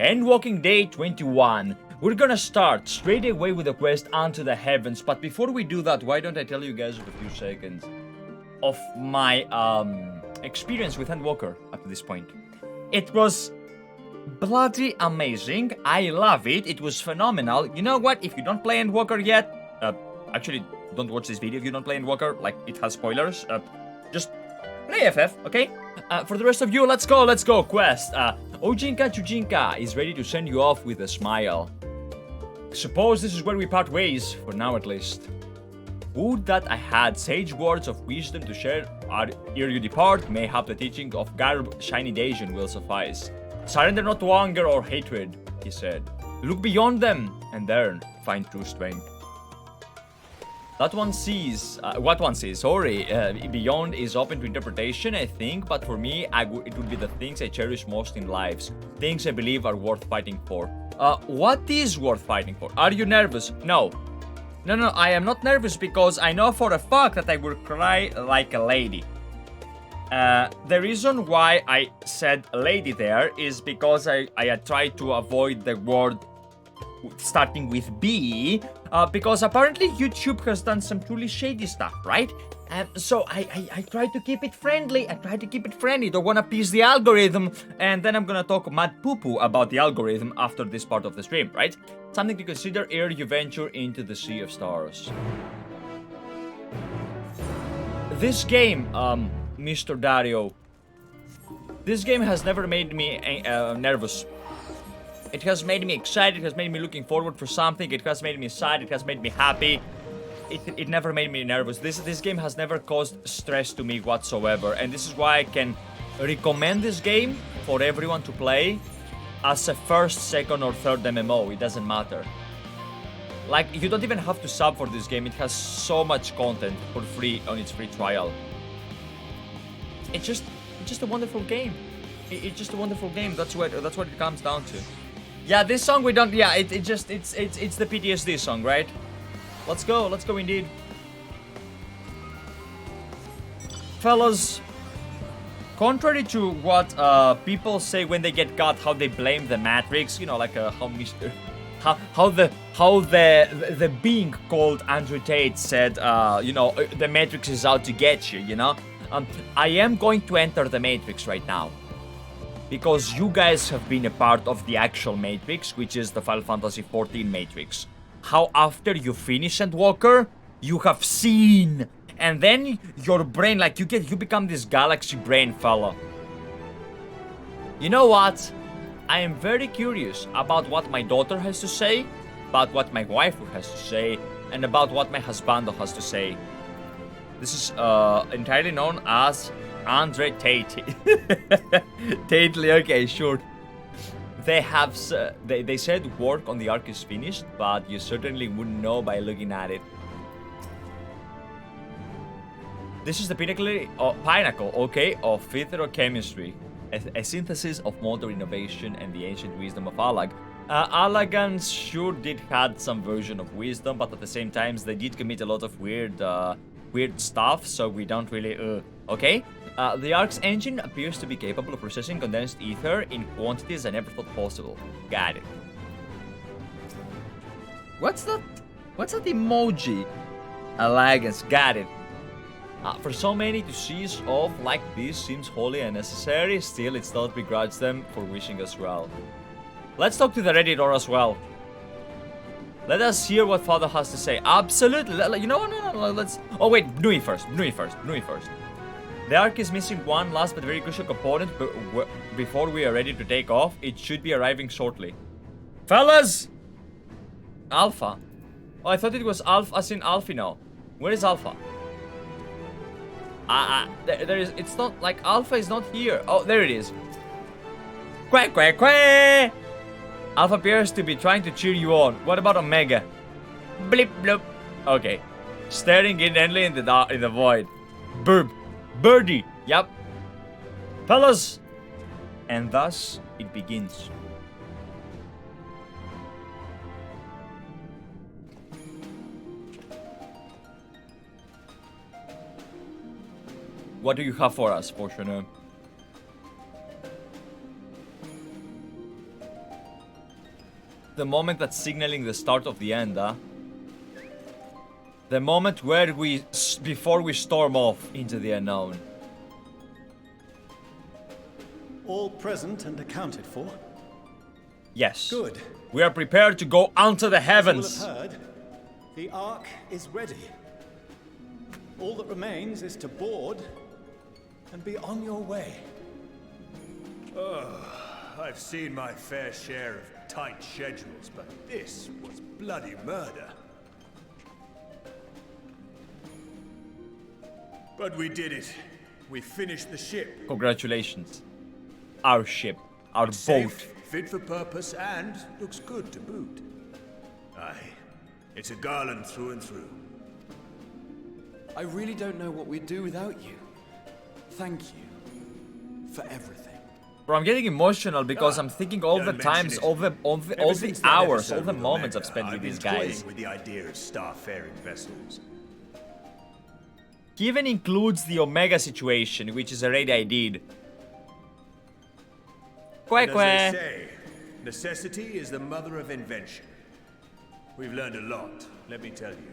Endwalking Day 21. We're gonna start straight away with the quest Unto the Heavens, but before we do that, why don't I tell you guys with a few seconds of my experience with Endwalker up to this point. It was bloody amazing. I love it. It was phenomenal. You know what? If you don't play Endwalker yet, actually, don't watch this video if you don't play Endwalker. Like, it has spoilers. Just play FF, okay? For the rest of you, let's go. Quest. Ojinka Chujinka is ready to send you off with a smile. Suppose this is where we part ways, for now at least. Would that I had sage words of wisdom to share, ere you depart, mayhap the teaching of Garb shiny Dacian will suffice. Surrender not to anger or hatred, he said. Look beyond them, and there find true strength. That one sees, what one sees, sorry, beyond is open to interpretation, I think, but for me, it would be the things I cherish most in lives, things I believe are worth fighting for. What is worth fighting for? Are you nervous? No, I am not nervous because I know for a fact that I will cry like a lady. The reason why I said lady there is because I had tried to avoid the word starting with B, because apparently YouTube has done some truly shady stuff, right? So I try to keep it friendly. Don't wanna appease the algorithm, and then I'm gonna talk mad poo-poo about the algorithm after this part of the stream, right? Something to consider ere you venture into the Sea of Stars. This game, Mr. Dario, this game has never made me nervous. It has made me excited, it has made me looking forward for something, it has made me sad, it has made me happy. It never made me nervous. This game has never caused stress to me whatsoever, and this is why I can recommend this game for everyone to play as a first, second or third MMO, it doesn't matter. Like, you don't even have to sub for this game, it has so much content for free on its free trial. It's just a wonderful game. It's just a wonderful game, that's what it comes down to. Yeah, this song we don't, yeah, it's the PTSD song, right? Let's go indeed. Fellas, contrary to what people say when they get got, how they blame the Matrix, you know, like how the being called Andrew Tate said, you know, the Matrix is out to get you, you know? I am going to enter the Matrix right now. Because you guys have been a part of the actual Matrix, which is the Final Fantasy XIV Matrix. How after you finish Endwalker, you have seen, and then your brain, like you become this galaxy brain fella. You know what? I am very curious about what my daughter has to say, about what my wife has to say, and about what my husband has to say. This is entirely known as Andre Tate. Tately, okay, sure. They have, they said work on the arc is finished, but you certainly wouldn't know by looking at it. This is the pinnacle, okay, of phytochemistry, a synthesis of modern innovation and the ancient wisdom of Allag. Allagans sure did had some version of wisdom, but at the same time, they did commit a lot of weird stuff, so we don't really, okay? The Ark's engine appears to be capable of processing condensed ether in quantities I never thought possible. Got it. What's that emoji? Alagans, got it. For so many to seize off like this seems wholly unnecessary, still it's not begrudge them for wishing us well. Let's talk to the Redditor as well. Let us hear what Father has to say. Absolutely, you know, no, let's... Oh wait, Nui first. The Ark is missing one last but very crucial component before we are ready to take off. It should be arriving shortly. Fellas! Alpha. Oh, I thought it was Alpha as in Alphinaud. Where is Alpha? There is, it's not, like, Alpha is not here. Oh, there it is. Quack, quack, quack! Alpha appears to be trying to cheer you on. What about Omega? Blip, blip. Okay. Staring intently in the void. Burp. Birdie, yep. Fellas! And thus, it begins. What do you have for us, Fortuner? the moment that's signaling the start of the end, huh? The moment where before we storm off into the unknown. All present and accounted for? Yes. Good. We are prepared to go onto the heavens. As you will have heard, the Ark is ready. All that remains is to board and be on your way. I've seen my fair share of tight schedules, but this was bloody murder. But we did it. We finished the ship. Congratulations. Our ship. Our Safe, boat. fit for purpose, and looks good to boot. Aye. It's a garland through and through. I really don't know what we'd do without you. Thank you for everything. Bro, I'm getting emotional because I'm thinking all the Don't times, mention all Ever the since that hours, episode all the with moments Omega, I've spent with I've these been toying guys. with the idea of starfaring vessels. He even includes the Omega situation, which is a raid I did. And as they say, necessity is the mother of invention. We've learned a lot, let me tell you.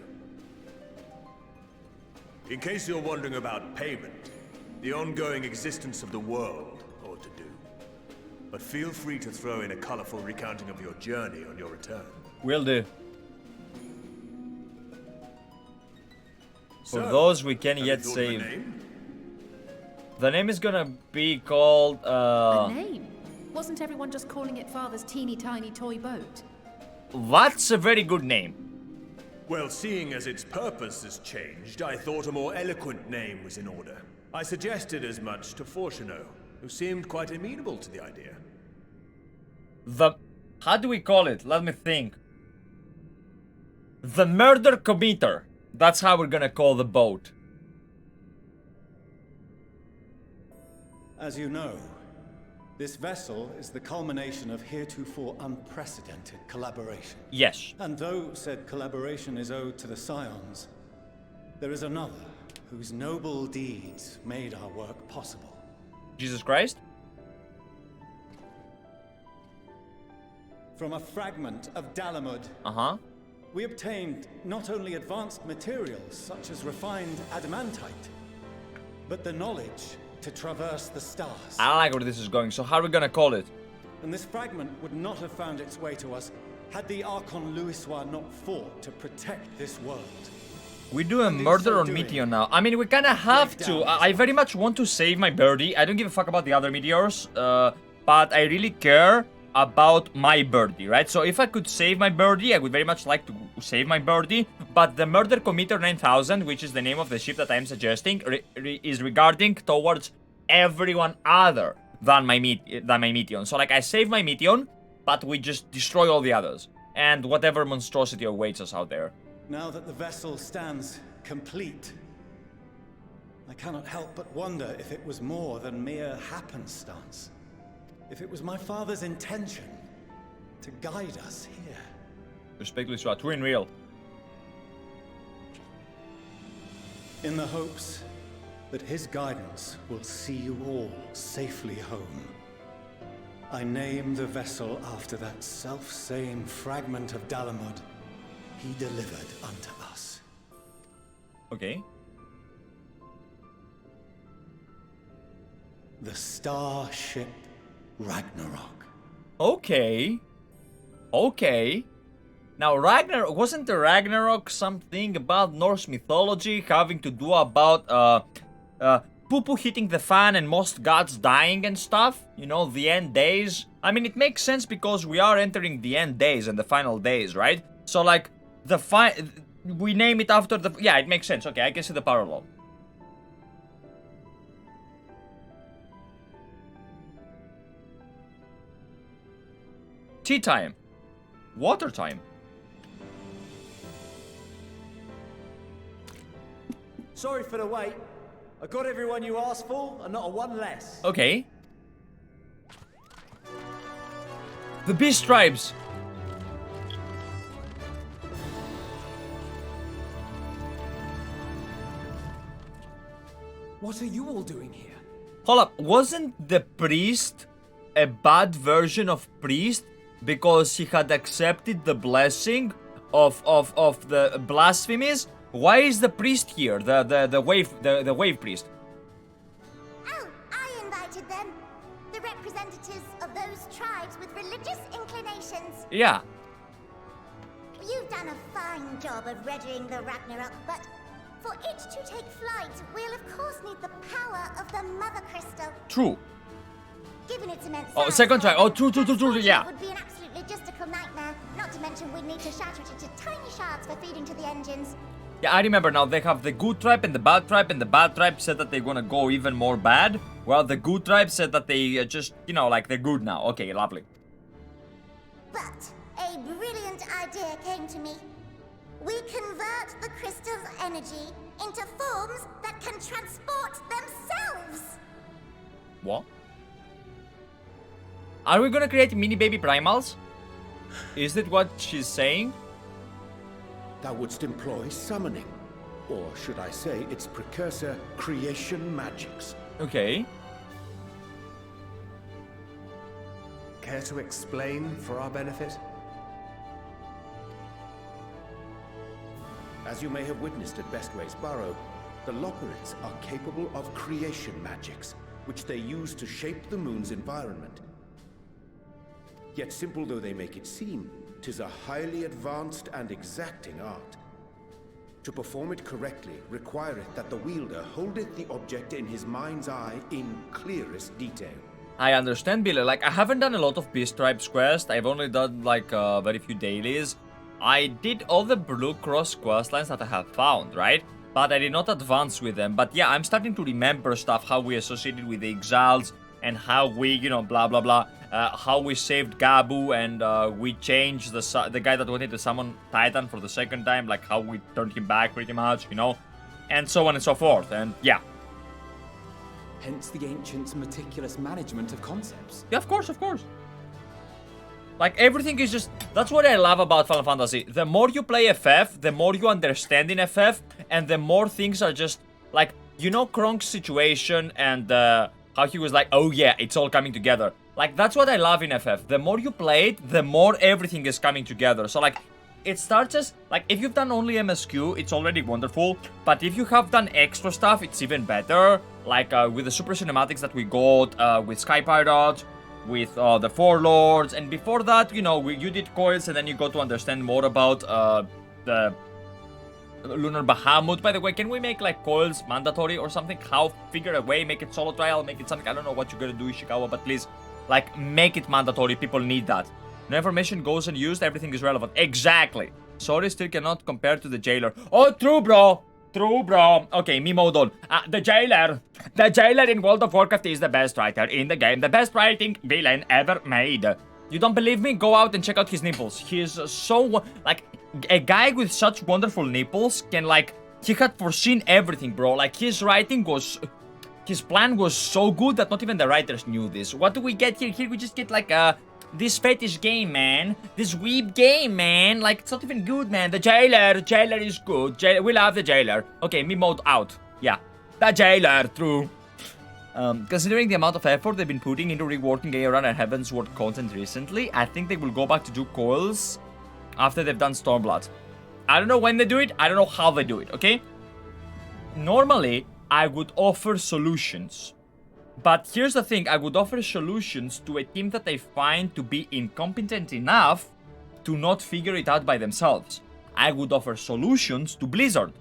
In case you're wondering about payment, the ongoing existence of the world ought to do. But feel free to throw in a colorful recounting of your journey on your return. Will do. For So, those we can have yet you thought of a save. name? The name is gonna be called, A name? Wasn't everyone just calling it Father's teeny tiny toy boat? That's a very good name. Well, seeing as its purpose has changed, I thought a more eloquent name was in order. I suggested as much to Fortuno, who seemed quite amenable to the idea. How do we call it? Let me think. The Murder Committer. That's how we're gonna call the boat. As you know, this vessel is the culmination of heretofore unprecedented collaboration. Yes. And though said collaboration is owed to the Scions, there is another whose noble deeds made our work possible. Jesus Christ? From a fragment of Dalamud, Uh-huh. we obtained not only advanced materials such as refined adamantite, but the knowledge to traverse the stars. I like where this is going, so how are we gonna call it? And this fragment would not have found its way to us had the Archon Louisois not fought to protect this world. We do a And in murder so on doing, Meteor now. I mean, we kinda have break to. down I very much want to save my birdie. I don't give a fuck about the other meteors, but I really care about my birdie, right? So if I could save my birdie, I would very much like to save my birdie. But the Murder Committer 9000, which is the name of the ship that I'm suggesting, is regarding towards everyone other than my Meteon. So like I save my Meteon, but we just destroy all the others and whatever monstrosity awaits us out there. Now that the vessel stands complete, I cannot help but wonder if it was more than mere happenstance. If it was my father's intention to guide us here. Respectfully, so true and real. In the hopes that his guidance will see you all safely home, I name the vessel after that self-same fragment of Dalamud he delivered unto us. Okay. The starship Ragnarok. Okay. Okay. Now, Ragnarok, wasn't the Ragnarok something about Norse mythology having to do about, poo-poo hitting the fan and most gods dying and stuff? You know, the end days? I mean, it makes sense because we are entering the end days and the final days, right? So, like, we name it after the... Yeah, it makes sense. Okay, I can see the parallel. Tea time. Water time. Sorry for the wait. I got everyone you asked for, and not a one less. Okay. The Beast Tribes. What are you all doing here? Hold up, wasn't the priest a bad version of priest because he had accepted the blessing of the blasphemies. Why is the priest here? The wave priest. Oh, I invited them. The representatives of those tribes with religious inclinations. Yeah. You've done a fine job of readying the Ragnarok, but for it to take flight, we'll of course need the power of the Mother Crystal. True. Given its immense Oh, size, second try. Oh, true, yeah. It would be an absolute logistical nightmare. Not to mention we'd need to shatter it into tiny shards for feeding to the engines. Yeah, I remember now. They have the good tribe and the bad tribe, and the bad tribe said that they're gonna go even more bad, while the good tribe said that they just, you know, like they're good now. Okay, lovely. But a brilliant idea came to me. We convert the crystal's energy into forms that can transport themselves. What? Are we gonna create mini baby primals? Is that what she's saying? Thou wouldst employ summoning, or should I say its precursor, creation magics. Okay. Care to explain for our benefit? As you may have witnessed at Bestway's Burrow, the Loporrits are capable of creation magics, which they use to shape the moon's environment. Yet simple though they make it seem, 'tis a highly advanced and exacting art. To perform it correctly requireth that the wielder holdeth the object in his mind's eye in clearest detail. I understand, Billy. Like, I haven't done a lot of Beast Tribes quest. I've only done, like, very few dailies. I did all the Blue Cross questlines that I have found, right? But I did not advance with them. But yeah, I'm starting to remember stuff, how we associated with the Exiles, and how we, you know, blah, blah, blah. How we saved Gabu, and we changed the guy that wanted to summon Titan for the second time, like how we turned him back pretty much, you know? And so on and so forth, and yeah. Hence the ancients' meticulous management of concepts. Yeah, of course, of course. Like, everything is just... That's what I love about Final Fantasy. The more you play FF, the more you understand in FF, and the more things are just... Like, you know Kronk's situation and how he was like, oh yeah, it's all coming together. Like, that's what I love in FF. The more you play it, the more everything is coming together. So, like, it starts as... Like, if you've done only MSQ, it's already wonderful. But if you have done extra stuff, it's even better. Like, with the super cinematics that we got, with Sky Pirate, with the Four Lords, and before that, you know, you did Coils, and then you got to understand more about the Lunar Bahamut. By the way, can we make, like, Coils mandatory or something? How? Figure a way, make it solo trial, make it something. I don't know what you're gonna do, Ishikawa, but please, like, make it mandatory. People need that. No information goes unused, everything is relevant. Exactly. Sorry, still cannot compare to the Jailer. Oh, true, bro. True, bro. Okay, me mode on. The Jailer in World of Warcraft is the best writer in the game. The best writing villain ever made. You don't believe me? Go out and check out his nipples. He is so... Like, a guy with such wonderful nipples can, like... He had foreseen everything, bro. Like, his writing was... His plan was so good that not even the writers knew this. What do we get here? Here we just get, like, this fetish game, man. This weeb game, man. Like, it's not even good, man. The Jailer is good. We love the Jailer. Okay, me mode out. Yeah. The Jailer, true. Considering the amount of effort they've been putting into reworking Ea and Heavensward content recently, I think they will go back to do Coils after they've done Stormblood. I don't know when they do it. I don't know how they do it, okay? Normally, I would offer solutions. But here's the thing, I would offer solutions to a team that I find to be incompetent enough to not figure it out by themselves. I would offer solutions to Blizzard.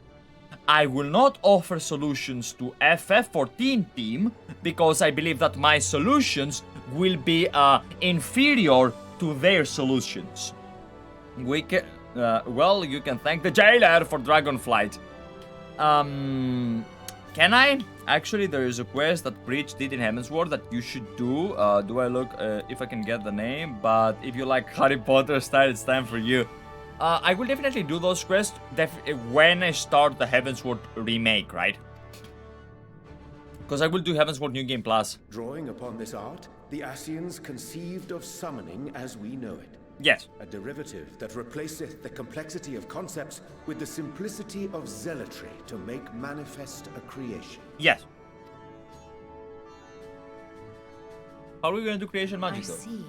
I will not offer solutions to FF14 team because I believe that my solutions will be inferior to their solutions. We can, well, you can thank the Jailer for Dragonflight. Can I? Actually, there is a quest that Breach did in Heavensward that you should do. Do I look if I can get the name? But if you like Harry Potter style, it's time for you. I will definitely do those quests when I start the Heavensward remake, right? Because I will do Heavensward New Game Plus. Drawing upon this art, the Ascians conceived of summoning as we know it. Yes. A derivative that replaceth the complexity of concepts with the simplicity of zealotry to make manifest a creation. Yes. How are we going to do creation magic though? I see.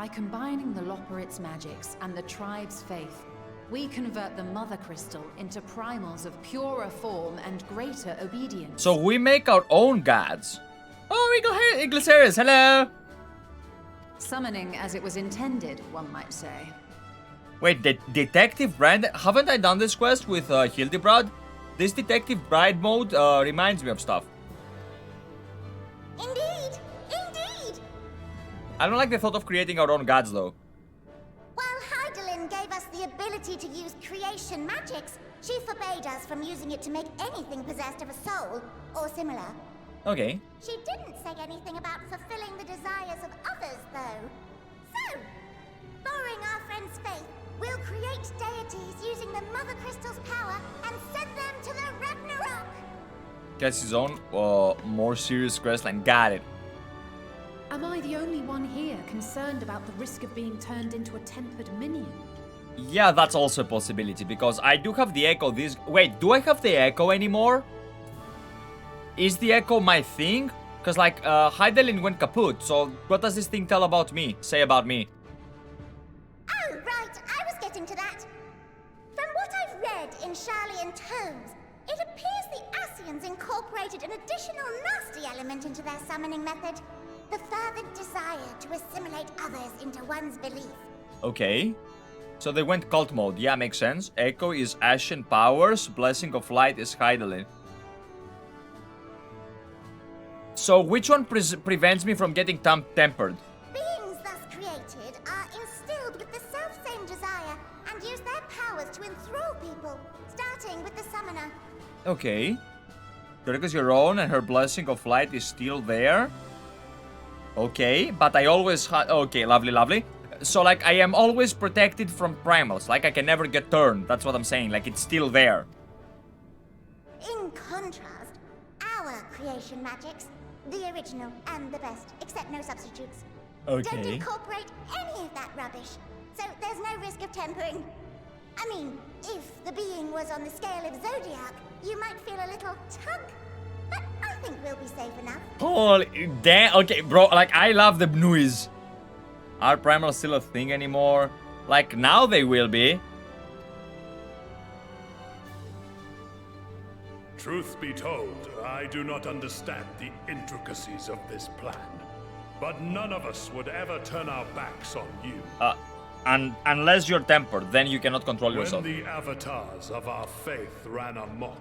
By combining the Loporrit's magics and the tribe's faith, we convert the Mother Crystal into primals of purer form and greater obedience. So we make our own gods. Oh, Iglisarius, hello! Summoning as it was intended, one might say. Wait, Detective Brand? Haven't I done this quest with Hildebrand? This Detective Bride mode reminds me of stuff. Indeed! Indeed! I don't like the thought of creating our own gods, though. While Hydaelyn gave us the ability to use creation magics, she forbade us from using it to make anything possessed of a soul, or similar. Okay. She didn't say anything about fulfilling the desires of others, though. So, borrowing our friend's faith, we'll create deities using the Mother Crystal's power and send them to the Ragnarok! Gets his own more serious quest line. Got it. Am I the only one here concerned about the risk of being turned into a tempered minion? Yeah, that's also a possibility, because I do have the Echo this... Wait, do I have the Echo anymore? Is the Echo my thing? Because, like, Hydaelyn went kaput, so what does this thing tell about me? Say about me? Oh, right, I was getting to that. From what I've read in Sharlayan tomes, it appears the Ascians incorporated an additional nasty element into their summoning method. The fervent desire to assimilate others into one's belief. Okay. So they went cult mode. Yeah, makes sense. Echo is Ashen Powers. Blessing of Light is Hydaelyn. So which one prevents me from getting tempered? Beings thus created are instilled with the self-same desire and use their powers to enthrall people, starting with the summoner. Okay. Because your own and her Blessing of Light is still there. Okay, but I always had... Okay, lovely, lovely. So, like, I am always protected from primals. Like, I can never get turned. That's what I'm saying. Like, it's still there. In contrast, our creation magics, the original and the best, except no substitutes, don't incorporate any of that rubbish. So there's no risk of tempering. I mean, if the being was on the scale of Zodiac, you might feel a little tug. But I think we'll be safe enough. Holy damn. Okay, bro, like, I love the noise. Are primals still a thing anymore? Like, now they will be. Truth be told, I do not understand the intricacies of this plan. But none of us would ever turn our backs on you. Unless you're tempered, then you cannot control yourself. When the avatars of our faith ran amok,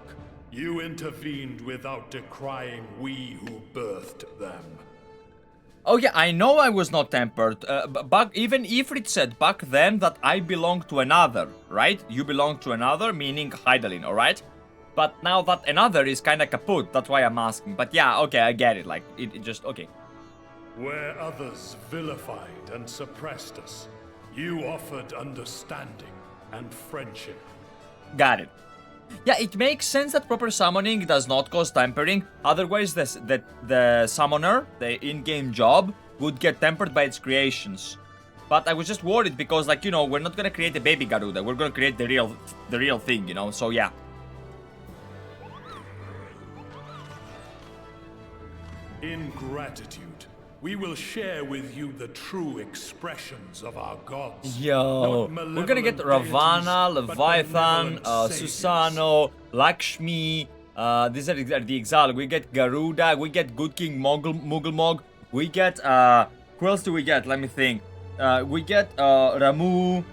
you intervened without decrying we who birthed them. Oh yeah, I know I was not tempered, but even Ifrit said back then that I belong to another, right? You belong to another, meaning Hydaelyn, alright? But now that another is kinda kaput, that's why I'm asking. But yeah, okay, I get it, like, it just, okay. Where others vilified and suppressed us, you offered understanding and friendship. Got it. Yeah, it makes sense that proper summoning does not cause tempering. Otherwise, the summoner, the in-game job, would get tempered by its creations. But I was just worried because, like, you know, we're not gonna create a baby Garuda. We're gonna create the real thing, you know. So yeah. In gratitude, we will share with you the true expressions of our gods. Yo, we're gonna get Ravana, Leviathan, Susano, Lakshmi. These are the Exile. We get Garuda. We get Good King Mugglemog. We get who else do we get? Let me think. We get Ramu.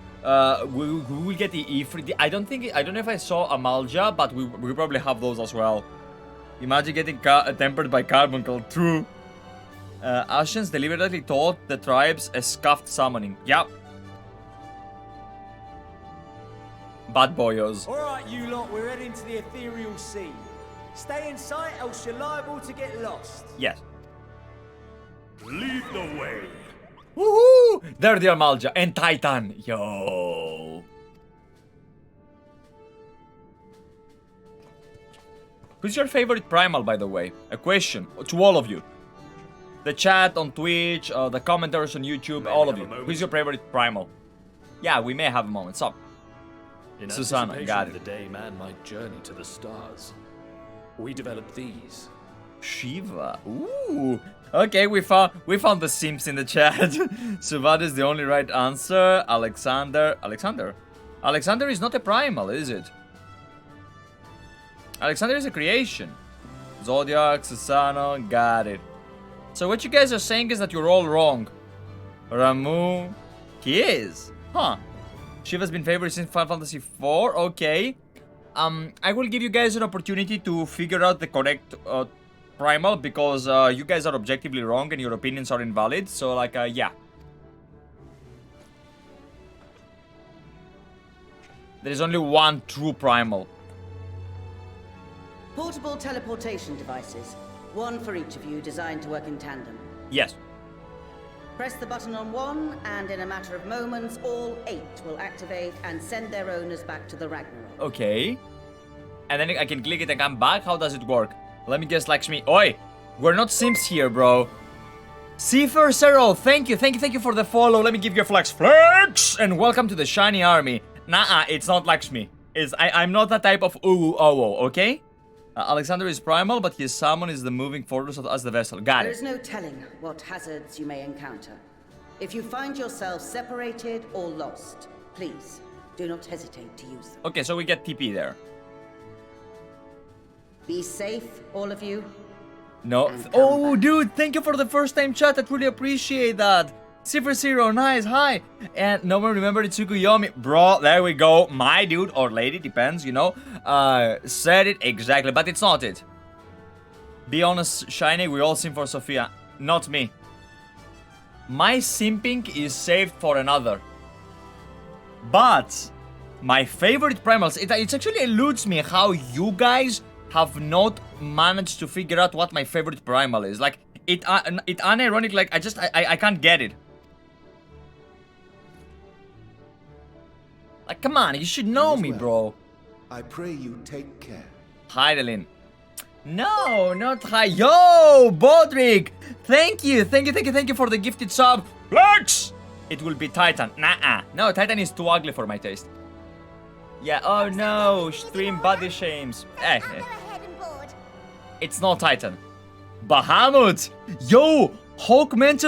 We will get the Ifrit. I don't know if I saw Amalja, but we probably have those as well. Imagine getting tempered by Carbuncle. True. Ascians deliberately taught the tribes a scuffed summoning. Yep. Bad boyos. Alright, you lot, we're heading to the ethereal sea. Stay in sight, else you're liable to get lost. Yes. Lead the way. Woohoo! There, the Amalja and Titan. Yo. Who's your favorite primal, by the way? A question to all of you. The chat on Twitch, the commenters on YouTube, all of you. Who's your favorite primal? Yeah, we may have a moment. Stop. Susano, got it. The day man might journey to the stars, we developed these. Shiva. Ooh. Okay, we found the simps in the chat. Suvad is the only right answer. Alexander is not a primal, is it? Alexander is a creation. Zodiac, Susano, got it. So what you guys are saying is that you're all wrong. Ramu, he is. Huh. Shiva's been favored since Final Fantasy IV. Okay. I will give you guys an opportunity to figure out the correct primal because you guys are objectively wrong and your opinions are invalid. So like, yeah. There is only one true primal. Portable teleportation devices. One for each of you, designed to work in tandem. Yes. Press the button on one, and in a matter of moments, all 8 will activate and send their owners back to the Ragnarok. Okay. And then I can click it and come back? How does it work? Let me guess, Lakshmi. Oi! We're not simps here, bro. Seafer Cero, thank you for the follow. Let me give you a flex. Flex! And welcome to the shiny army. Nah, it's not Lakshmi. I'm not that type of ooh-oh, okay? Alexander is primal, but his summon is the moving fortress as the vessel. Got it. There is no telling what hazards you may encounter. If you find yourself separated or lost, please do not hesitate to use them. Okay, so we get TP there. Be safe, all of you. No. Oh, dude, thank you for the first time chat. I truly appreciate that. Cipher Zero, nice, hi. And no one remembered Tsukuyomi. Bro, there we go. My dude or lady, depends, you know. Said it exactly, but it's not it. Be honest, Shiny, we all simp for Sophia. Not me. My simping is saved for another. But my favorite primals, it actually eludes me how you guys have not managed to figure out what my favorite primal is. Like, it unironic, like, I can't get it. Like, come on, you should know me, bro. I pray you take care. Heidelin. No, not hi. Yo, Bodrick. Thank you for the gifted sub. Flex! It will be Titan. Nah, no, Titan is too ugly for my taste. Yeah, oh no, stream body shames. It's not Titan. Bahamut. Yo, Hawkman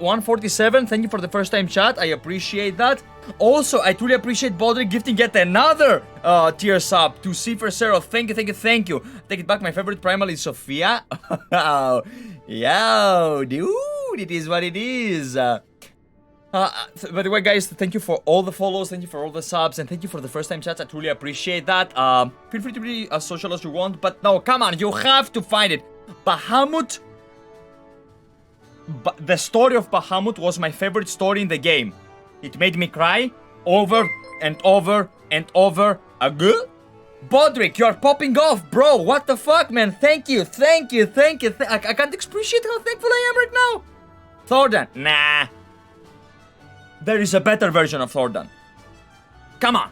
147. Thank you for the first time chat. I appreciate that. Also, I truly appreciate Bodrick gifting yet another tier sub to Cipher Zero. Thank you. Take it back. My favorite primal is Sophia. Yo, dude, it is what it is. By the way, guys, thank you for all the follows, thank you for all the subs, and thank you for the first time chats. I truly appreciate that. Feel free to be as social as you want, but no, come on, you have to find it. Bahamut. The story of Bahamut was my favorite story in the game. It made me cry over and over and over again. Bodrick, you're popping off, bro. What the fuck, man? Thank you. I can't appreciate how thankful I am right now. Thordan, nah. There is a better version of Thordan. Come on.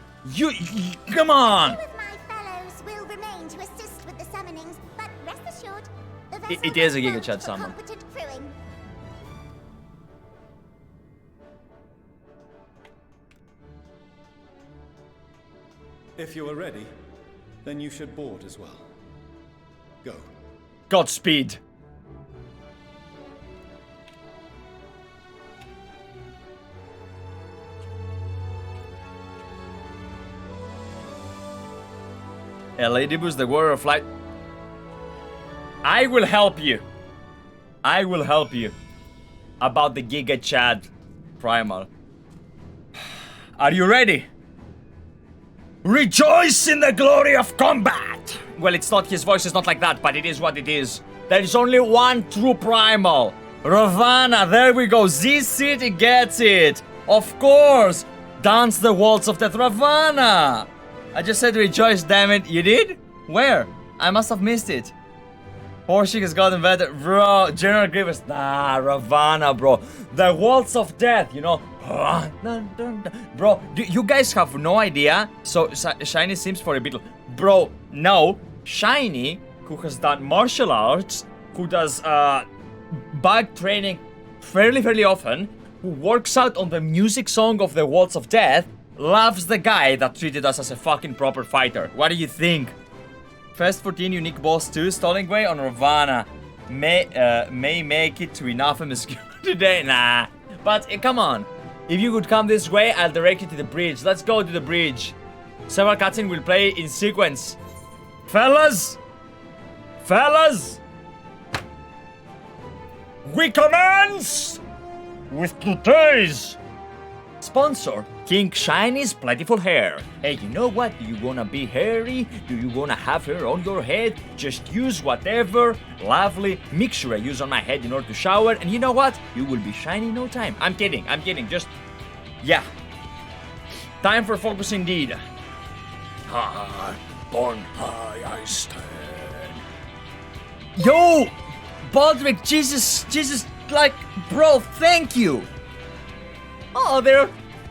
Come on. Two of my fellows will remain to assist with the summonings, but rest assured, the vessel it is a will Giga Chat for summon. competent crewing. If you are ready, then you should board as well. Go. Godspeed. Ladybus, the warrior of light. I will help you. About the Giga Chad Primal. Are you ready? Rejoice in the glory of combat! Well, it's not, his voice is not like that, but it is what it is. There is only one true primal. Ravana, there we go. Z City gets it. Of course. Dance the waltz of death, Ravana. I just said rejoice, damn it. You did? Where? I must have missed it. Horseshik has gotten better. Bro, General Grievous. Nah, Ravana, bro. The waltz of death, you know. Bro, you guys have no idea. So, Shiny seems for a bit. Bro, no. Shiny, who has done martial arts, who does bug training fairly often, who works out on the music song of the Waltz of Death, loves the guy that treated us as a fucking proper fighter. What do you think? First 14 unique boss 2, Stallingway on Ravana. may make it to enough today. Nah. But come on. If you could come this way, I'll direct you to the bridge. Let's go to the bridge. Several cutscenes will play in sequence. Fellas! Fellas! We commence with today's sponsor, King Shiny's Plentiful Hair. Hey, you know what? Do you wanna be hairy? Do you wanna have hair on your head? Just use whatever lovely mixture I use on my head in order to shower, and you know what? You will be shiny in no time. I'm kidding, just... yeah. Time for focus indeed. High, born high I stand. Yo! Bodrick, Jesus, like, bro, thank you! Oh, there...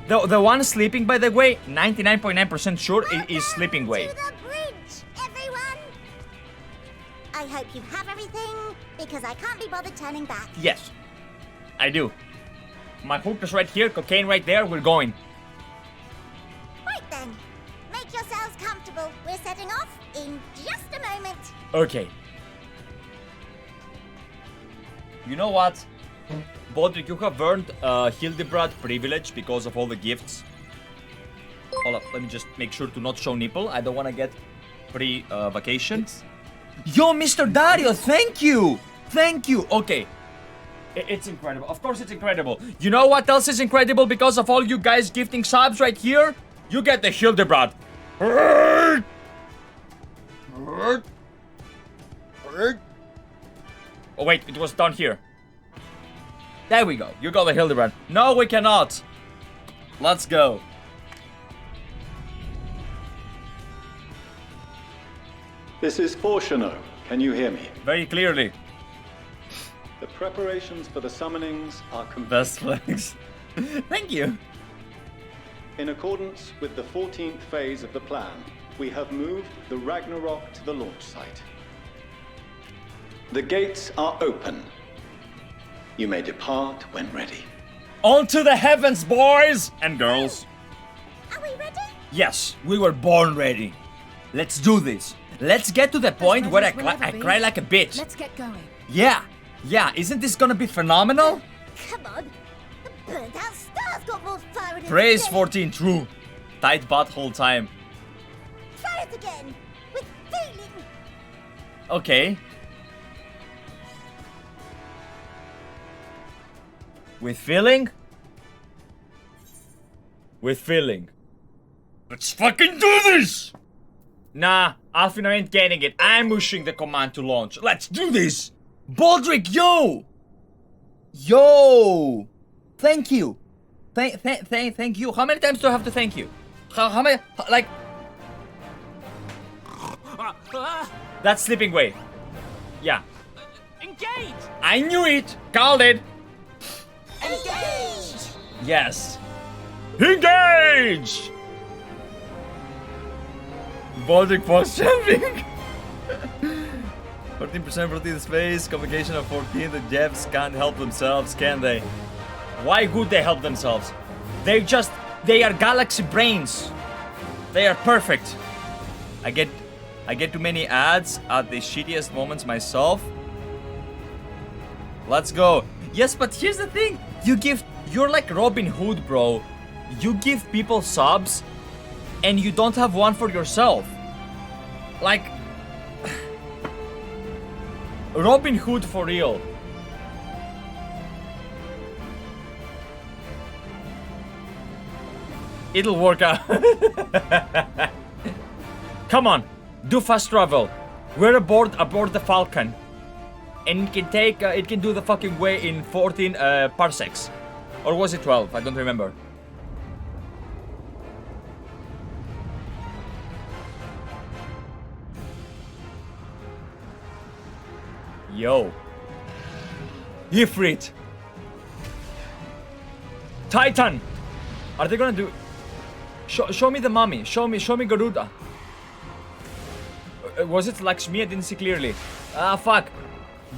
The one sleeping, by the way, 99.9% sure is Livingway. To the bridge, everyone! I hope you have everything, because I can't be bothered turning back. Yes, I do. My hook is right here, cocaine right there, we're going. Right then, make yourselves comfortable. We're setting off in just a moment. Okay. You know what? Bodrick, you have earned Hildebrand privilege because of all the gifts. Hold up, let me just make sure to not show nipple. I don't want to get free vacation. Yo, Mr. Dario, thank you! Thank you! Okay. It's incredible. Of course it's incredible. You know what else is incredible because of all you guys gifting subs right here? You get the Hildebrand. Oh, wait, it was down here. There we go. You got the Hildebrand. No, we cannot. Let's go. This is Fortuno. Can you hear me? Very clearly. The preparations for the summonings are complete. Best flags. Thank you. In accordance with the 14th phase of the plan, we have moved the Ragnarok to the launch site. The gates are open. You may depart when ready. On to the heavens, boys and girls. Are we ready? Yes, we were born ready. Let's do this. Let's get to the point where I cry like a bitch. Let's get going. Yeah, isn't this gonna be phenomenal? Come on. The burnt out stars got more fire in it. Praise 14 true. Tight butthole time. Try it again. With feeling. Okay. With feeling? With feeling. Let's fucking do this! Nah, Alphinaud ain't getting it. I'm pushing the command to launch. Let's do this! Bodrick, yo! Yo! Thank you. Thank you. How many times do I have to thank you? How many? Like... That's Livingway. Yeah. Engage! I knew it! Called it! Engage! Yes. Engage! Bodrick post jumping. 14% protein space, complication of 14. The Jeffs can't help themselves, can they? Why would they help themselves? They are galaxy brains. They are perfect. I get too many ads at the shittiest moments myself. Let's go. Yes, but here's the thing. You're like Robin Hood, bro. You give people subs and you don't have one for yourself. Like Robin Hood for real. It'll work out. Come on, do fast travel. We're aboard the Falcon. And it can do the fucking way in 14 parsecs. Or was it 12? I don't remember. Yo. Ifrit. Titan. Are they gonna do... Show me the mummy. Show me Garuda. Was it Lakshmi? I didn't see clearly. Ah, fuck.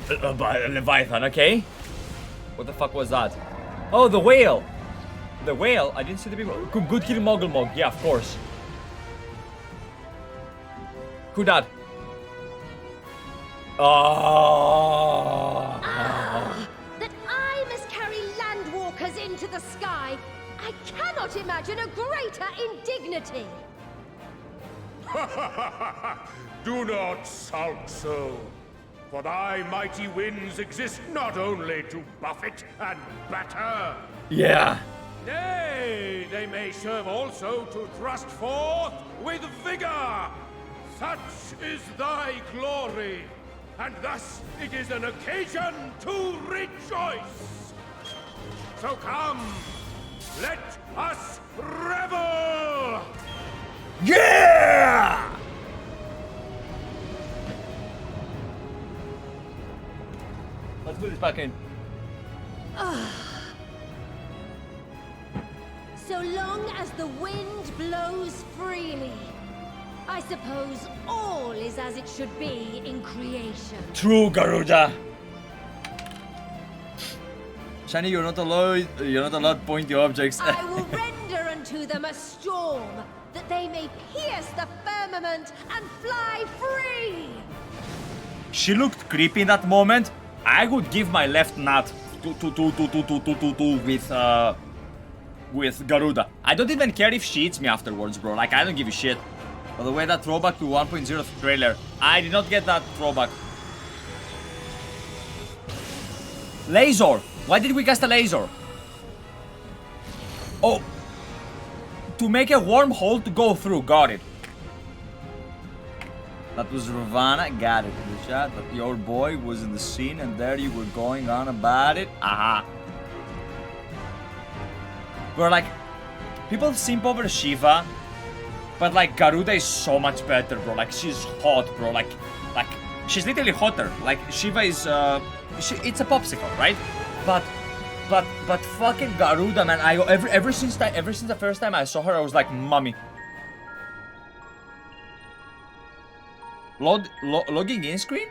Leviathan, okay. What the fuck was that? Oh, the whale. The whale? I didn't see the people. Good kill Mogulmog. Yeah, of course. Who that? Oh. That I must carry landwalkers into the sky. I cannot imagine a greater indignity. Do not sulk so. For thy mighty winds exist not only to buffet and batter. Yeah. Nay, they may serve also to thrust forth with vigor. Such is thy glory, and thus it is an occasion to rejoice. So come, let us revel! Yeah! Let's put this back in. So long as the wind blows freely, I suppose all is as it should be in creation. True, Garuda. Shani, you're not allowed pointy objects. I will render unto them a storm, that they may pierce the firmament and fly free. She looked creepy in that moment. I would give my left nut with Garuda. I don't even care if she eats me afterwards, bro. Like, I don't give a shit. By the way, that throwback to 1.0 trailer, I did not get that throwback. LAZOR. Why did we cast a LAZOR? Oh. To make a wormhole to go through. Got it. That was Ravana. Got it. The shot that your boy was in the scene and there you were going on about it. Aha. We're like, people simp over Shiva, but like Garuda is so much better, bro. Like, she's hot, bro. Like she's literally hotter. Like, Shiva is it's a popsicle, right? But fucking Garuda, man. Ever since the first time I saw her, I was like, mommy. Logging in screen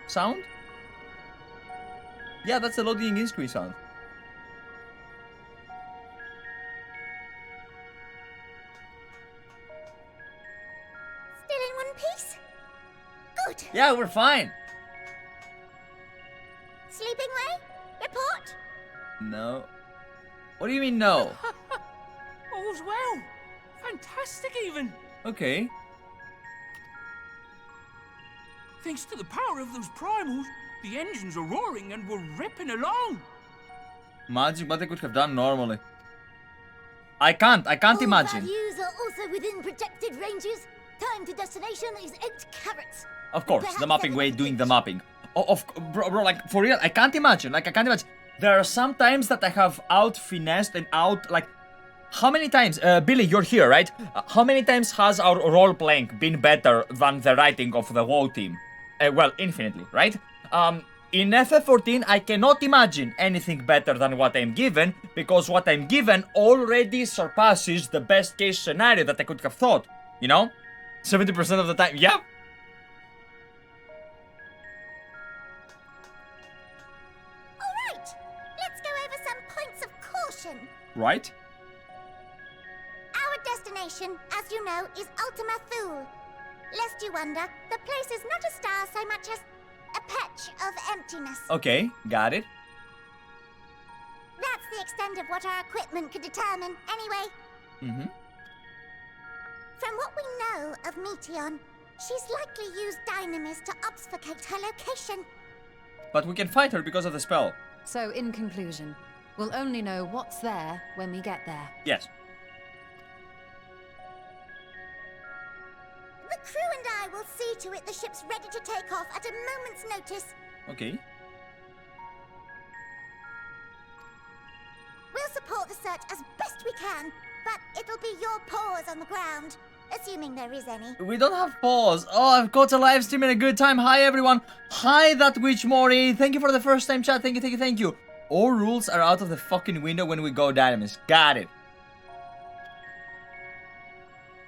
sound? Yeah, that's the logging in screen sound. Still in one piece? Good. Yeah, we're fine. Livingway? Report? No. What do you mean no? All's well. Fantastic even. Okay. Thanks to the power of those primals, the engines are roaring and we're ripping along. Imagine what they could have done normally. I can't imagine. Values are also within projected ranges. Time to destination is 8 carats. Of course, the mapping way doing the mapping. Bro, like, for real, I can't imagine. Like, I can't imagine. There are some times that I have out-finessed and like, how many times, Billy, you're here, right? How many times has our role-playing been better than the writing of the WoW team? Well, infinitely, right? In FF14, I cannot imagine anything better than what I'm given, because what I'm given already surpasses the best-case scenario that I could have thought, you know? 70% of the time, yeah. Alright, let's go over some points of caution. Right? Our destination, as you know, is Ultima Thule. Lest you wonder, the place is not a star so much as a patch of emptiness. Okay, got it. That's the extent of what our equipment could determine, anyway. Mm-hmm. From what we know of Meteion, she's likely used dynamis to obfuscate her location. But we can fight her because of the spell. So, in conclusion, we'll only know what's there when we get there. Yes. The crew and I will see to it the ship's ready to take off at a moment's notice. Okay. We'll support the search as best we can, but it'll be your paws on the ground, assuming there is any. We don't have pause. Oh, I've got a live stream and a good time. Hi, everyone. Hi, that witch Mori. Thank you for the first time chat. Thank you. All rules are out of the fucking window when we go dynamis. Got it.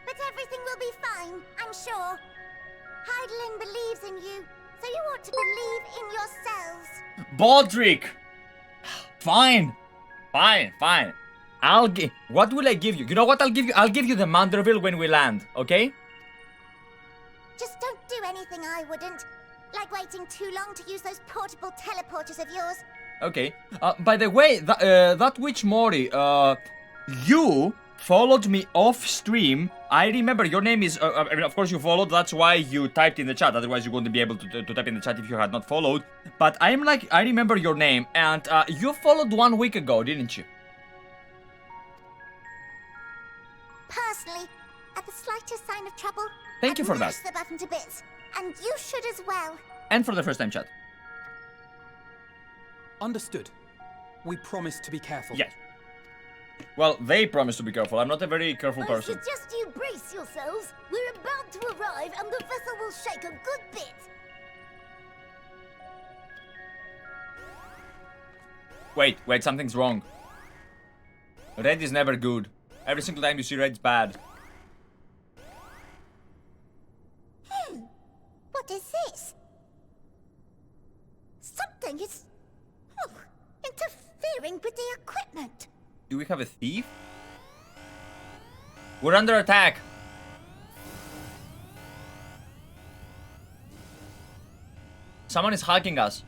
But everything will be fine, I'm sure. Heidelin believes in you, so you ought to believe in yourselves. Bodrick. Fine. What will I give you? You know what I'll give you? I'll give you the MANDERVILE when we land, okay? Just don't do anything I wouldn't. Like waiting too long to use those portable teleporters of yours. Okay. By the way, that witch Mori, you followed me off stream. I remember your name is, I mean, of course you followed, that's why you typed in the chat, otherwise you wouldn't be able to type in the chat if you had not followed. But I remember your name, and you followed 1 week ago, didn't you? Personally, at the slightest sign of trouble, Thank you for that. Smash the button to bits, and you should as well. And for the first time chat. Understood. We promise to be careful. Yes. Well, they promise to be careful. I'm not a very careful person. I suggest you brace yourselves. We're about to arrive, and the vessel will shake a good bit. Wait, something's wrong. Red is never good. Every single time you see red's bad. What is this? Something is interfering with the equipment. Do we have a thief? We're under attack. Someone is hacking us.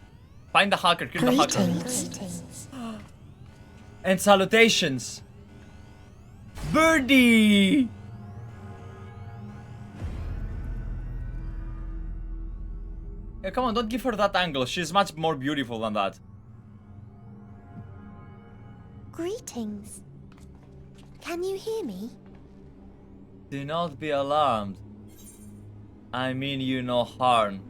Find the hacker, kill the hacker. And salutations. Birdie! Yeah, come on, don't give her that angle. She's much more beautiful than that. Greetings. Can you hear me? Do not be alarmed. I mean you no harm.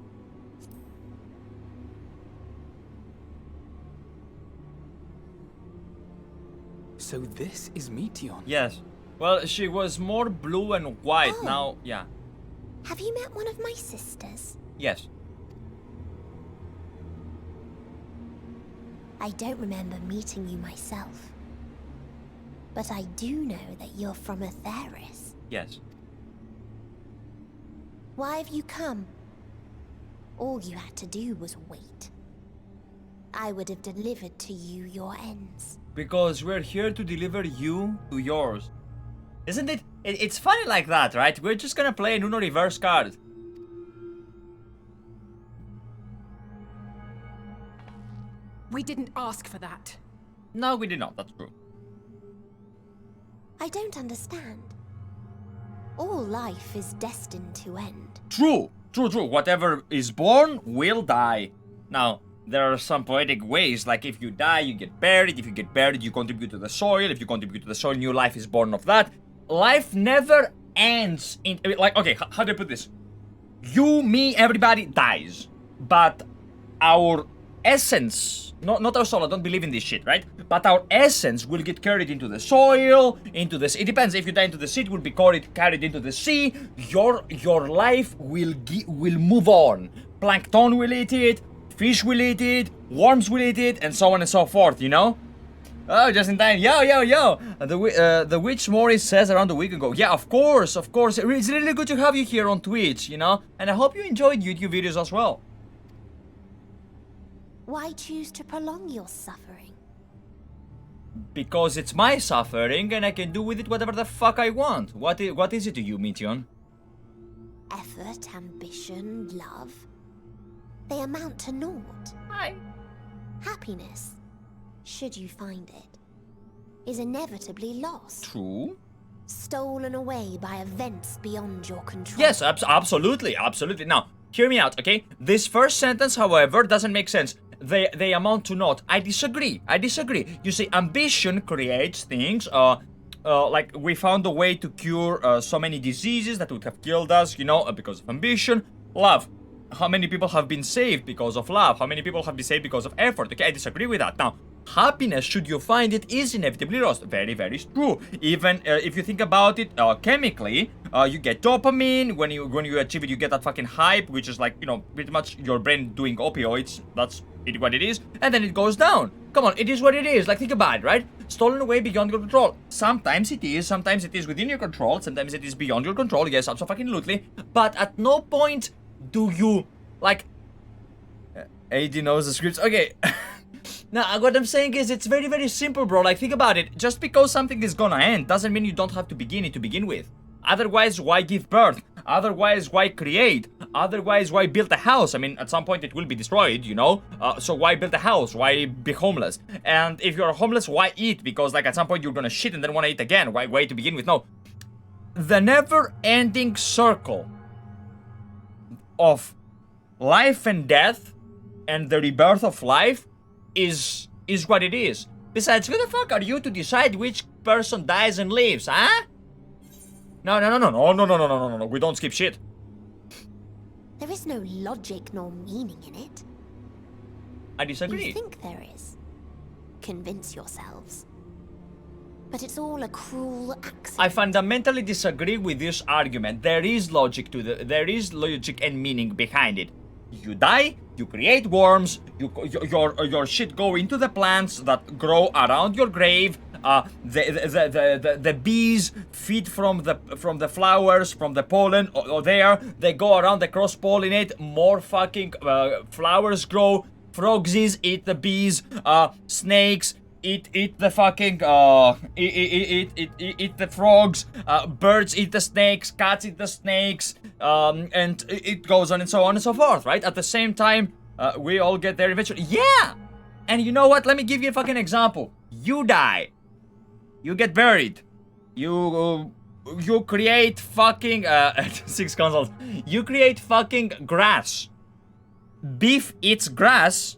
So this is Meteion? Yes. Well, she was more blue and white. Oh. Now, yeah. Have you met one of my sisters? Yes. I don't remember meeting you myself. But I do know that you're from Atheris. Yes. Why have you come? All you had to do was wait. I would have delivered to you your ends. Because we're here to deliver you to yours. Isn't it? It's funny like that, right? We're just gonna play an Uno reverse card. We didn't ask for that. No, we did not. That's true. I don't understand. All life is destined to end. True. Whatever is born will die. Now, there are some poetic ways, like if you die, you get buried. If you get buried, you contribute to the soil. If you contribute to the soil, new life is born of that. Life never ends in, like, okay, how do I put this? You, me, everybody dies. But our essence, not our soul, I don't believe in this shit, right? But our essence will get carried into the soil, into the sea. It depends. If you die into the sea, it will be carried into the sea. Your life will move on. Plankton will eat it, fish will eat it, worms will eat it, and so on and so forth, you know? Oh, just in time. Yo. The Witch Mori says around a week ago. Yeah, of course. It's really good to have you here on Twitch, you know? And I hope you enjoyed YouTube videos as well. Why choose to prolong your suffering? Because it's my suffering and I can do with it whatever the fuck I want. What is it to you, Meteion? Effort, ambition, love. They amount to naught. Happiness, should you find it, is inevitably lost. True. Stolen away by events beyond your control. Yes, absolutely. Now, hear me out, okay? This first sentence, however, doesn't make sense. They amount to naught. I disagree. You see, ambition creates things, like we found a way to cure so many diseases that would have killed us, you know, because of ambition. Love. How many people have been saved because of love? How many people have been saved because of effort? Okay, I disagree with that. Now, happiness, should you find it, is inevitably lost. Very, very true. Even if you think about it chemically, you get dopamine. When you achieve it, you get that fucking hype, which is like, you know, pretty much your brain doing opioids. That's what it is. And then it goes down. Come on, it is what it is. Like, think about it, right? Stolen away beyond your control. Sometimes it is within your control. Sometimes it is beyond your control. Yes, absolutely. But at no point do you, like, AD knows the scripts. Okay. Now, what I'm saying is, it's very, very simple, bro. Like, think about it. Just because something is gonna end doesn't mean you don't have to begin it to begin with. Otherwise, why give birth? Otherwise, why create? Otherwise, why build a house? I mean, at some point it will be destroyed, you know? So why build a house? Why be homeless? And if you're homeless, why eat? Because like at some point you're gonna shit and then wanna eat again. Why to begin with? No. The never-ending circle of life and death and the rebirth of life is what it is. Besides, who the fuck are you to decide which person dies and lives, huh? No, we don't skip shit. There is no logic nor meaning in it. I disagree. You think there is. Convince yourselves. But it's all a cruel accident. I fundamentally disagree with this argument. There is logic and meaning behind it. You die, you create worms, your shit go into the plants that grow around your grave. The bees feed from the flowers, from the pollen or there. They go around, they cross-pollinate. More fucking flowers grow. Frogsies eat the bees. Snakes eat the fucking eat the frogs. Birds eat the snakes. Cats eat the snakes. And it goes on and so forth, right? At the same time, we all get there eventually. Yeah! And you know what? Let me give you a fucking example. You die. You get buried. You create fucking 6 consoles. You create fucking grass. Beef eats grass.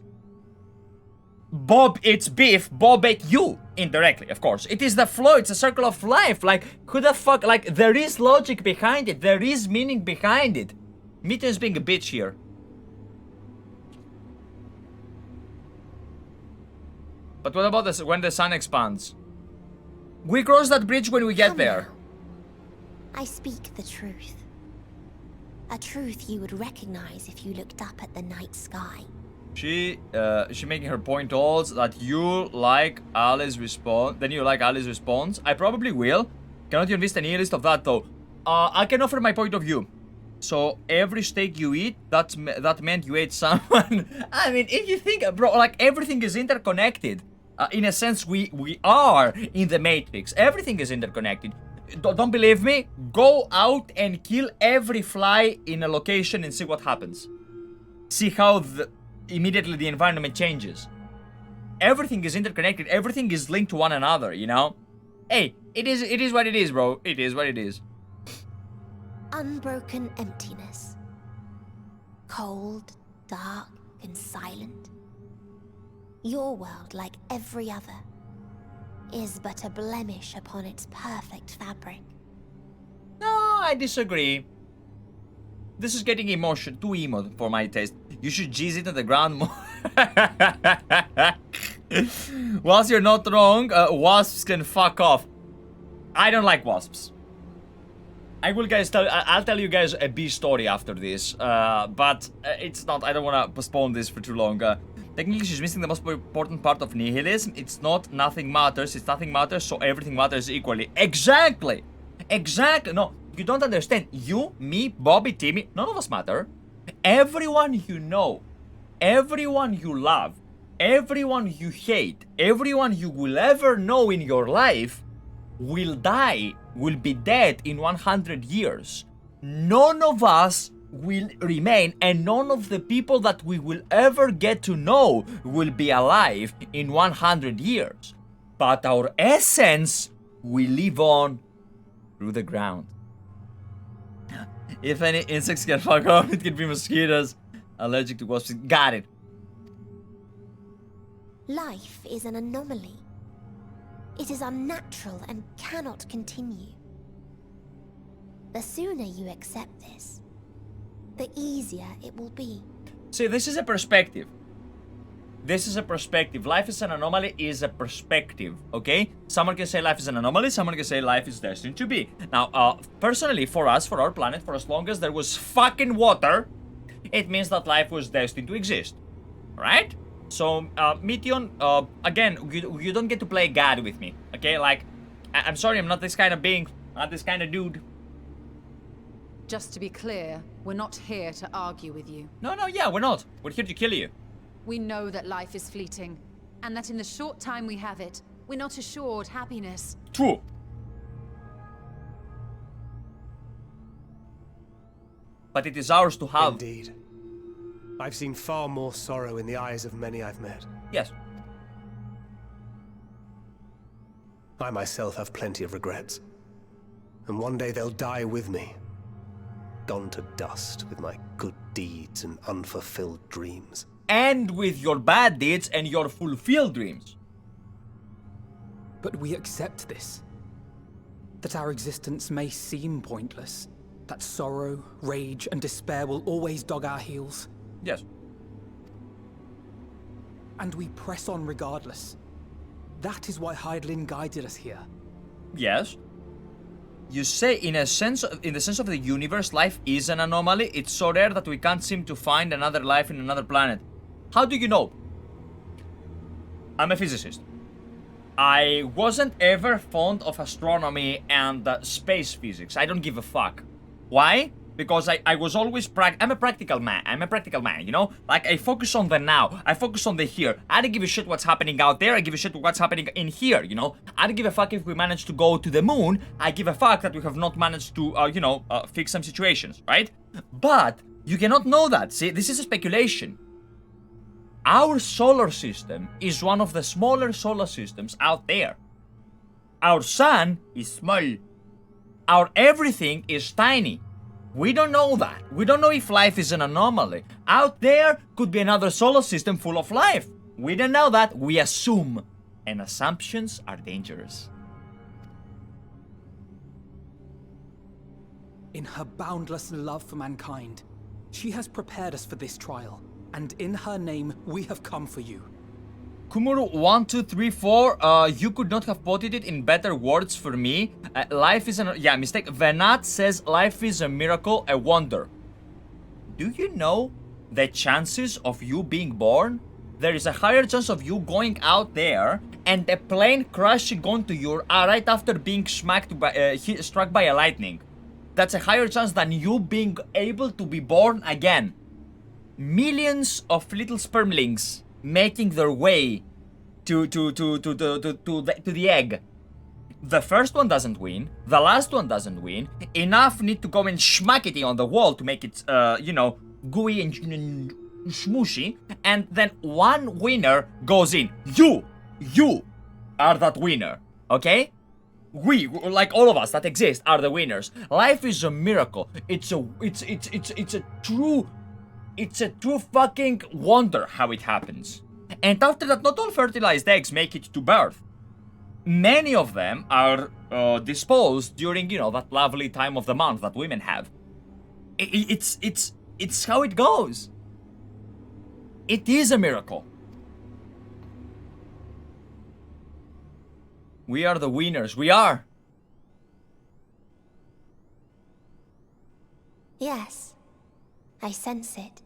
Bob eats beef. Bob ate you indirectly, of course. It is the flow. It's a circle of life. Like, who the fuck? Like, there is logic behind it. There is meaning behind it. Mito is being a bitch here. But what about this when the sun expands? We cross that bridge when we get there. I speak the truth. A truth you would recognize if you looked up at the night sky. She making her point also that you like Ali's response. Then you like Ali's response. I probably will. Cannot you enlist a nihilist of that though. I can offer my point of view. So every steak you eat, that meant you ate someone. I mean, if you think, bro, like everything is interconnected. In a sense, we are in the Matrix. Everything is interconnected. Don't believe me? Go out and kill every fly in a location and see what happens. See how immediately the environment changes. Everything is interconnected. Everything is linked to one another, you know? Hey, it is what it is, bro. It is what it is. Unbroken emptiness. Cold, dark, and silent. Your world, like every other, is but a blemish upon its perfect fabric. No, I disagree. This is getting too emo for my taste. You should jizz it on the ground more. Whilst you're not wrong, wasps can fuck off. I don't like wasps. I'll tell you guys a bee story after this, but it's not. I don't want to postpone this for too long. Technically, she's missing the most important part of nihilism. It's not nothing matters. It's nothing matters, so everything matters equally. Exactly. Exactly. No, you don't understand. You, me, Bobby, Timmy, none of us matter. Everyone you know, everyone you love, everyone you hate, everyone you will ever know in your life will die, will be dead in 100 years. None of us will remain, and none of the people that we will ever get to know will be alive in 100 years. But our essence will live on through the ground. If any insects can fuck off, it can be mosquitoes. Allergic to wasps. Got it. Life is an anomaly. It is unnatural and cannot continue. The sooner you accept this, the easier it will be. See, this is a perspective. This is a perspective. Life is an anomaly is a perspective, okay? Someone can say life is an anomaly, someone can say life is destined to be. Now, personally, for us, for our planet, for as long as there was fucking water, it means that life was destined to exist, right? So, Meteon, again, you don't get to play God with me, okay? Like, I'm sorry, I'm not this kind of being, not this kind of dude. Just to be clear, we're not here to argue with you. No, yeah, we're not. We're here to kill you. We know that life is fleeting, and that in the short time we have it, we're not assured happiness. True. but it is ours to have. Indeed. I've seen far more sorrow in the eyes of many I've met. Yes. I myself have plenty of regrets. And one day they'll die with me. Gone to dust with my good deeds and unfulfilled dreams. And with your bad deeds and your fulfilled dreams. But we accept this. That our existence may seem pointless. That sorrow, rage, and despair will always dog our heels. Yes. And we press on regardless. That is why Hydaelyn guided us here. Yes. You say in the sense of the universe, life is an anomaly. It's so rare that we can't seem to find another life in another planet. How do you know? I'm a physicist. I wasn't ever fond of astronomy and space physics. I don't give a fuck. Why? Because I was always I'm a practical man. I'm a practical man, you know? Like, I focus on the now. I focus on the here. I don't give a shit what's happening out there. I give a shit what's happening in here, you know? I don't give a fuck if we manage to go to the moon. I give a fuck that we have not managed to, fix some situations, right? But you cannot know that. See, this is a speculation. Our solar system is one of the smaller solar systems out there. Our sun is small. Our everything is tiny. We don't know that. We don't know if life is an anomaly. Out there could be another solar system full of life. We don't know that. We assume. And assumptions are dangerous. In her boundless love for mankind, she has prepared us for this trial. And in her name, we have come for you. Kumuru1234, you could not have put it in better words for me. Life is an... Yeah, mistake. Venat says life is a miracle, a wonder. Do you know the chances of you being born? There is a higher chance of you going out there and a plane crashing onto you right after being struck by a lightning. That's a higher chance than you being able to be born again. Millions of little spermlings making their way to the egg. The first one doesn't win. The last one doesn't win. Enough need to go and smack it on the wall to make it, gooey and smooshy. And then one winner goes in. You are that winner, okay? We, like all of us that exist, are the winners. Life is a miracle. It's a true fucking wonder how it happens. And after that, not all fertilized eggs make it to birth. Many of them are disposed during, that lovely time of the month that women have. It's how it goes. It is a miracle. We are the winners. We are. Yes, I sense it.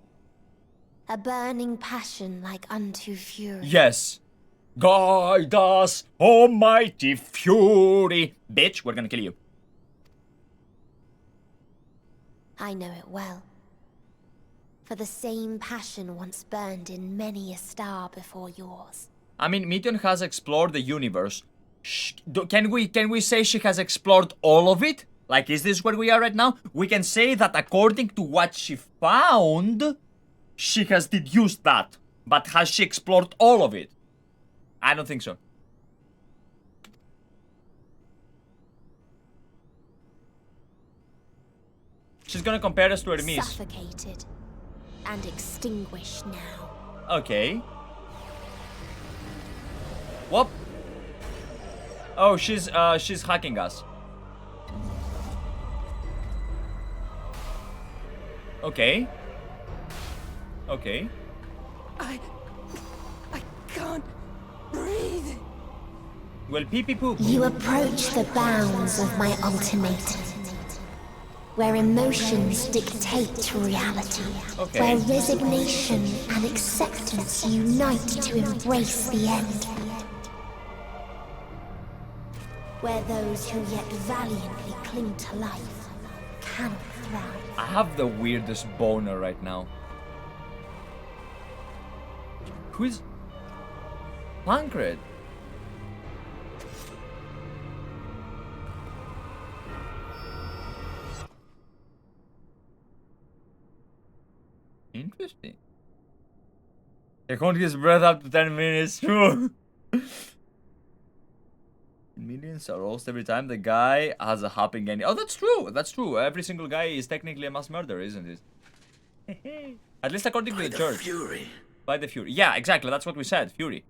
A burning passion like unto fury. Yes. Guide us, almighty fury. Bitch, we're gonna kill you. I know it well. For the same passion once burned in many a star before yours. I mean, Meteon has explored the universe. Can we say she has explored all of it? Like, is this where we are right now? We can say that according to what she found, she has deduced that. But has she explored all of it? I don't think so. She's gonna compare us to Hermes. Suffocated and extinguished now. Okay. Whoop. Oh, she's hacking us. Okay. Okay. I can't breathe. Well, pee-pee-poo. You approach the bounds of my ultimatum, where emotions dictate reality, okay. Where resignation and acceptance unite to embrace the end, where those who yet valiantly cling to life cannot thrive. I have the weirdest boner right now. Who is... Thancred? Interesting. He can't get his breath up to 10 minutes. True. Millions are lost every time the guy has a hopping ending. Oh, that's true. That's true. Every single guy is technically a mass murderer, isn't it? At least according to the church. Fury. By the Fury. Yeah, exactly. That's what we said. Fury.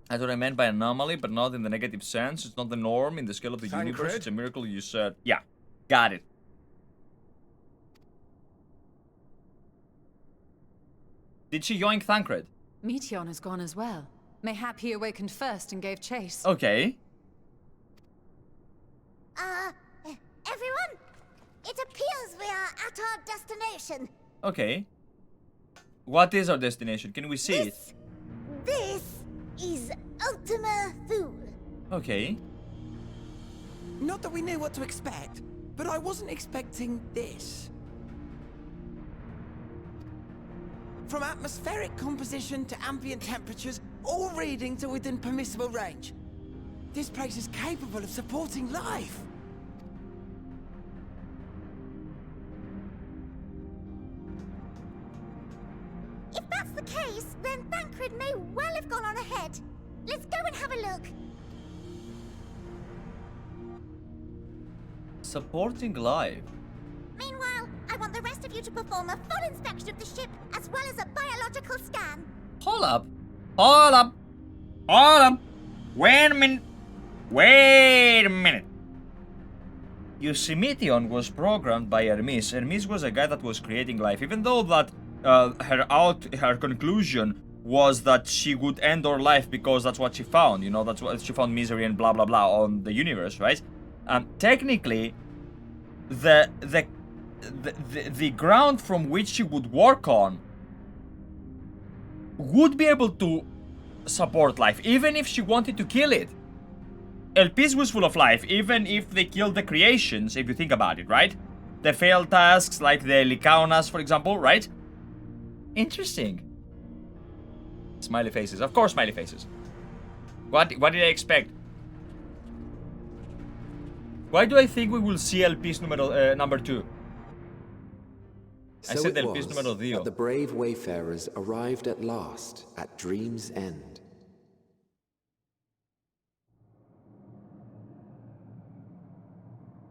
That's what I meant by anomaly, but not in the negative sense. It's not the norm in the scale of the universe. It's a miracle, you said. Yeah. Got it. Did she yoink Thancred? Meteion has gone as well. Mayhap he awakened first and gave chase. Okay. Everyone? It appears we are at our destination. Okay. What is our destination? Can we see it? This is Ultima Thule. Okay. Not that we knew what to expect, but I wasn't expecting this. From atmospheric composition to ambient temperatures, all reading to within permissible range. This place is capable of supporting life. If that's the case, then Thancred may well have gone on ahead. Let's go and have a look. Supporting life. Meanwhile, I want the rest of you to perform a full inspection of the ship, as well as a biological scan. Hold up. Hold up. Hold up. Wait a minute. Wait a minute. You see, Meteion was programmed by Hermes. Hermes was a guy that was creating life, even though that her conclusion was that she would end her life because that's what she found. You know, that's what she found, misery and blah blah blah on the universe, right? Technically, the ground from which she would work on would be able to support life, even if she wanted to kill it. Elpis was full of life, even if they killed the creations, if you think about it, right? The failed tasks, like the Lycaunas, for example, right? Interesting. Smiley faces. Of course, smiley faces. What did I expect? Why do I think we will see Elpis number 2? I said it Elpis was numero 2. that the brave wayfarers arrived at last at Dream's End.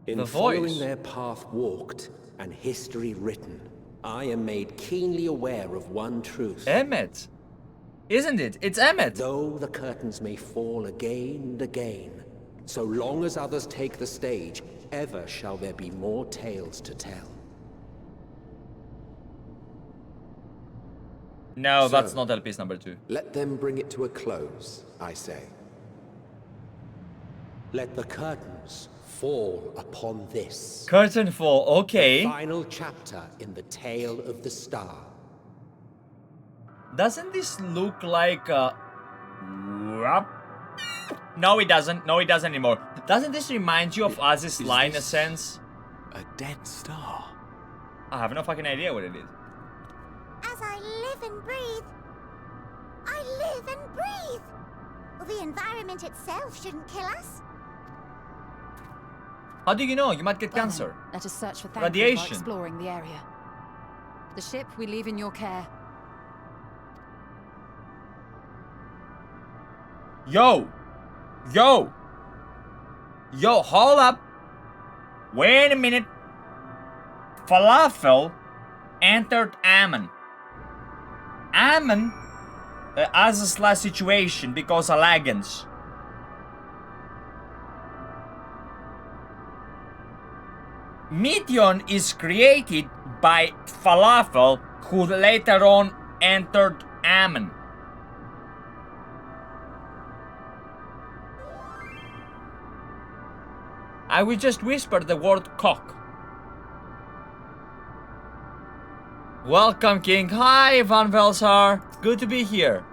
In following their path walked and history written, I am made keenly aware of one truth. Emmet! Isn't it? It's Emmet! Though the curtains may fall again and again, so long as others take the stage, ever shall there be more tales to tell. No, So, that's not Elpis number 2. Let them bring it to a close, I say. Let the curtains fall upon this. Curtain fall, okay. The final chapter in the tale of the star. Doesn't this look like No, it doesn't. No, it doesn't anymore. Doesn't this remind you of Azys Lla in a sense? A dead star? I have no fucking idea what it is. As I live and breathe, I live and breathe. Well, the environment itself shouldn't kill us. How do you know? You might get cancer. Let us search for Thancred Radiation. while exploring the area. The ship we leave in your care. Yo! Yo! Yo, hold up! Wait a minute! Falafel entered Ammon. Ammon Azys Lla situation because of Lagans. Meteion is created by Falafel, who later on entered Ammon. I will just whisper the word cock. Welcome, King. Hi, Van Velsar. Good to be here.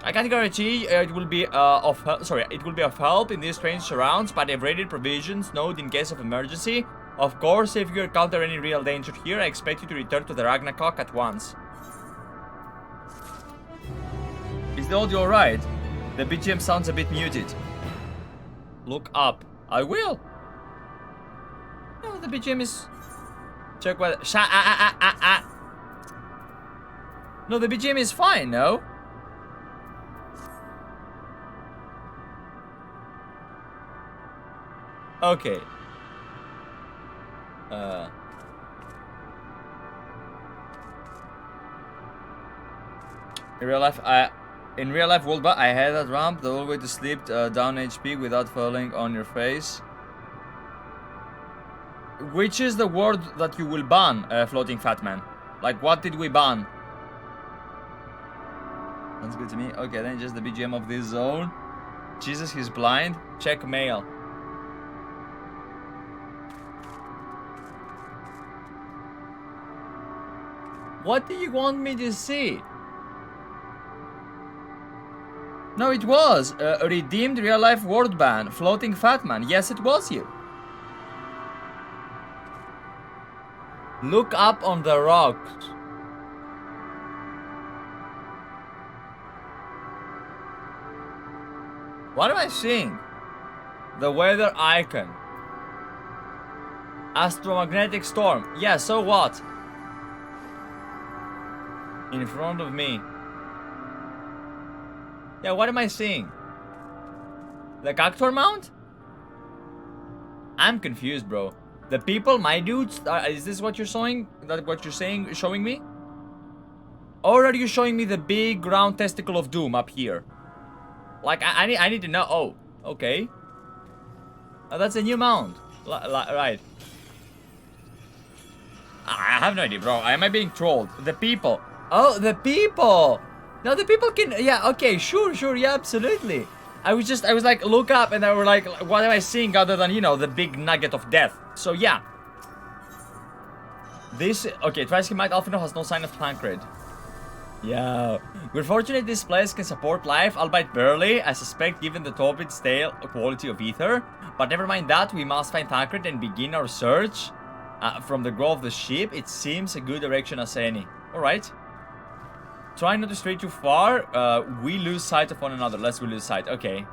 I can't guarantee it will be of help in these strange surrounds, but I've raided provisions, note in case of emergency. Of course, if you encounter any real danger here, I expect you to return to the Ragnarok at once. Is the audio alright? The BGM sounds a bit muted. Look up. I will. No, the BGM is... Check what... No, the BGM is fine, no? Okay. In real life, Wolba, I had that ramp the whole way to sleep down HP without falling on your face. Which is the word that you will ban, floating fat man? Like, what did we ban? Sounds good to me. Okay, then just the BGM of this zone. Jesus, he's blind. Check mail. What do you want me to see? No, it was a redeemed real-life word ban, floating fat man. Yes, it was you. Look up on the rocks. What am I seeing? The weather icon. Astromagnetic storm. Yeah, so what? In front of me. Yeah, what am I seeing? The Cactuar Mount? I'm confused, bro. The people, my dudes, is this what you're showing? That what you're saying, showing me? Or are you showing me the big round testicle of doom up here? Like, I need to know. Oh, okay. Oh, that's a new mount. Right. I have no idea, bro. Am I being trolled? The people. Oh, the people. No, the people can. Yeah, okay, sure, yeah, absolutely. I was like, look up, and I were like, what am I seeing other than, you know, the big nugget of death? So, yeah. This. Okay, Trischemite Alphinaud has no sign of Thancred. Yeah. We're fortunate this place can support life, albeit barely, I suspect, given the torpid, stale quality of ether. But never mind that, we must find Thancred and begin our search. From the grove of the ship, it seems a good direction as any. Alright. Try not to stray too far. We lose sight of one another. Lest we lose sight. Okay.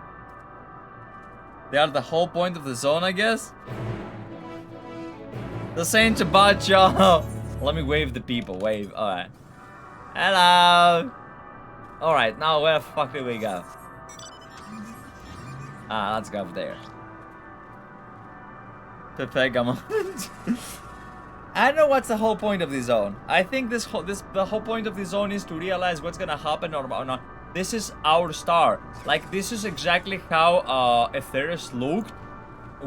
They are the whole point of the zone, I guess. The Saint Bacha. Let me wave the people. Wave. Alright. Hello. Alright, now where the fuck do we go? Let's go over there. Pepega Moment. I don't know what's the whole point of this zone. I think the whole point of this zone is to realize what's gonna happen or not. This is our star. Like, this is exactly how Aetherius looked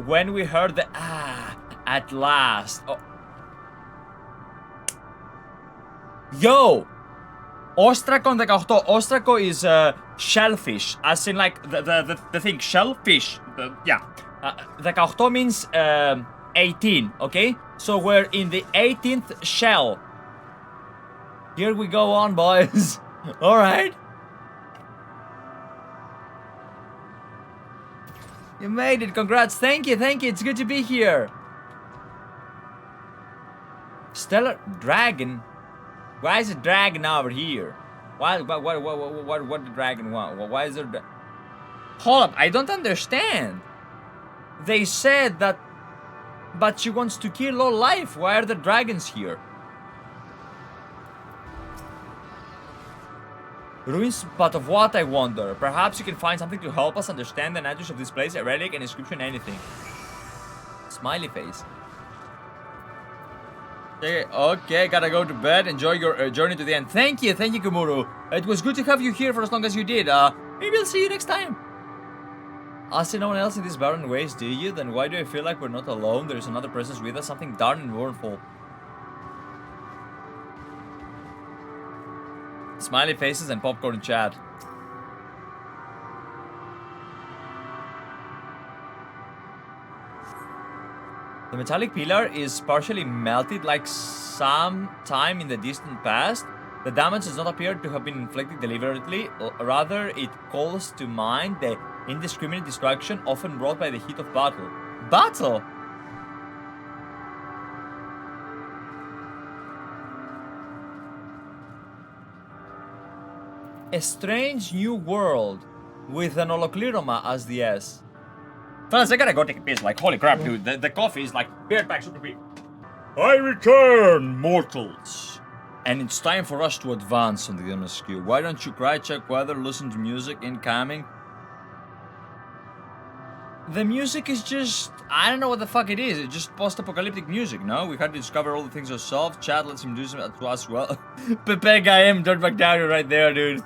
when we heard the at last. Oh. Yo! Ostrakon Deka-okto. Ostrakon is shellfish, as in like the thing shellfish. Yeah. Deka-okto means 18. Okay. So we're in the 18th shell. Here we go on, boys. All right. You made it. Congrats. Thank you. Thank you. It's good to be here. Stellar dragon. Why is a dragon over here? What the dragon want? Why is there? Hold up. I don't understand. They said that. But she wants to kill all life. Why are the dragons here? Ruins, but of what, I wonder? Perhaps you can find something to help us understand the nature of this place, a relic, an inscription, anything. Smiley face. Okay, gotta go to bed. Enjoy your journey to the end. Thank you, Kumuru. It was good to have you here for as long as you did. Maybe I'll see you next time. I see no one else in these barren ways, do you? Then why do I feel like we're not alone? There is another presence with us, something darn and mournful. Smiley faces and popcorn chat. The metallic pillar is partially melted like some time in the distant past. The damage does not appear to have been inflicted deliberately. Rather, it calls to mind the indiscriminate destruction often brought by the heat of battle. Battle? A strange new world with an holocleroma as the S. Fellas, I gotta go take a piss. Like, holy crap, dude. The coffee is like beard back super big. I return, mortals. And it's time for us to advance on the MSQ. Why don't you cry, check weather, listen to music, incoming? The music is just... I don't know what the fuck it is. It's just post-apocalyptic music, no? We had to discover all the things ourselves. Chat lets him do some to us well. Pepe I am Dirtbag Downer right there, dude.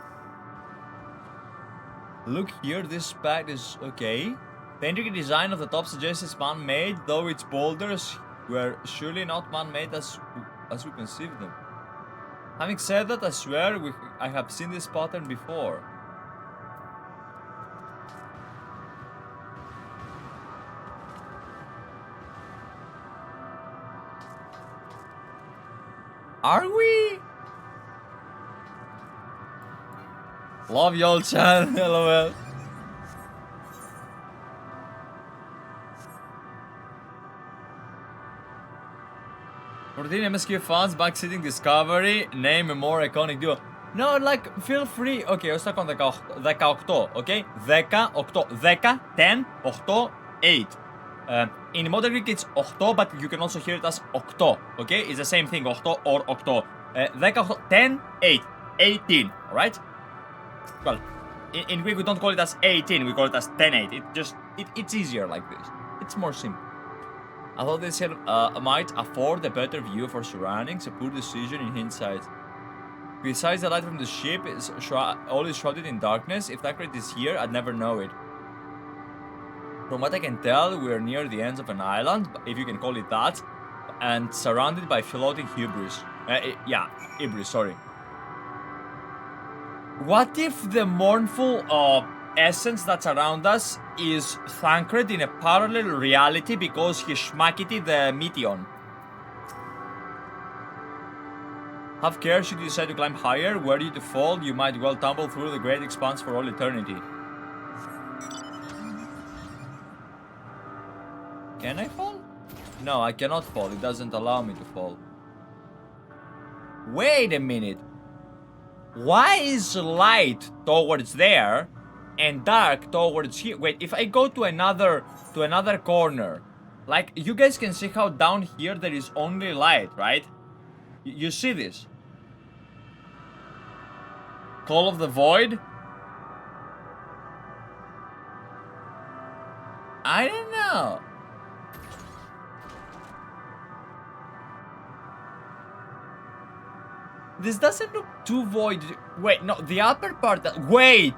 Look here, this pack is okay. The intricate design of the top suggests it's man-made, though its boulders were surely not man-made as we conceived them. Having said that, I swear I have seen this pattern before. Are we? Love y'all, chan. LOL. For the MSQ fans, backseating Discovery, name a more iconic duo. No, like, feel free. Okay, Ostrakon Deka-okto, okay? Deka-okto. Deka, 10, 8, 8. In modern Greek it's 8, but you can also hear it as okto, okay? It's the same thing, 8 or okto. Deka-okto, 10, 8, 18, alright? Well, in Greek we don't call it as 18, we call it as 10, 8. It's easier like this. It's more simple. I thought this might afford a better view of our surroundings, a poor decision in hindsight. Besides, the light from the ship is always shrouded in darkness. If Thancred is here, I'd never know it. From what I can tell, we are near the ends of an island, if you can call it that, and surrounded by floating hubris. Yeah, hubris, sorry. What if the mournful essence that's around us is Thancred in a parallel reality because he schmackety the Meteon? Have care should you decide to climb higher. Were you to fall, you might well tumble through the great expanse for all eternity. Can I fall? No, I cannot fall. It doesn't allow me to fall. Wait a minute. Why is light towards there and dark towards here? Wait, if I go to another corner, like you guys can see how down here there is only light, right? You see this? Call of the Void? I don't know. This doesn't look too void. Wait, no, the upper part. Wait!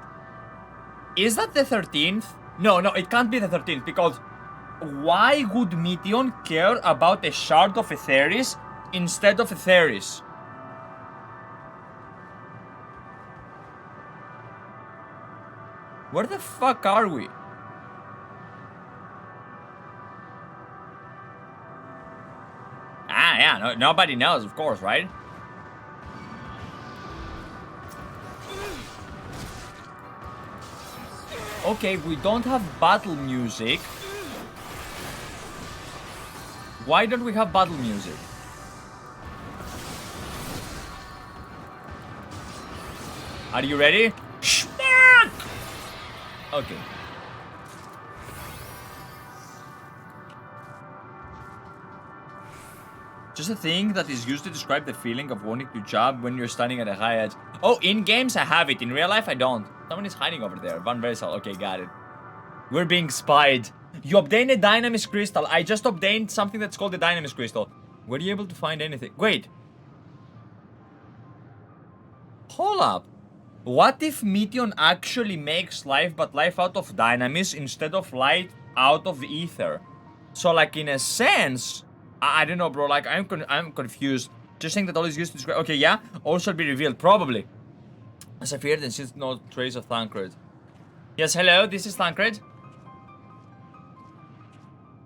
Is that the 13th? No, it can't be the 13th because why would Meteon care about a shard of Aetheris instead of Aetheris? Where the fuck are we? Ah, yeah, nobody knows, of course, right? Okay, we don't have battle music. Why don't we have battle music? Are you ready? Okay. Just a thing that is used to describe the feeling of wanting to jump when you're standing at a high edge. Oh, in games I have it. In real life I don't. Someone is hiding over there. Van Versal. Okay, got it. We're being spied. You obtained a Dynamis Crystal. I just obtained something that's called the Dynamis Crystal. Were you able to find anything? Wait. Hold up. What if Meteon actually makes life, but life out of Dynamis instead of light out of the ether? So, like, in a sense, I don't know, bro. Like, I'm confused. Just saying that all is used to describe. Okay, yeah. All shall be revealed, probably. As I feared, and since no trace of Thancred. Yes, hello. This is Thancred.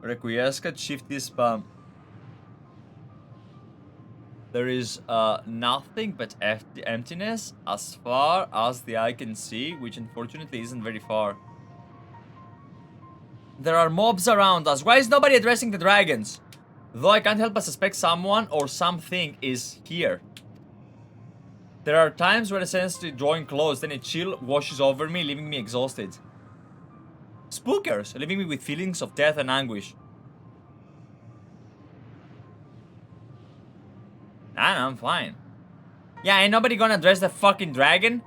Requiescat, shift this spam. There is nothing but emptiness as far as the eye can see, which unfortunately isn't very far. There are mobs around us. Why is nobody addressing the dragons? Though I can't help but suspect someone or something is here. There are times where I sense it drawing close, then a chill washes over me, leaving me exhausted. Spookers, leaving me with feelings of death and anguish. I'm fine. Yeah, ain't nobody gonna address the fucking dragon?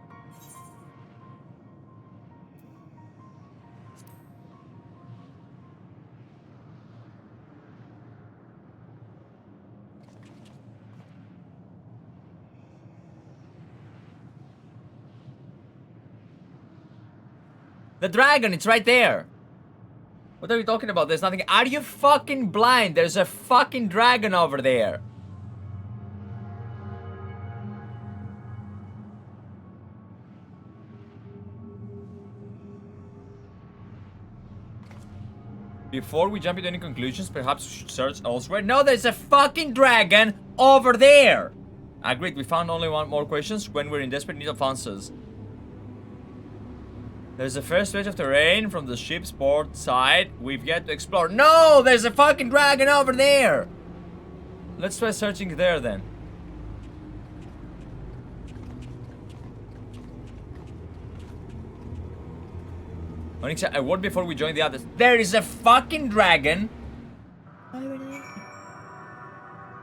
The dragon, it's right there. What are you talking about? There's nothing. Are you fucking blind? There's a fucking dragon over there. Before we jump into any conclusions, perhaps we should search elsewhere. No, there's a fucking dragon over there. Agreed, we found only one more questions when we're in desperate need of answers. There's a fair stretch of terrain from the ship's port side we've yet to explore. No, there's a fucking dragon over there. Let's try searching there then. Onyx, a word before we join the others. There is a fucking dragon.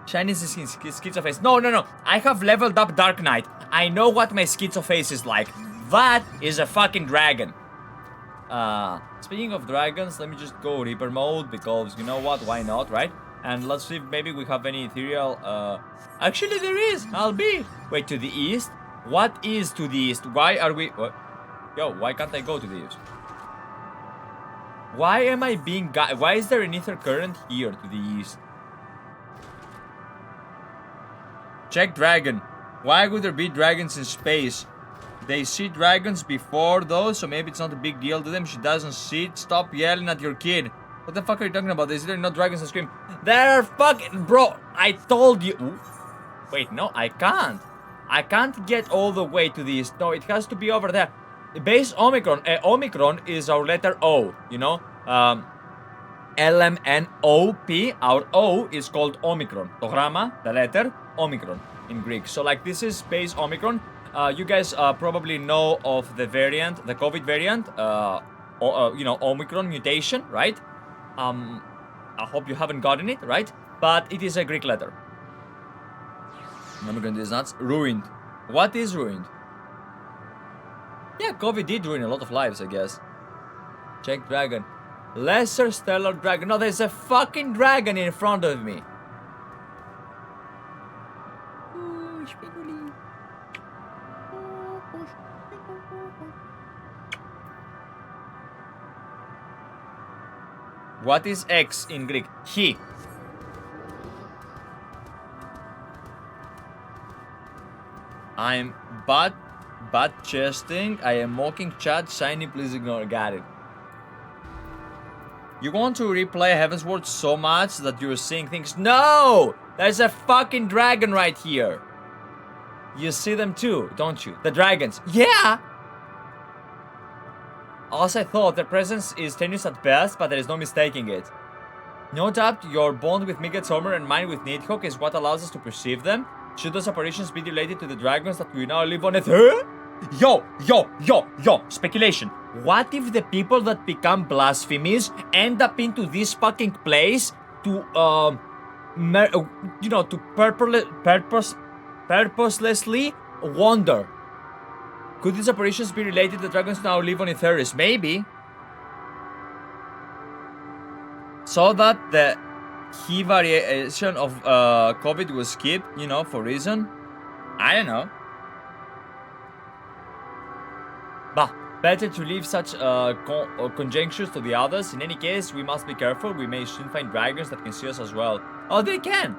Shiny schizo face. No, no, no. I have leveled up Dark Knight. I know what my schizo face is like. That is a fucking dragon. Speaking of dragons, let me just go Reaper mode because you know what? Why not, right? And let's see if maybe we have any ethereal. Actually, there is. I'll be. Wait, to the east? What is to the east? Why are we? What? Yo, why can't I go to the east? Why am I being why is there an ether current here to the east? Check dragon. Why would there be dragons in space? They see dragons before those, so maybe it's not a big deal to them. She doesn't see it. Stop yelling at your kid. What the fuck are you talking about? There's literally no dragons on screen. There are fucking... Bro, I told you... Ooh. Wait, no, I can't. I can't get all the way to the east. No, it has to be over there. Base Omicron. Omicron is our letter O, you know? LMNOP, our O is called Omicron. To gramma, the letter, Omicron in Greek. So like this is base Omicron. You guys probably know of the variant, the COVID variant, you know, Omicron mutation, right? I hope you haven't gotten it, right? But it is a Greek letter. Omicron is nuts. Ruined. What is ruined? Yeah, COVID did ruin a lot of lives, I guess. Check dragon. Lesser stellar dragon. No, there's a fucking dragon in front of me. What is X in Greek? He. I'm butt chesting. I am mocking chat. Shiny, please ignore. Got it. You want to replay Heavensward so much that you're seeing things? No! There's a fucking dragon right here. You see them too, don't you? The dragons. Yeah! As I thought, their presence is tenuous at best, but there is no mistaking it. No doubt your bond with Midgardsormr and mine with Nidhogg is what allows us to perceive them. Should those apparitions be related to the dragons that we now live on Earth? Yo! Speculation. What if the people that become blasphemies end up into this fucking place to, you know, to purposelessly wander? Could these apparitions be related to the dragons now live on Etheris? Maybe. So that the key variation of COVID was skipped, you know, for reason. I don't know. Bah, better to leave such conjunctures to the others. In any case, we must be careful. We may soon find dragons that can see us as well. Oh, they can!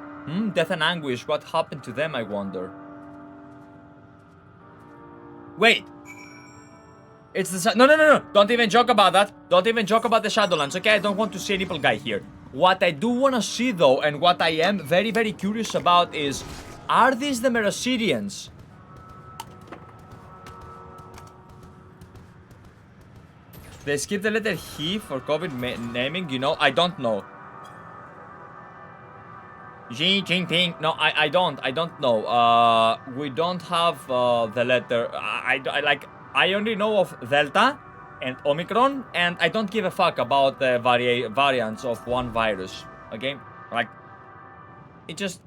Death and anguish. What happened to them, I wonder? Wait. It's the... No. Don't even joke about that. Don't even joke about the Shadowlands, okay? I don't want to see a nipple guy here. What I do want to see, though, and what I am very, very curious about is... Are these the MERACYDIANs? They skipped the letter he for COVID naming, you know? I don't know. Xi Jinping. No, I don't know. We don't have the letter. I only know of Delta and Omicron, and I don't give a fuck about the variants of one virus. Okay? Like, it just...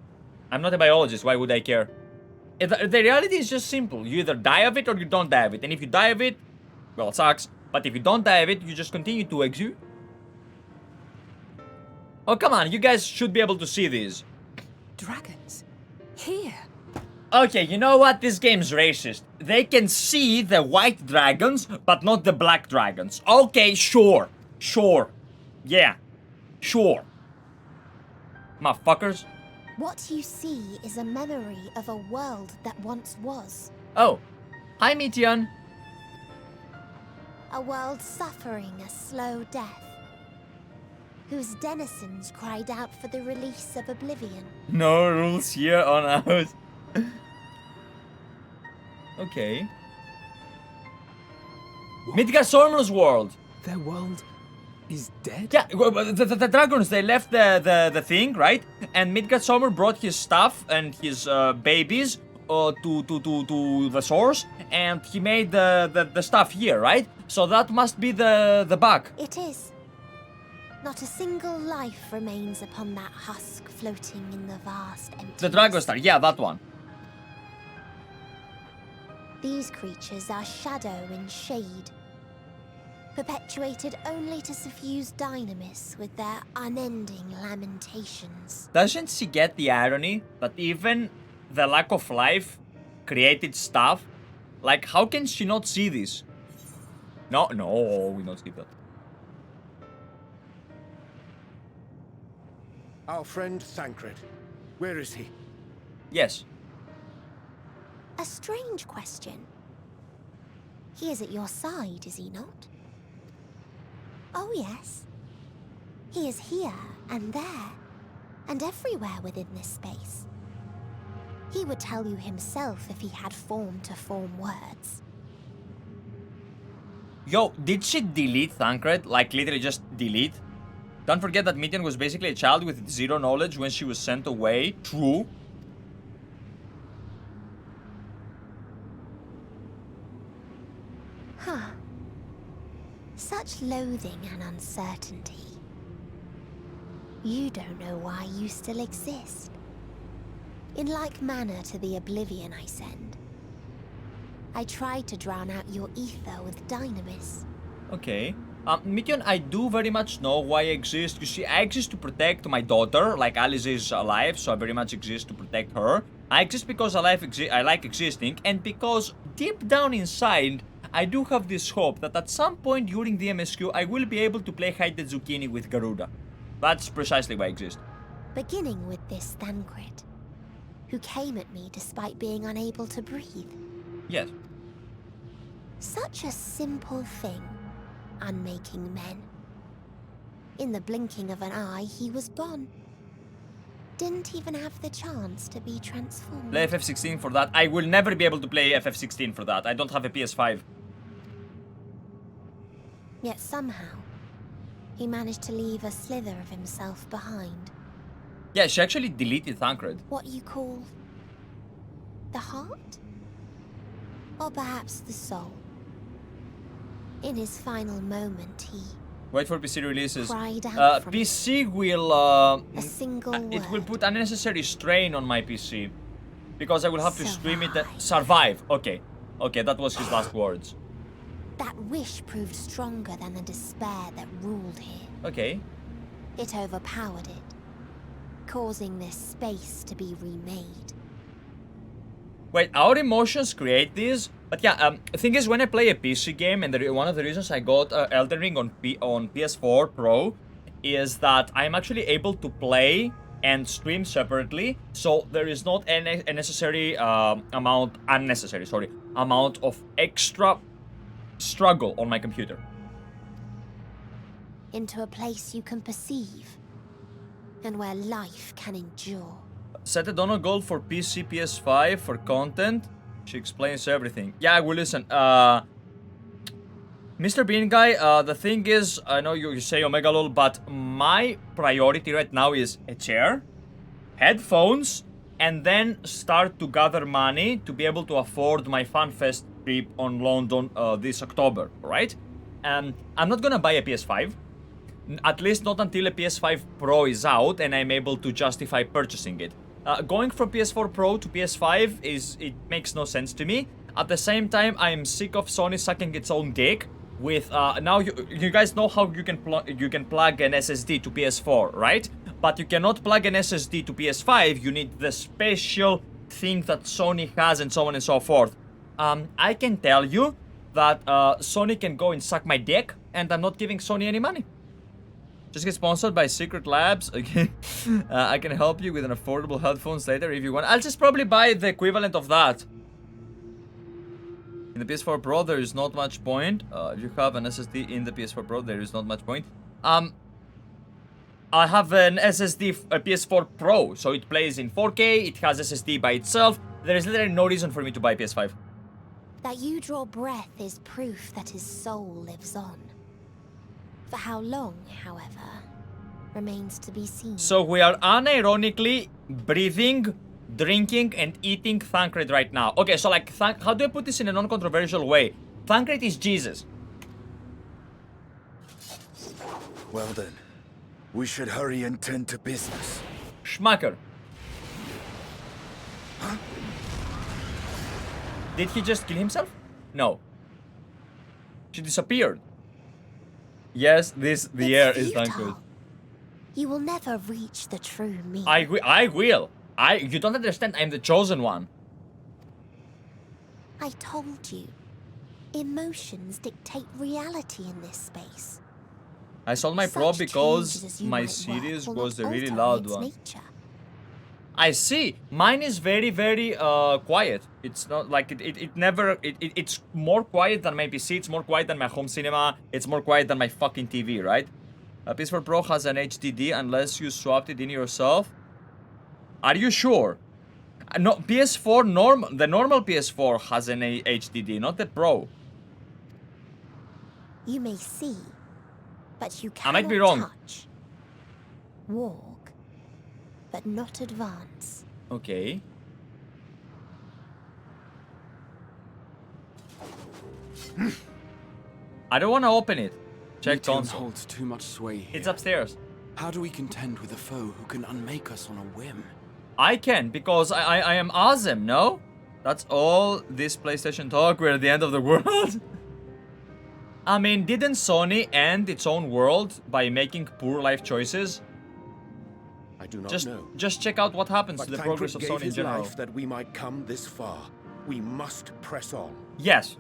I'm not a biologist, why would I care? The reality is just simple. You either die of it or you don't die of it. And if you die of it, well, it sucks. But if you don't die of it, you just continue to execute. Oh, come on. You guys should be able to see these. Dragons? Here? Okay, you know what? This game's racist. They can see the white dragons, but not the black dragons. Okay, sure. Sure. Yeah. Sure. Motherfuckers. What you see is a memory of a world that once was. Oh. Hi, Mityan. A world suffering a slow death, whose denizens cried out for the release of oblivion. No rules here on ours. Okay. Midgardsormr's world. Their world is dead? Yeah, the dragons, they left the thing, right? And Midgardsormr brought his stuff and his babies to the source, and he made the stuff here, right? So that must be the bug. It is. Not a single life remains upon that husk floating in the vast emptiness. The Dragon Star, yeah, that one. These creatures are shadow and shade, perpetuated only to suffuse dynamis with their unending lamentations. Doesn't she get the irony that even the lack of life created stuff? Like, how can she not see this? No, we don't see that. Our friend Thancred. Where is he? Yes. A strange question. He is at your side, is he not? Oh, yes. He is here and there, and everywhere within this space. He would tell you himself if he had form to form words. Yo, did she delete Thancred? Like, literally just delete? Don't forget that Mityan was basically a child with zero knowledge when she was sent away. True. Huh. Such loathing and uncertainty. You don't know why you still exist. In like manner to the oblivion I send, I tried to drown out your ether with dynamis. Okay. Mityan, I do very much know why I exist. You see, I exist to protect my daughter, like Alice is alive, so I very much exist to protect her. I exist because I like existing, and because deep down inside, I do have this hope that at some point during the MSQ, I will be able to play Hide the Zucchini with Garuda. That's precisely why I exist. Beginning with this Thancred, who came at me despite being unable to breathe. Yes. Such a simple thing, unmaking men. In the blinking of an eye, he was gone. Didn't even have the chance to be transformed. Play FF16 for that. I will never be able to play FF16 for that. I don't have a PS5. Yet somehow, he managed to leave a slither of himself behind. Yeah, she actually deleted Thancred. What you call the heart? Or perhaps the soul. In his final moment, he... Wait for PC releases. Cried out from PC will... a single it will word. put unnecessary strain on my PC. Because I will have to stream it... Survive. Okay. Okay, that was his last words. That wish proved stronger than the despair that ruled here. Okay. It overpowered it, causing this space to be remade. Wait, our emotions create these? But yeah, the thing is, when I play a PC game, and one of the reasons I got Elden Ring on PS4 Pro is that I'm actually able to play and stream separately, so there is not a necessary amount of extra struggle on my computer. Into a place you can perceive, and where life can endure. Set a donor goal for PC, PS5 for content. She explains everything. Yeah, well, listen. Mr. Bean Guy, the thing is, I know you say Omega LOL, but my priority right now is a chair, headphones, and then start to gather money to be able to afford my FanFest trip on London this October, right? And I'm not gonna buy a PS5. At least not until a PS5 Pro is out and I'm able to justify purchasing it. Going from PS4 Pro to PS5 it makes no sense to me. At the same time, I am sick of Sony sucking its own dick with now you guys know how you can plug an SSD to PS4, right? But you cannot plug an SSD to PS5. You need the special thing that Sony has and so on and so forth. I can tell you that Sony can go and suck my dick, and I'm not giving Sony any money. Just get sponsored by Secret Labs. Okay, I can help you with an affordable headphones later if you want. I'll just probably buy the equivalent of that. In the PS4 Pro, there is not much point. If you have an SSD in the PS4 Pro, there is not much point. I have an SSD, a PS4 Pro, so it plays in 4K. It has SSD by itself. There is literally no reason for me to buy PS5. That you draw breath is proof that his soul lives on. For how long, however, remains to be seen. So we are unironically breathing, drinking, and eating Thancred right now. Okay, so like, how do I put this in a non-controversial way? Thancred is Jesus. Well then, we should hurry and tend to business. Schmacker. Huh? Did he just kill himself? No. She disappeared. Yes, the air is Thancred. You will never reach the true me. I will. You don't understand, I'm the chosen one. I told you. Emotions dictate reality in this space. I sold my Pro because my series was a really loud one. I see. Mine is very, very quiet. It's not like it's more quiet than my PC. It's more quiet than my home cinema. It's more quiet than my fucking TV, right? PS4 Pro has an HDD unless you swapped it in yourself. Are you sure? No, PS4 the normal PS4 has an HDD, not the Pro. You may see, but you cannot I might be wrong. touch. Walk, but not advance. Okay. I don't want to open it. Check console. Holds too much sway here. It's upstairs. How do we contend with a foe who can unmake us on a whim? I can, because I am awesome, no? That's all this PlayStation talk. We're at the end of the world. I mean, didn't Sony end its own world by making poor life choices? I do not know. Just check out what happens But to the Thancred progress of gave Sony in his general. life that we might come this far. We must press on. Yes.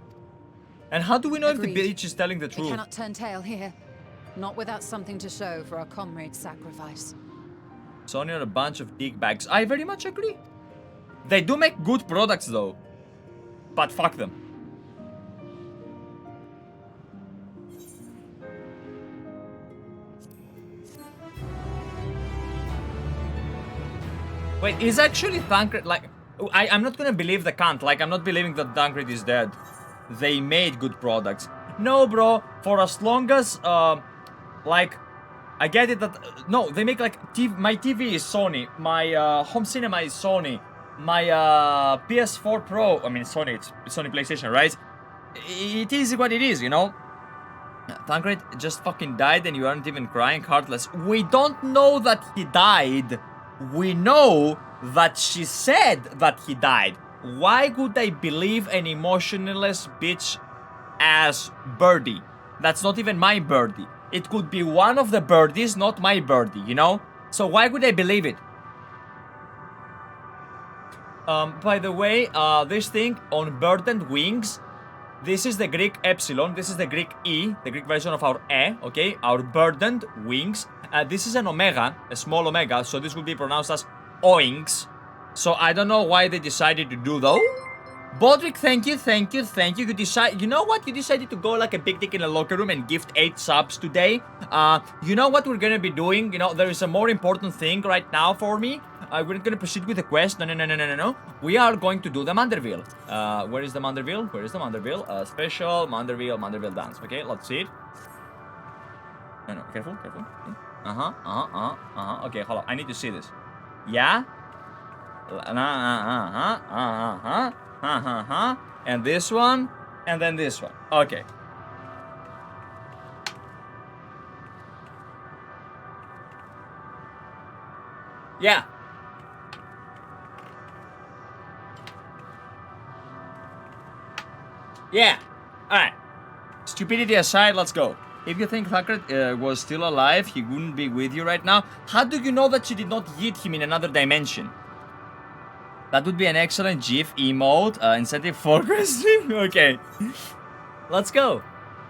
And how do we know Agreed. if the bitch is telling the They truth? cannot turn tail here. Not without something to show for our comrade's sacrifice. Sony are a bunch of dickbags. I very much agree. They do make good products though. But fuck them. Wait, is actually Thancred like... I'm not gonna believe the CANT. Like, I'm not believing that Thancred is dead. They made good products. No, bro. For as long as, like... I get it that... no, they make like... my TV is Sony. My home cinema is Sony. My PS4 Pro... I mean, Sony. It's Sony PlayStation, right? It is what it is, you know? Thancred just fucking died and you aren't even crying, heartless. We don't know that he died. We know that she said that he died. Why would I believe an emotionless bitch as Birdie? That's not even my Birdie. It could be one of the birdies, not my Birdie, you know? So why would I believe it? By the way, this thing on burdened wings, this is the Greek epsilon, this is the Greek E, the Greek version of our E, okay? Our burdened wings. This is an omega, a small omega, so this will be pronounced as oinks. So I don't know why they decided to do though. Bodrick, thank you, thank you, thank you. You know what? You decided to go like a big dick in a locker room and gift 8 subs today. You know what we're gonna be doing? You know, there is a more important thing right now for me. We're gonna proceed with the quest. No. We are going to do the Manderville. Where is the Manderville? Where is the Manderville? Special Manderville dance. Okay, let's see it. No, careful. Okay, hold on. I need to see this. Yeah? And this one, and then this one. Okay. Yeah. Yeah. Alright. Stupidity aside, let's go. If you think Thancred was still alive, he wouldn't be with you right now. How do you know that she did not yeet him in another dimension? That would be an excellent GIF emote. Incentive for stream. Okay. Let's go.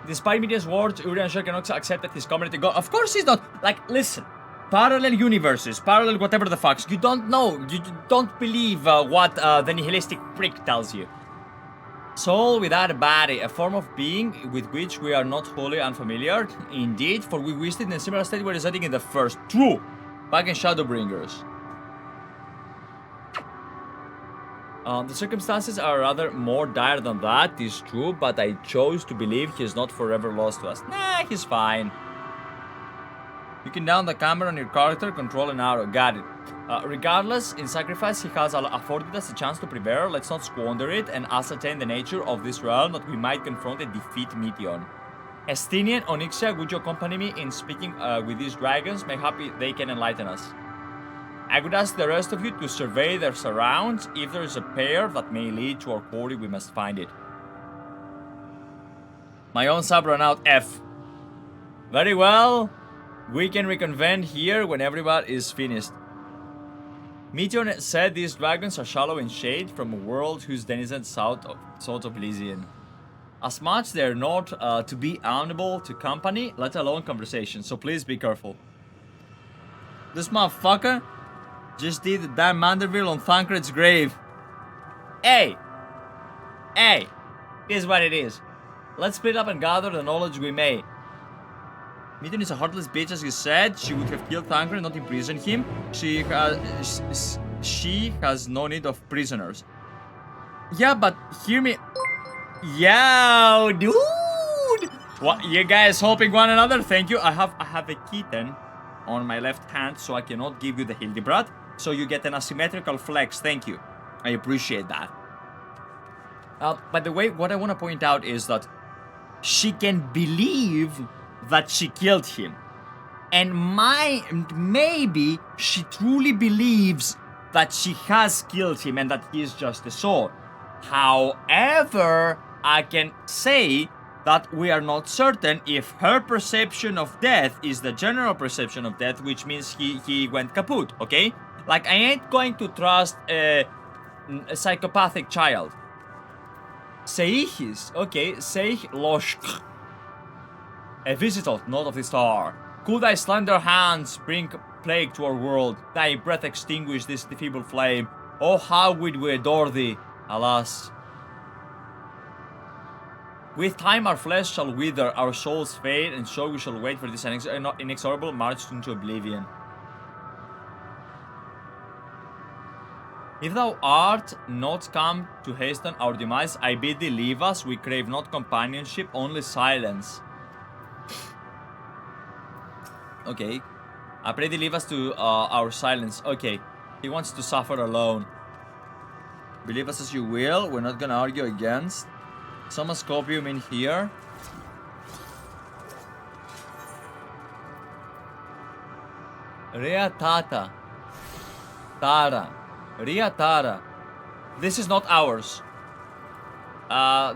Despite media's words, Urianger cannot accept that his community go. Of course he's not. Like, listen. Parallel universes, parallel whatever the fuck. You don't know. You don't believe what the nihilistic prick tells you. Soul without a body, a form of being with which we are not wholly unfamiliar. Indeed, for we visited in a similar state we're residing in the first. True. Back in Shadowbringers. The circumstances are rather more dire than that, is true, but I chose to believe he is not forever lost to us. Nah, he's fine. You can down the camera on your character, control an arrow. Got it. Regardless, in sacrifice he has afforded us a chance to prepare. Let's not squander it and ascertain the nature of this realm that we might confront and defeat Meteion. Estinien, Onyxia, would you accompany me in speaking with these dragons? May happy they can enlighten us. I would ask the rest of you to survey their surrounds. If there is a pair that may lead to our quarry, we must find it. My own sub ran out. F. Very well. We can reconvene here when everyone is finished. Meteion said these dragons are shallow in shade from a world whose denizens sought of Elysian. As much they are not to be honorable to company, let alone conversation, so please be careful. This motherfucker just did the damn Manderville on Thancred's grave. Hey! Hey! It is what it is. Let's split up and gather the knowledge we may. Meteion is a heartless bitch, as you said. She would have killed Thancred, not imprisoned him. She has no need of prisoners. Yeah, but hear me. Yo, dude! What, you guys helping one another? Thank you. I have a kitten on my left hand, so I cannot give you the Hildebrat. So you get an asymmetrical flex. Thank you. I appreciate that. By the way, what I want to point out is that she can believe that she killed him. And maybe she truly believes that she has killed him and that he is just a soul. However, I can say that we are not certain if her perception of death is the general perception of death, which means he went kaput, okay? Like, I ain't going to trust a psychopathic child. Seihis, okay, Seih Loshk. A visitor, not of the star. Could thy slender hands bring plague to our world? Thy breath extinguish this feeble flame. Oh, how would we adore thee, alas. With time our flesh shall wither, our souls fade, and so we shall wait for this inexorable march into oblivion. If thou art not come to hasten our demise, I bid thee leave us. We crave not companionship, only silence. Okay. I pray thee leave us to our silence. Okay. He wants to suffer alone. Believe us as you will. We're not gonna argue against. Some scopium in here. Rea Tata. Tara. Ria Tara. This is not ours.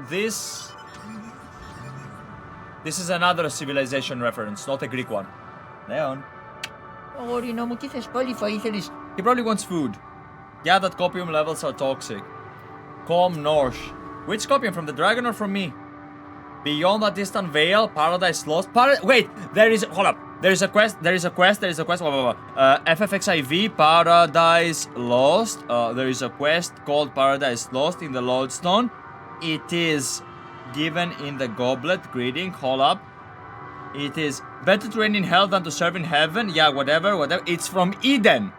This is another civilization reference, not a Greek one. Leon. Oh, you know, he probably wants food. Yeah, that copium levels are toxic. Com Norsh. Which copium, from the dragon or from me? Beyond that distant veil, Paradise Lost. Wait, there is. Hold up. There is a quest. FFXIV Paradise Lost. There is a quest called Paradise Lost in the Lodestone. It is given in the goblet. Greeting. Hold up. It is better to reign in hell than to serve in heaven. Yeah, whatever. It's from Eden.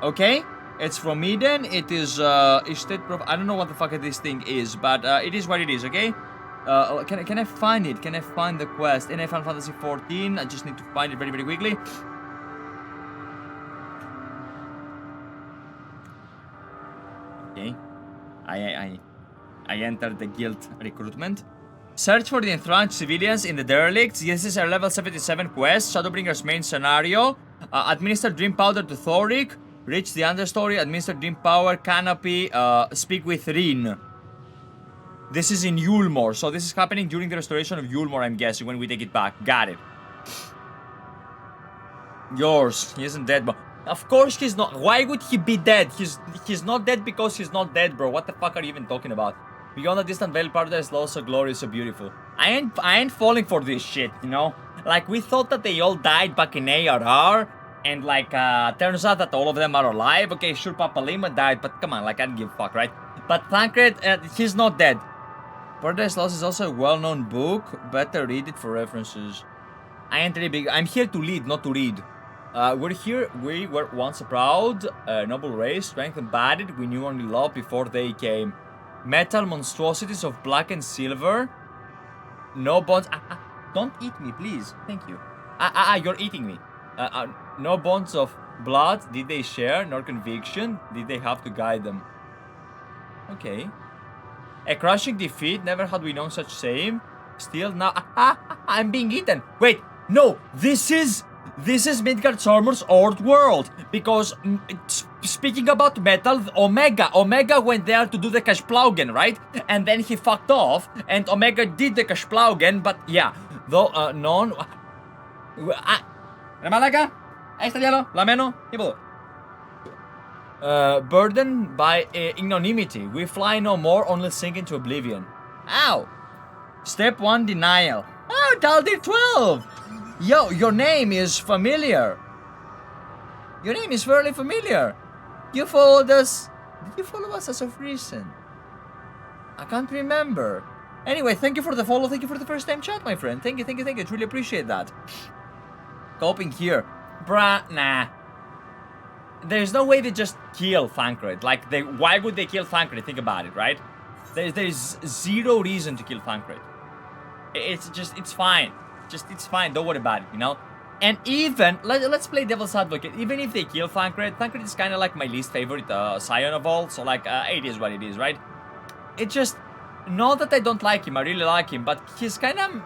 Okay? It's from Eden. It is estate proof. I don't know what the fuck this thing is, but it is what it is, okay? Can I find it? Can I find the quest? In Final Fantasy XIV. I just need to find it very, very quickly. Okay. I entered the guild recruitment. Search for the entrenched civilians in the derelicts. This is a level 77 quest. Shadowbringer's main scenario. Administer dream powder to Thoric. Reach the understory. Administer dream power canopy. Speak with Rin. This is in Yulmore, so this is happening during the restoration of Yulmore, I'm guessing, when we take it back. Got it. Yours. He isn't dead, bro. Of course he's not. Why would he be dead? He's not dead because he's not dead, bro. What the fuck are you even talking about? Beyond the distant veil, paradise lost, so glorious, so beautiful. I ain't falling for this shit, you know? Like, we thought that they all died back in ARR, and like, turns out that all of them are alive. Okay, sure, Papalima died, but come on, like, I don't give a fuck, right? But Thancred, he's not dead. Paradise Lost is also a well-known book. Better read it for references. I ain't really big. I'm here to lead, not to read. We were once a proud, noble race, strength embodied. We knew only love before they came. Metal monstrosities of black and silver. No bonds. Don't eat me, please. Thank you. You're eating me. No bonds of blood did they share, nor conviction did they have to guide them. Okay. A crushing defeat, never had we known such same. Still now, I'm being eaten. Wait, no, this is Midgardsormr's old world. Because, speaking about metal, Omega went there to do the Kashplaugen, right? And then he fucked off, and Omega did the Kashplaugen, but yeah. Though, none... Remalaga? Estadialo? Lameno? People. Burdened by ignominy, we fly no more, only sink into oblivion. Ow! Step 1, denial. Oh, Daldir 12! Yo, your name is familiar. Your name is fairly familiar. You followed us. Did you follow us as of recent? I can't remember. Anyway, thank you for the follow. Thank you for the first time chat, my friend. Thank you. Really appreciate that. Coping here. Bruh, nah. There's no way they just kill Thancred. Like, why would they kill Thancred? Think about it, right? There's zero reason to kill Thancred. It's fine. It's fine. Don't worry about it, you know? And even, let's play devil's advocate. Even if they kill Thancred, Thancred is kind of like my least favorite scion of all. So, like, it is what it is, right? It's just, not that I don't like him. I really like him. But he's kind of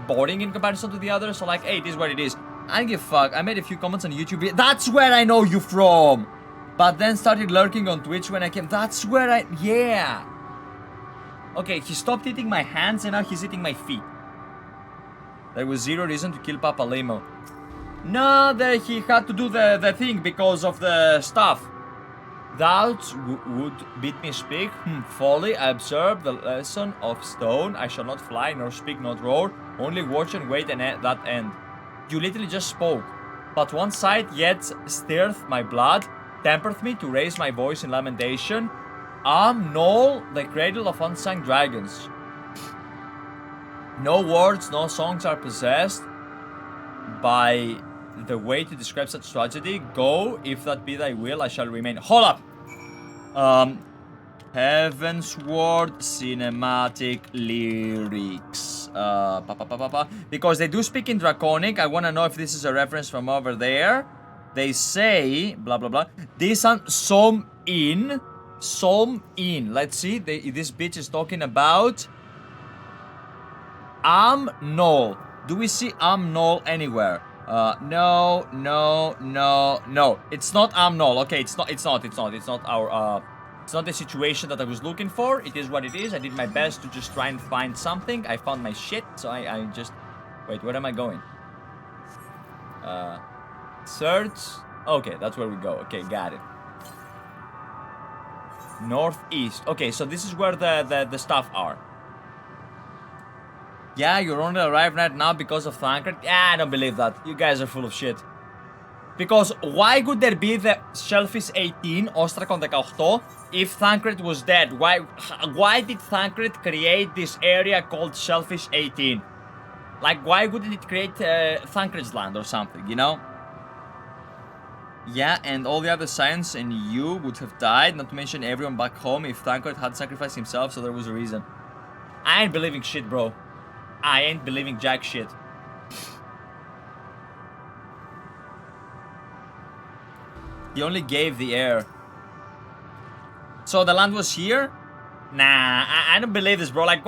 boring in comparison to the others. So, like, hey, it is what it is. I don't give a fuck. I made a few comments on YouTube. That's where I know you from. But then started lurking on Twitch when I came. That's where yeah. Okay, he stopped eating my hands and now he's eating my feet. There was zero reason to kill Papa Lemo. No, he had to do the thing because of the stuff. Doubts would bid me speak. Folly, I observe the lesson of stone. I shall not fly, nor speak, nor roar. Only watch and wait and that end. You literally just spoke, but one sight yet stirreth my blood, tempereth me to raise my voice in lamentation. Null, the cradle of unsung dragons. No words, no songs are possessed by the way to describe such tragedy. Go, if that be thy will, I shall remain. Hold up! Heavensward cinematic lyrics. Because they do speak in Draconic. I want to know if this is a reference from over there. They say, blah blah blah. This one, Som in. Let's see. This bitch is talking about Null. Do we see Null anywhere? No. It's not Null. Okay, it's not our it's not the situation that I was looking for. It is what it is. I did my best to just try and find something. I found my shit, so I just... Wait, where am I going? Search. Okay, that's where we go. Okay, got it. Northeast. Okay, so this is where the stuff are. Yeah, you're only arrived right now because of Thancred. Yeah, I don't believe that. You guys are full of shit. Because why would there be the Shellfish 18, Ostrakon Deka-okto, if Thancred was dead? Why did Thancred create this area called Shellfish 18? Like, why wouldn't it create Thancred's land or something, you know? Yeah, and all the other science and you would have died, not to mention everyone back home if Thancred had sacrificed himself, so there was a reason. I ain't believing shit, bro. I ain't believing jack shit. He only gave the air. So the land was here? Nah, I don't believe this, bro. Like,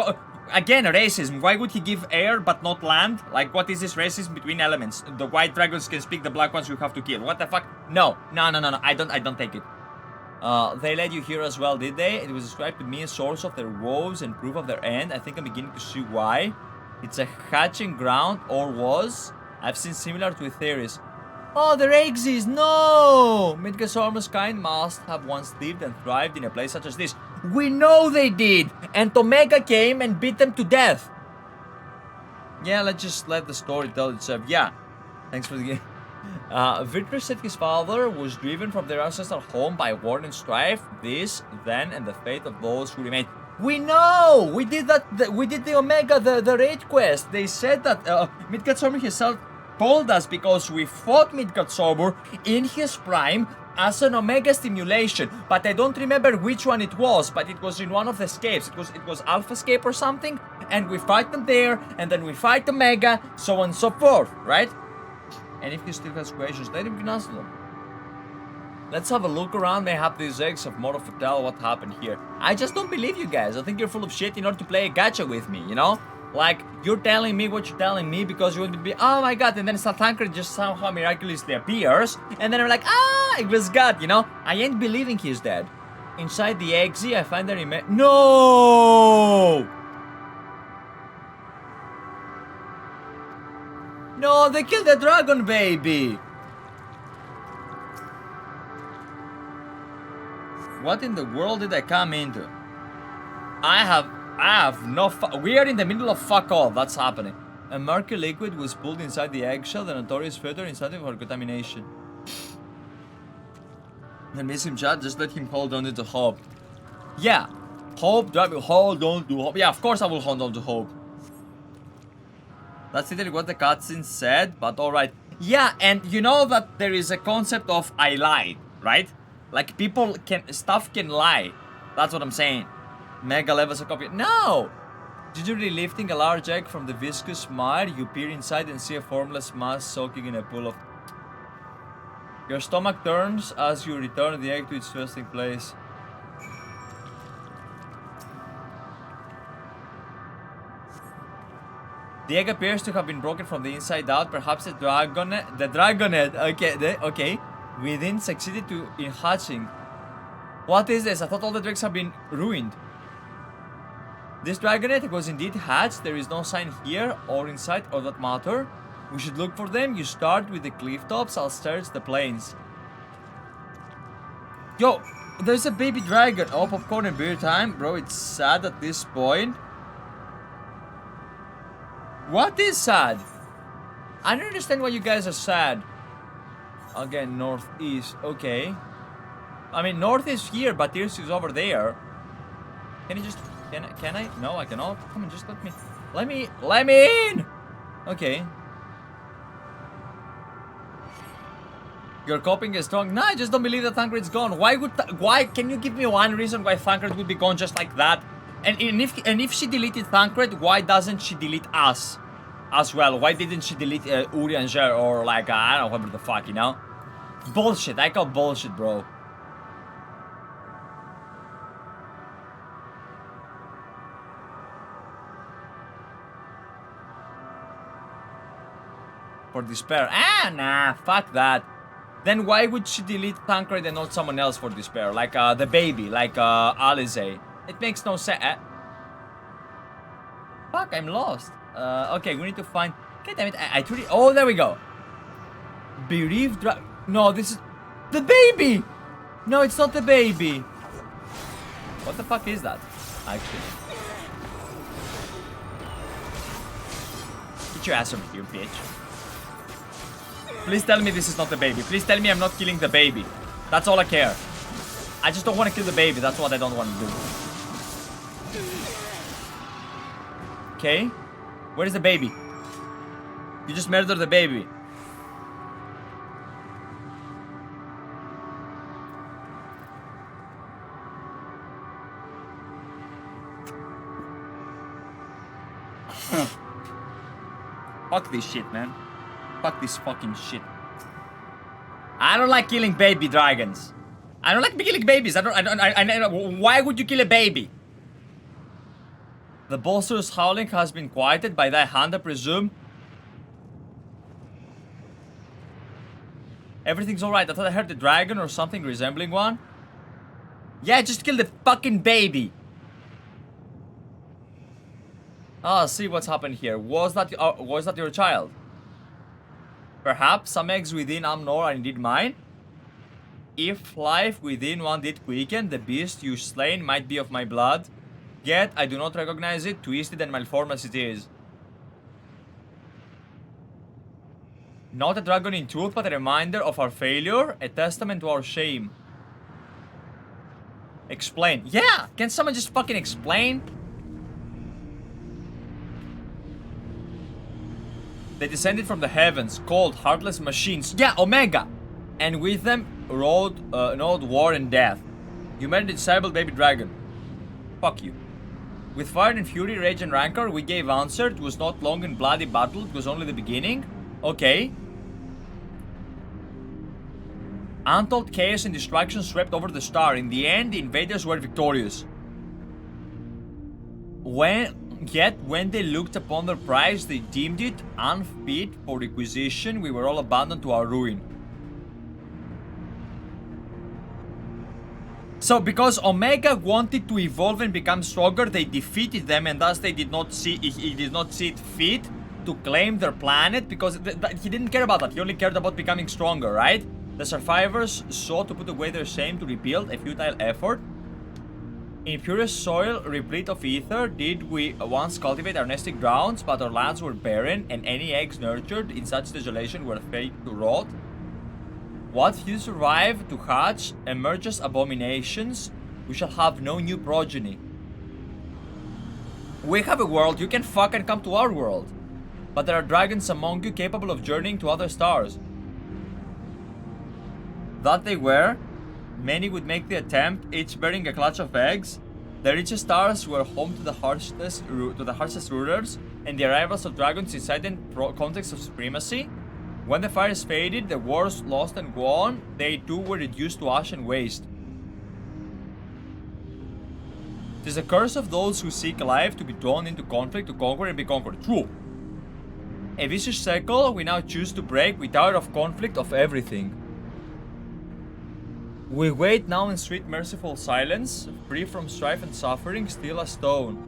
again, racism. Why would he give air but not land? Like, what is this racism between elements? The white dragons can speak, the black ones you have to kill. What the fuck? No. I don't take it. They led you here as well, did they? It was described to me as source of their woes and proof of their end. I think I'm beginning to see why. It's a hatching ground, or was. I've seen similar to theories. Oh, they're Azys! No! Midgardsormr's kind must have once lived and thrived in a place such as this. We know they did! And Omega came and beat them to death. Yeah, let's just let the story tell itself. Yeah, thanks for the game. Victor said his father was driven from their ancestral home by war and strife, this, then, and the fate of those who remained. We know! We did that, we did the Omega, the raid quest. They said that Midgardsormr himself told us because we fought Midgardsormr in his prime as an Omega stimulation, but I don't remember which one it was, but it was in one of the escapes. It was Alpha Escape or something, and we fight them there, and then we fight Omega, so on and so forth, right? And if he still has questions, let him answer them. Let's have a look around, mayhap these eggs have more to tell what happened here. I just don't believe you guys. I think you're full of shit in order to play a gacha with me, you know? Like, you're telling me what you're telling me because you want to be, oh my god, and then Thancred just somehow miraculously appears, and then I'm like, ah, it was God, you know? I ain't believing he's dead. Inside the exit, I find the No! No, they killed the dragon baby! What in the world did I come into? I have no we are in the middle of fuck all, that's happening. A murky liquid was pulled inside the eggshell, the notorious filter inside of for contamination. I miss him, chat, just let him hold on to hope. Yeah, hope, hold on to hope. Yeah, of course I will hold on to hope. That's literally what the cutscene said, but alright. Yeah, and you know that there is a concept of I lied, right? Like stuff can lie. That's what I'm saying. Mega levels a copy. No! Gingerly lifting a large egg from the viscous mire, you peer inside and see a formless mass soaking in a pool of... Your stomach turns as you return the egg to its resting place. The egg appears to have been broken from the inside out. Perhaps the dragonet, okay, within succeeded in hatching. What is this? I thought all the drakes have been ruined. This dragonet was indeed hatched. There is no sign here or inside or that matter. We should look for them. You start with the cliff tops. I'll search the plains. Yo, there's a baby dragon. Oh, popcorn and beer time. Bro, it's sad at this point. What is sad? I don't understand why you guys are sad. Again, northeast. Okay. I mean, north is here, but east is over there. Can you just... Can I? No, I cannot. Come on, just let me in! Okay. Your coping is strong. No, I just don't believe that Thancred's gone. Why can you give me one reason why Thancred would be gone just like that? And if she deleted Thancred, why doesn't she delete us as well? Why didn't she delete Urianger or like I don't know, whatever the fuck, you know? Bullshit. I call bullshit, bro. For despair. Ah, nah, fuck that. Then why would she delete Thancred and not someone else for despair? Like the baby, like Azys Lla. It makes no sense. Fuck, I'm lost. Okay, we need to find... God damn it, I truly... Oh, there we go. Bereaved... No, this is... The baby! No, it's not the baby. What the fuck is that? Actually. Get your ass over here, bitch. Please tell me this is not the baby. Please tell me I'm not killing the baby. That's all I care. I just don't want to kill the baby. That's what I don't want to do. Okay. Where is the baby? You just murdered the baby. Fuck this shit, man. Fuck this fucking shit. I don't like killing baby dragons. I don't like killing babies. Why would you kill a baby? The bolster's howling has been quieted by thy hand, I presume. Everything's alright. I thought I heard a dragon or something resembling one. Yeah, just kill the fucking baby. Ah, see what's happened here. Was that your child? Perhaps some eggs within Amnor are indeed mine? If life within one did quicken, the beast you slain might be of my blood. Yet I do not recognize it, twisted and malformed as it is. Not a dragon in truth, but a reminder of our failure, a testament to our shame. Explain. Yeah! Can someone just fucking explain? They descended from the heavens, cold, heartless machines. Yeah, Omega! And with them rode war and death. You made a disabled baby dragon. Fuck you. With fire and fury, rage and rancor, we gave answer. It was not long and bloody battle, it was only the beginning. Okay. Untold chaos and destruction swept over the star. In the end, the invaders were victorious. Yet, when they looked upon their prize, they deemed it unfit for requisition. We were all abandoned to our ruin. So, because Omega wanted to evolve and become stronger, they defeated them, and thus they did not see it fit to claim their planet, because he didn't care about that. He only cared about becoming stronger, right? The survivors sought to put away their shame to rebuild, a futile effort. In purest soil, replete of ether, did we once cultivate our nesting grounds, but our lands were barren, and any eggs nurtured in such desolation were fate to rot. What few survive to hatch emerge as abominations, we shall have no new progeny. We have a world, you can fucking come to our world. But there are dragons among you capable of journeying to other stars. That they were, many would make the attempt, each bearing a clutch of eggs. The richest stars were home to the harshest rulers, and the arrivals of dragons inside the context of supremacy. When the fires faded, the wars lost and won, they too were reduced to ash and waste. 'Tis a curse of those who seek life to be drawn into conflict, to conquer and be conquered. True. A vicious cycle we now choose to break. We tire of conflict, of everything. We wait now in sweet merciful silence, free from strife and suffering, still a stone.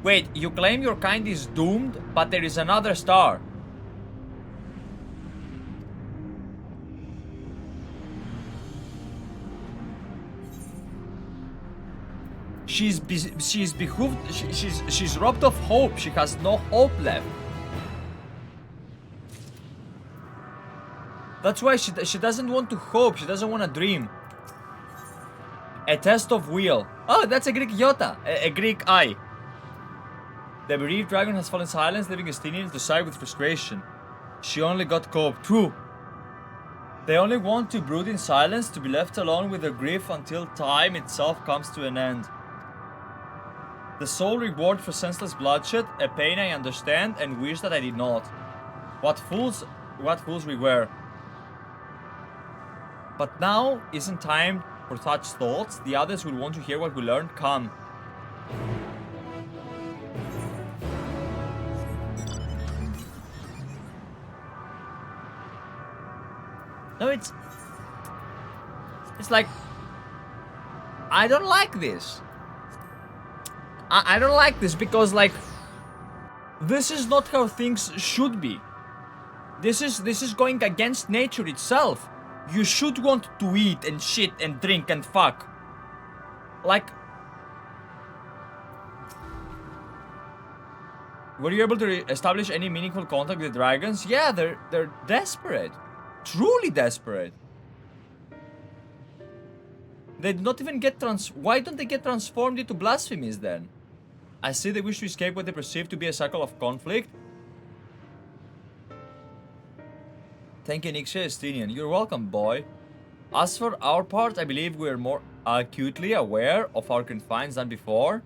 Wait, you claim your kind is doomed, but there is another star. She's behooved, she's robbed of hope. She has no hope left. That's why she doesn't want to hope. She doesn't want to dream. A test of will. Oh, that's a Greek iota, a Greek eye. The bereaved dragon has fallen silent, leaving Estinien to sigh with frustration. She only got cope. True. They only want to brood in silence, to be left alone with their grief until time itself comes to an end. The sole reward for senseless bloodshed, a pain I understand and wish that I did not. What fools we were. But now isn't time for such thoughts. The others will want to hear what we learned. Come. No, it's like, I don't like this. I don't like this because, like, this is not how things should be. This is going against nature itself. You should want to eat and shit and drink and fuck. Like, were you able to establish any meaningful contact with the dragons? Yeah, they're desperate. Truly desperate. They do not even get why don't they get transformed into blasphemies then? I see they wish to escape what they perceive to be a cycle of conflict. Thank you, Nixia Estinien. You're welcome, boy. As for our part, I believe we are more acutely aware of our confines than before.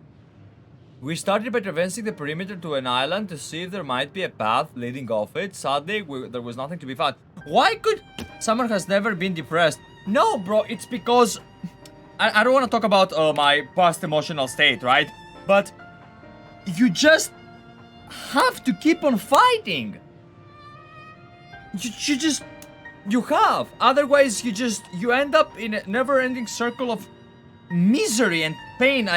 We started by traversing the perimeter to an island to see if there might be a path leading off it. Sadly, there was nothing to be found. Why could... Summer has never been depressed. No, bro, it's because... I don't want to talk about my past emotional state, right? But you just have to keep on fighting. You just... You have. Otherwise, you end up in a never-ending circle of misery and pain.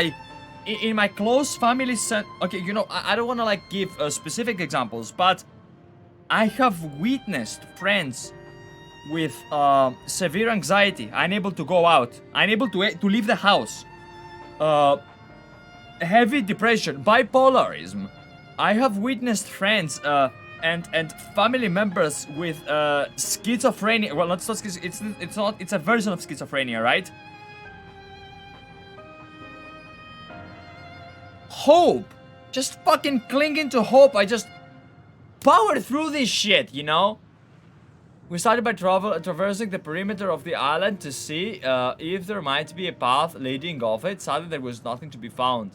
In my close family okay, you know, I don't want to like give specific examples, but I have witnessed friends with severe anxiety, unable to go out, unable to leave the house, heavy depression, bipolarism. I have witnessed friends and family members with schizophrenia. Well, not schizophrenia. It's a version of schizophrenia, right? Hope, just fucking clinging to hope. I just power through this shit, you know. We started by traversing the perimeter of the island to see if there might be a path leading off it. Sadly, there was nothing to be found.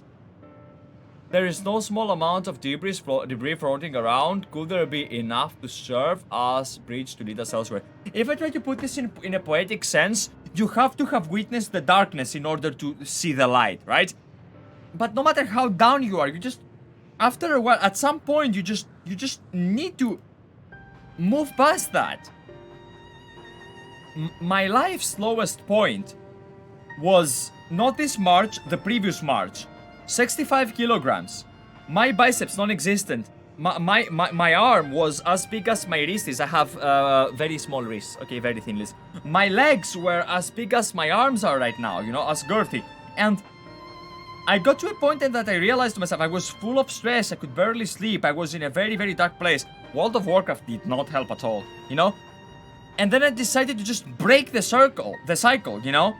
There is no small amount of debris floating around. Could there be enough to serve as bridge to lead us elsewhere? If I try to put this in a poetic sense, you have to have witnessed the darkness in order to see the light, right? But no matter how down you are, you just, after a while, at some point, you just need to move past that. My life's lowest point was not this March, the previous March. 65 kilograms. My biceps non-existent. My arm was as big as my wrist is. I have very small wrists. Okay, very thin wrists. My legs were as big as my arms are right now, you know, as girthy. And I got to a point in that I realized to myself I was full of stress. I could barely sleep. I was in a very, very dark place. World of Warcraft did not help at all, you know? And then I decided to just break the cycle, you know?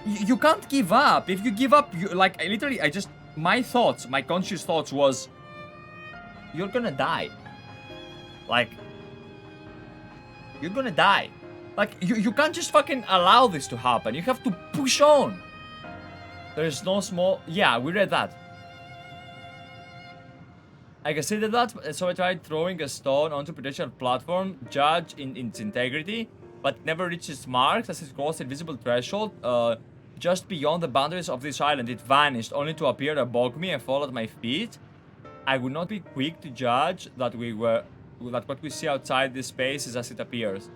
You can't give up. If you give up, my thoughts, my conscious thoughts was, you're gonna die. Like, you're gonna die. Like, you can't just fucking allow this to happen. You have to push on. There's no small... Yeah, we read that. I considered that, so I tried throwing a stone onto a potential platform, judge in its integrity, but never reached its marks as it crossed a visible threshold. Just beyond the boundaries of this island, it vanished, only to appear above me and fall at my feet. I would not be quick to judge that what we see outside this space is as it appears.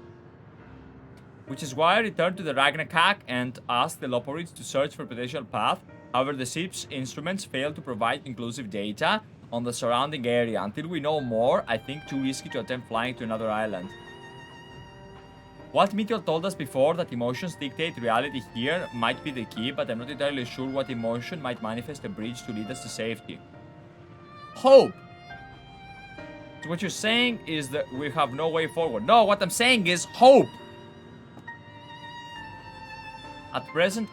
Which is why I returned to the Ragnarok and asked the Loporids to search for a potential path. However, the ship's instruments failed to provide inclusive data on the surrounding area. Until we know more, I think too risky to attempt flying to another island. What Meteor told us before, that emotions dictate reality here, might be the key, but I'm not entirely sure what emotion might manifest a bridge to lead us to safety. Hope! So what you're saying is that we have no way forward. No, what I'm saying is hope! At present,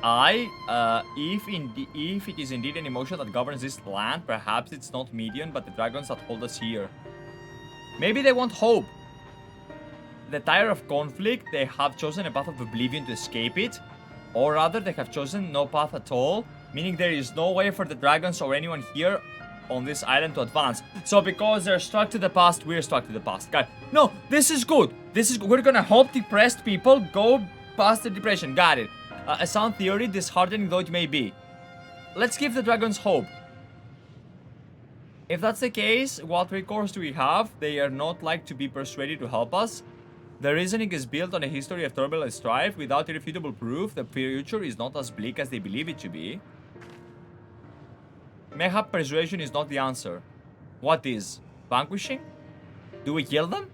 if it is indeed an emotion that governs this land, perhaps it's not Medion, but the dragons that hold us here. Maybe they want hope. The tire of conflict, they have chosen a path of oblivion to escape it. Or rather, they have chosen no path at all, meaning there is no way for the dragons or anyone here on this island to advance. So because they're stuck to the past, we're stuck to the past. Guys, no, this is good. We're gonna help depressed people go past the depression. Got it. A sound theory, disheartening though it may be. Let's give the dragons hope. If that's the case, what recourse do we have? They are not like to be persuaded to help us. The reasoning is built on a history of turbulent strife. Without irrefutable proof, the future is not as bleak as they believe it to be. Mayhap persuasion is not the answer. What is? Vanquishing? Do we kill them?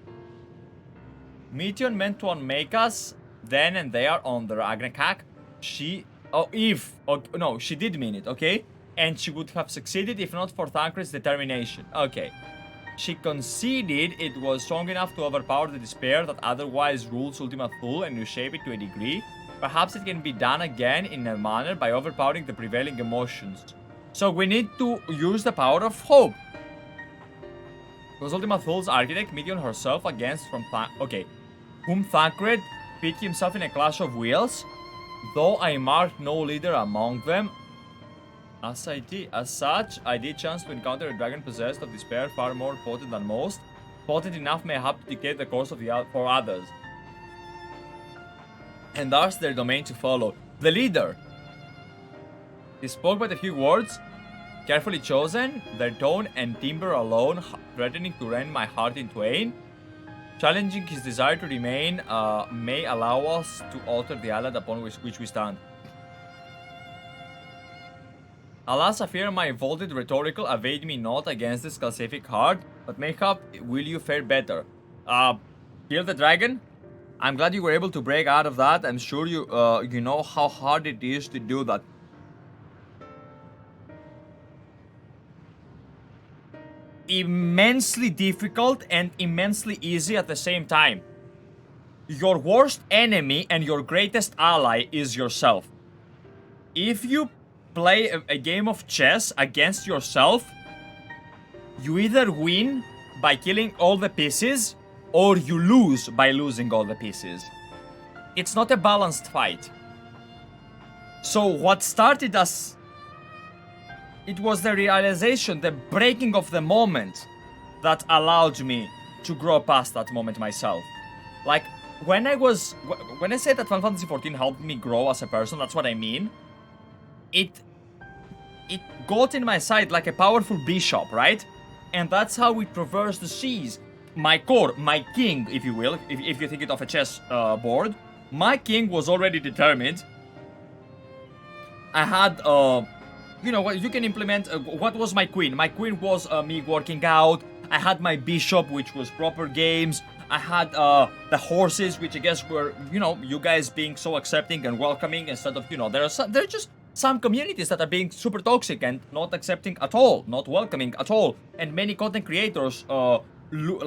Meteon meant to unmake us then and there on the Ragnarok. She did mean it, okay? And she would have succeeded if not for Thancred's determination. Okay. She conceded it was strong enough to overpower the despair that otherwise rules Ultima Thule and reshape it to a degree. Perhaps it can be done again in a manner by overpowering the prevailing emotions. So we need to use the power of hope. Was Ultima Thule's architect Meteon herself against whom Thancred pit himself in a clash of wills? Though I marked no leader among them, as such, I did chance to encounter a dragon possessed of despair far more potent than most, potent enough mayhap to dictate the course of for others, and thus their domain to follow. The leader. He spoke but a few words, carefully chosen, their tone and timbre alone threatening to rend my heart in twain. Challenging his desire to remain may allow us to alter the island upon which we stand. Alas, I fear my vaulted rhetorical evade me not against this calcific heart, but mayhap will you fare better. Kill the dragon? I'm glad you were able to break out of that. I'm sure you you know how hard it is to do that. Immensely difficult and immensely easy at the same time. Your worst enemy and your greatest ally is yourself. If you play a game of chess against yourself, you either win by killing all the pieces or you lose by losing all the pieces. It's not a balanced fight. So what started as... it was the realization, the breaking of the moment that allowed me to grow past that moment myself. Like, when I say that Final Fantasy XIV helped me grow as a person, that's what I mean. It got in my side like a powerful bishop, right? And that's how it traversed the seas. My core, my king, if you will, if you think it of a chess board, my king was already determined. I had, you know, you can implement, what was my queen? My queen was me working out. I had my bishop, which was proper games. I had the horses, which I guess were, you know, you guys being so accepting and welcoming instead of, you know, there are just some communities that are being super toxic and not accepting at all, not welcoming at all. And many content creators,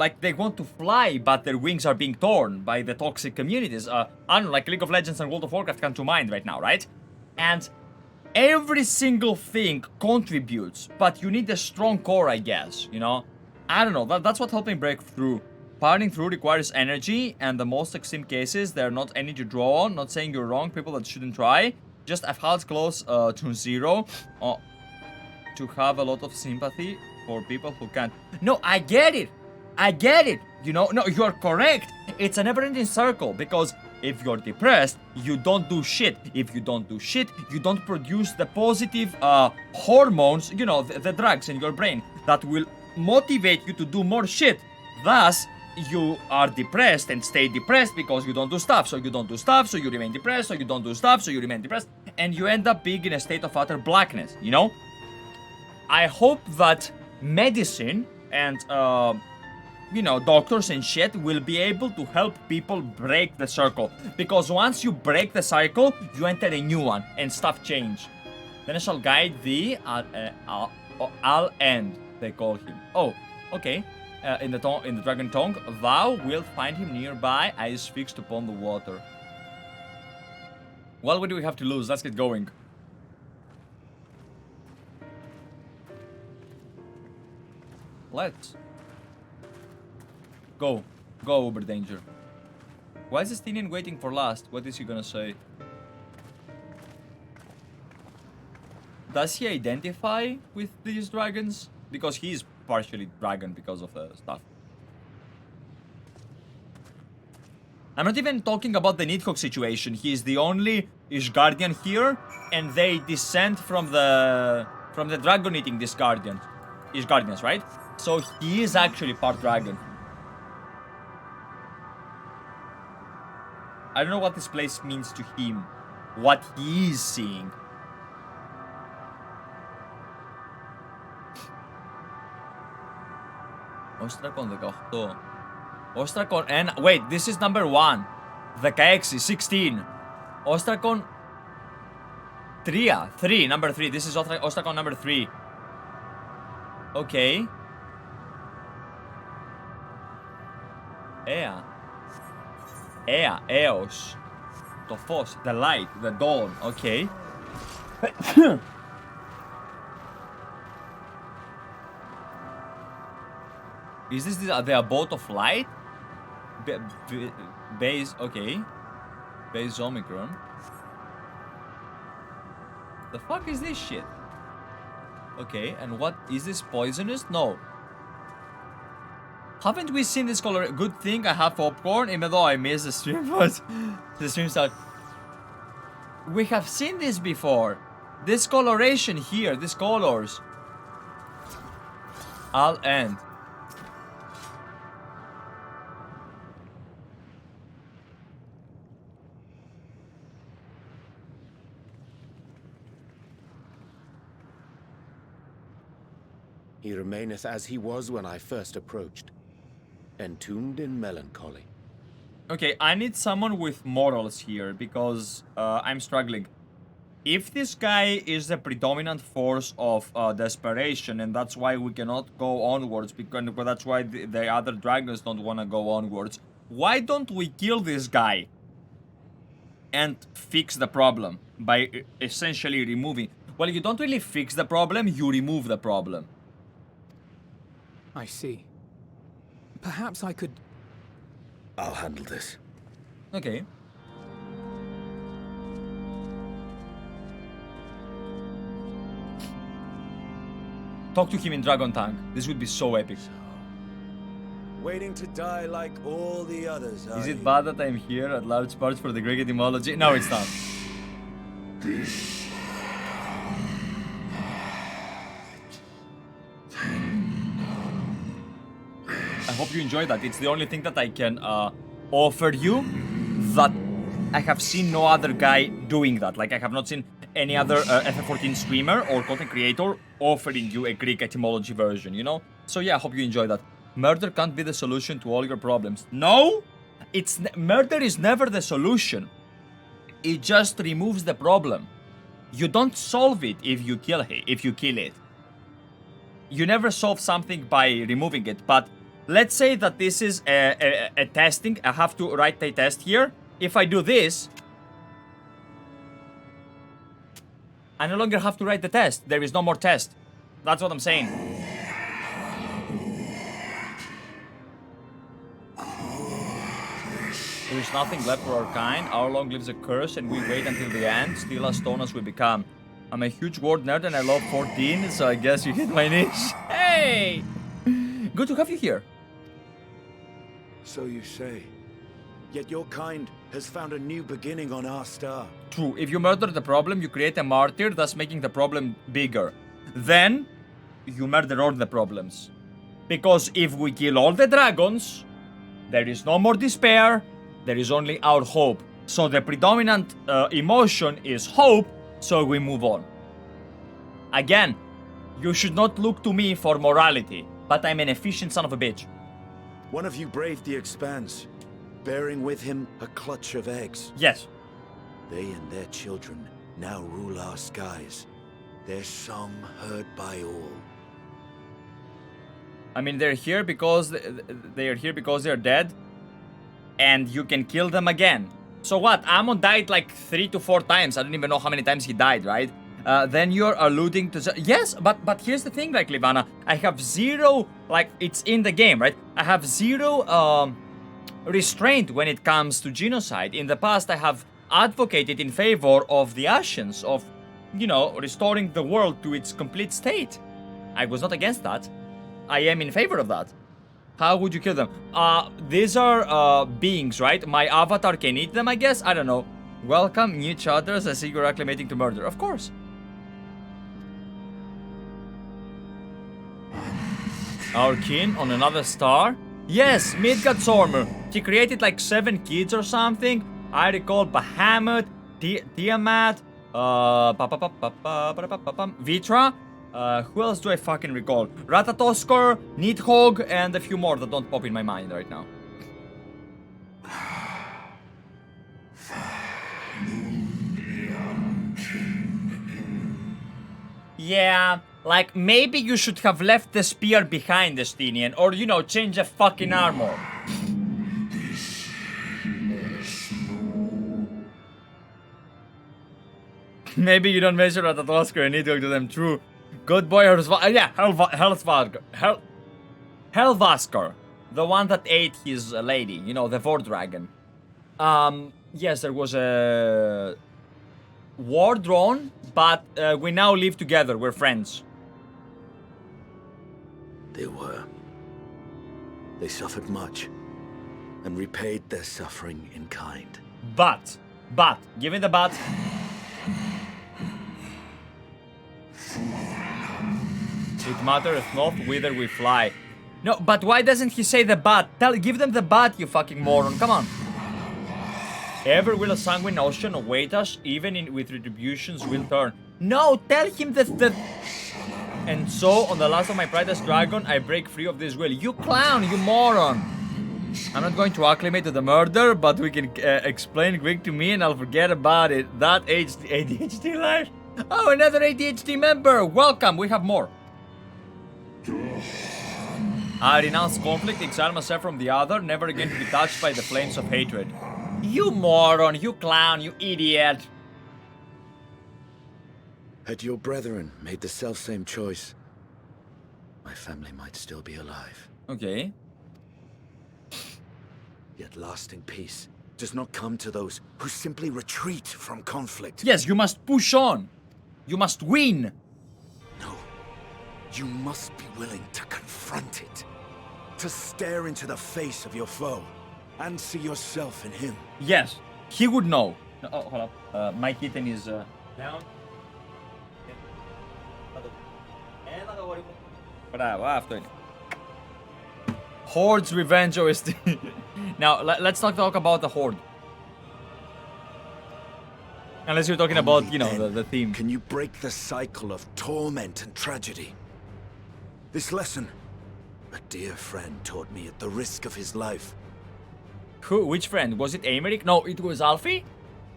like they want to fly, but their wings are being torn by the toxic communities. I don't know, like League of Legends and World of Warcraft come to mind right now, right? And every single thing contributes, but you need a strong core, I guess, you know? I don't know, that's what helped me break through. Powering through requires energy, and the most extreme cases, there are not any to draw on. Not saying you're wrong, people that shouldn't try. Just I've held close to zero to have a lot of sympathy for people who can't. No, I get it. I get it. You know, no, you're correct. It's a never-ending circle, because if you're depressed, you don't do shit. If you don't do shit, you don't produce the positive hormones, you know, the drugs in your brain that will motivate you to do more shit. Thus, you are depressed and stay depressed because you don't do stuff. So you don't do stuff, so you remain depressed. So you don't do stuff, so you remain depressed. And you end up being in a state of utter blackness, you know? I hope that medicine and, you know, doctors and shit will be able to help people break the circle. Because once you break the cycle, you enter a new one and stuff change. Then I shall guide thee, I'll end, they call him. Oh, okay. In the dragon tongue, thou wilt find him nearby, eyes fixed upon the water. Well, what do we have to lose? Let's get going. Let's go. Go, Uber Danger. Why is Estinien waiting for last? What is he gonna say? Does he identify with these dragons? Because he's partially dragon because of the stuff. I'm not even talking about the Nidhogg situation. He is the only Ishgardian here, and they descend from the dragon-eating Ishgardians, right? So he is actually part dragon. I don't know what this place means to him, what he is seeing. Ostrakon, Deka-okto. Ostrakon, and wait, this is number 1. Deka-okto, 16. Ostrakon 3, number 3. This is Ostrakon number 3. Okay. Eos. The Phos, the light, the dawn. Okay. Is this the abode of light? Base, okay. Base Omicron. The fuck is this shit? Okay, and what is this poisonous? No. Haven't we seen this color? Good thing I have popcorn, even though I missed the stream, but the stream start. We have seen this before. This coloration here, these colors. I'll end. He remaineth as he was when I first approached, entombed in melancholy. Okay, I need someone with morals here, because I'm struggling. If this guy is the predominant force of desperation, and that's why we cannot go onwards, because that's why the other dragons don't want to go onwards, why don't we kill this guy and fix the problem by essentially removing... Well, you don't really fix the problem, you remove the problem. I see. Perhaps I could... I'll handle this. Okay. Talk to him in Dragon Tank. This would be so epic. Waiting to die like all the others, Is it bad that I'm here at large parts for the Greek etymology? No, it's not. I hope you enjoyed that. It's the only thing that I can offer you that I have seen no other guy doing that. Like, I have not seen any other FF14 streamer or content creator offering you a Greek etymology version, you know? So yeah, I hope you enjoyed that. Murder can't be the solution to all your problems. No! Murder is never the solution. It just removes the problem. You don't solve it if you kill it. You never solve something by removing it, but let's say that this is a testing. I have to write a test here. If I do this, I no longer have to write the test. There is no more test. That's what I'm saying. There is nothing left for our kind. Our long lives a curse and we wait until the end. Still as stone as we become. I'm a huge word nerd and I love 14, so I guess you hit my niche. Hey! Good to have you here. So you say. Yet your kind has found a new beginning on our star. True. If you murder the problem, you create a martyr, thus making the problem bigger. Then, you murder all the problems. Because if we kill all the dragons, there is no more despair, there is only our hope. So the predominant emotion is hope, so we move on. Again, you should not look to me for morality, but I'm an efficient son of a bitch. One of you braved the Expanse, bearing with him a clutch of eggs. Yes. They and their children now rule our skies, their song heard by all. I mean, they're here because they're dead, and you can kill them again. So what? Amon died like 3 to 4 times. I don't even know how many times he died, right? Then you're alluding to... Yes, but here's the thing, like, Livana. I have zero... Like, it's in the game, right? I have zero restraint when it comes to genocide. In the past, I have advocated in favor of the Ascians, of, you know, restoring the world to its complete state. I was not against that. I am in favor of that. How would you kill them? These are beings, right? My avatar can eat them, I guess? I don't know. Welcome, new chatters. I see you're acclimating to murder. Of course. Our kin on another star? Yes, Midgardsormr. He created like 7 kids or something. I recall Bahamut, Tiamat, Vitra. Who else do I fucking recall? Ratatoskor, Nidhogg, and a few more that don't pop in my mind right now. Yeah, like maybe you should have left the spear behind, Estinien, or you know, change the fucking armor. Maybe you don't measure at Oscar and need to do them true. Good boy, yeah, Helvaskar, the one that ate his lady, you know, the Vor Dragon. Yes, there was a war drone, but we now live together, we're friends. They were. They suffered much, and repaid their suffering in kind. But, give me the but. It mattereth not whither we fly. No, but why doesn't he say the but? Give them the but, you fucking moron, come on. Ever will a sanguine ocean await us, even with retributions will turn. No, tell him that And so, on the last of my pride as dragon, I break free of this will. You clown, you moron! I'm not going to acclimate to the murder, but we can explain quick to me and I'll forget about it. That ADHD life. Oh, another ADHD member! Welcome, we have more. I renounce conflict, exile myself from the other, never again to be touched by the flames of hatred. You moron, you clown, you idiot. Had your brethren made the selfsame choice, my family might still be alive. Okay. Yet lasting peace does not come to those who simply retreat from conflict. Yes, you must push on. You must win. No. You must be willing to confront it. To stare into the face of your foe and see yourself in him. Yes, he would know. Oh, hold up. My kitten is down. Bravo, after. Horde's Revenge OST. Now, let's not talk about the Horde. Unless you're talking about, you know, the theme. Can you break the cycle of torment and tragedy? This lesson, a dear friend taught me at the risk of his life. Who? Which friend? Was it Aymeric? No, it was Alfie?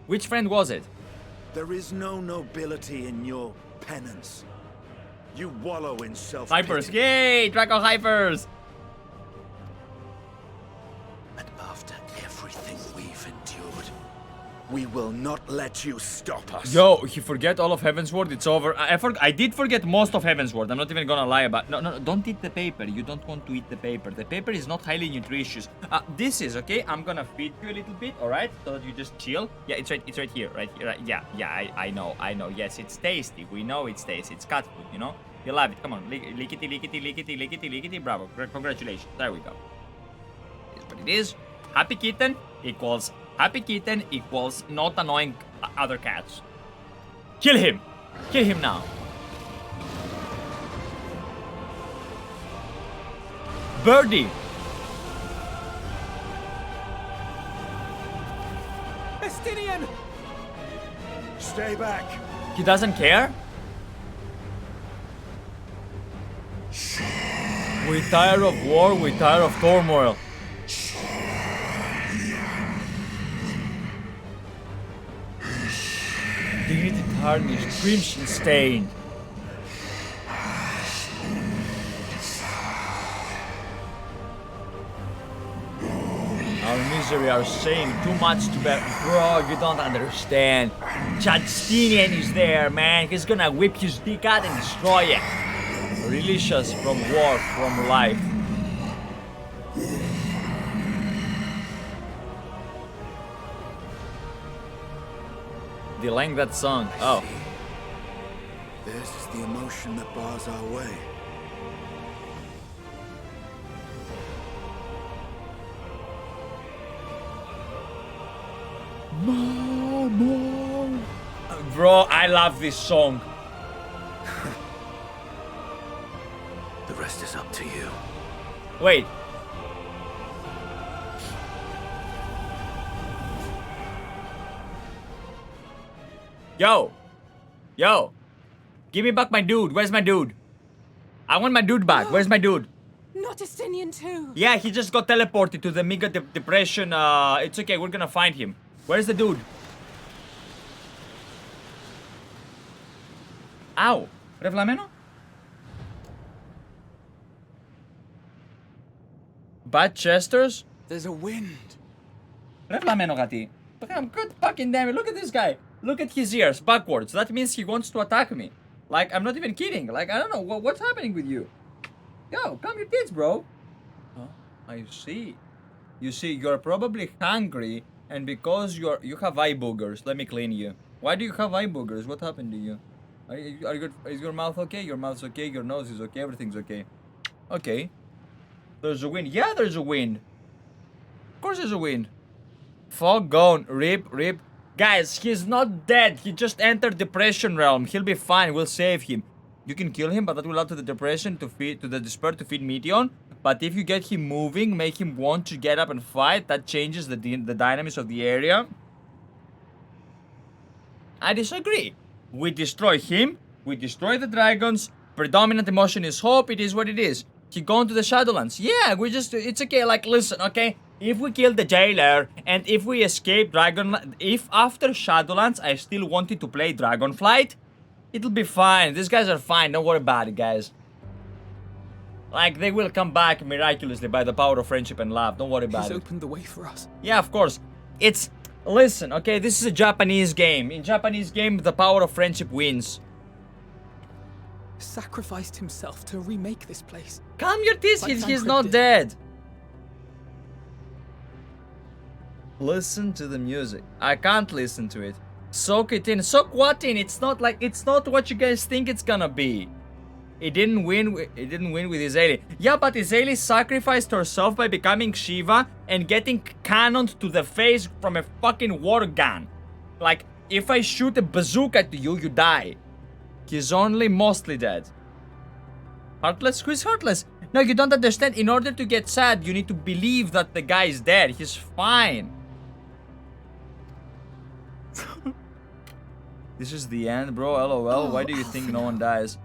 Which friend was it? There is no nobility in your penance. You wallow in self-pity. Hypers! Yay! Draco Hypers! And after everything we've endured, we will not let you stop us. Yo, you forget all of Heavensward, it's over. I did forget most of Heavensward, I'm not even gonna lie about. No, don't eat the paper, you don't want to eat the paper. The paper is not highly nutritious. This is, okay, I'm gonna feed you a little bit, alright? So that you just chill. Yeah, it's right here, right here. Yeah, I know. Yes, it's tasty, we know it's tasty, it's cat food, you know? You love it, come on, lickety, bravo, congratulations, there we go. Here's what it is. Happy kitten equals not annoying other cats. Kill him! Kill him now. Birdie! Estinien! Stay back! He doesn't care? We tire of war, we tire of turmoil. Dignity tarnished, crimson stained. Our misery, our shame, too much to bear. Bro, you don't understand. Estinien is there, man. He's gonna whip his dick out and destroy it. Release us from war, from life. Delaying that song. Oh. This is the emotion that bars our way. More. Bro, I love this song. The rest is up to you. Wait. Yo. Give me back my dude. Where's my dude? I want my dude back. Where's my dude? Not Estinien too. Yeah, he just got teleported to the mega depression. It's okay, we're gonna find him. Where's the dude? Ow. Revlameno? Bad Chesters? There's a wind. Revlameno gati. Good fucking damn it. Look at this guy. Look at his ears backwards. That means he wants to attack me. Like, I'm not even kidding. Like, I don't know. What's happening with you? Yo, calm your tits, bro. Oh, I see. You see, you're probably hungry, and because you have eye boogers. Let me clean you. Why do you have eye boogers? What happened to you? Is your mouth okay? Your mouth's okay. Your nose is okay. Everything's okay. Okay. There's a wind. Yeah, there's a wind. Of course there's a wind. Fog gone. Rip. Guys, he's not dead. He just entered depression realm. He'll be fine. We'll save him. You can kill him, but that will add to the depression, to the despair, to feed Meteon. But if you get him moving, make him want to get up and fight, that changes the dynamics of the area. I disagree. We destroy him. We destroy the dragons. Predominant emotion is hope. It is what it is. Keep going to the Shadowlands. Yeah, it's okay. Like, listen, okay? If we kill the jailer, and if we escape if after Shadowlands I still wanted to play Dragonflight, it'll be fine. These guys are fine. Don't worry about it, guys. Like, they will come back miraculously by the power of friendship and love. Don't worry about it. He's opened the way for us. Yeah, of course. Listen, okay? This is a Japanese game. In Japanese game, the power of friendship wins. Sacrificed himself to remake this place. Calm your tits, Like he's Thancred not did. dead. Listen to the music. I can't listen to it. Soak it in. Soak what in? It's not what you guys think it's gonna be. It didn't win with Azys. Yeah, but Azys sacrificed herself by becoming Shiva and getting cannoned to the face from a fucking war gun. Like, if I shoot a bazooka to you, you die. He's only mostly dead. Heartless? Who's heartless? No, you don't understand. In order to get sad, you need to believe that the guy is dead. He's fine. This is the end, bro. LOL. Why do you think no one dies?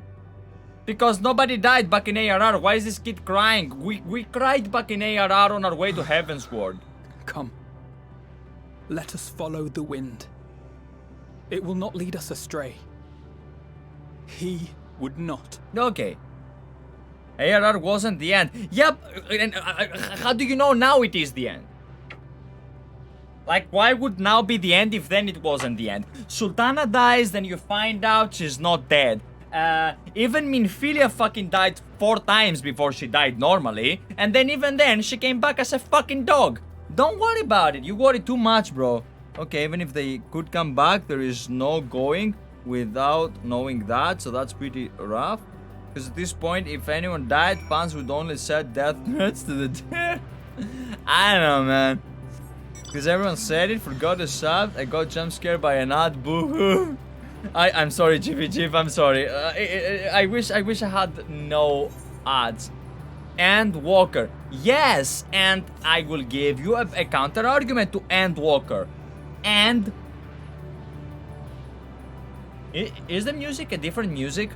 Because nobody died back in ARR. Why is this kid crying? We cried back in ARR on our way to Heavensward. Come. Let us follow the wind. It will not lead us astray. He would not. Okay. ARR wasn't the end. Yep. And how do you know now it is the end? Like, why would now be the end if then it wasn't the end? Sultana dies, then you find out she's not dead. Even Minfilia fucking died 4 times before she died normally. And then even then, she came back as a fucking dog. Don't worry about it. You worry too much, bro. Okay, even if they could come back, there is no going without knowing that. So that's pretty rough. Because at this point, if anyone died, fans would only set death threats to the dead. I don't know, man. Because everyone said it, forgot to sub. I got jump scared by an ad. Boo-hoo. I'm sorry, Chief. I'm sorry. I wish I had no ads. Endwalker. Yes, and I will give you a counter argument to Endwalker. And is the music a different music?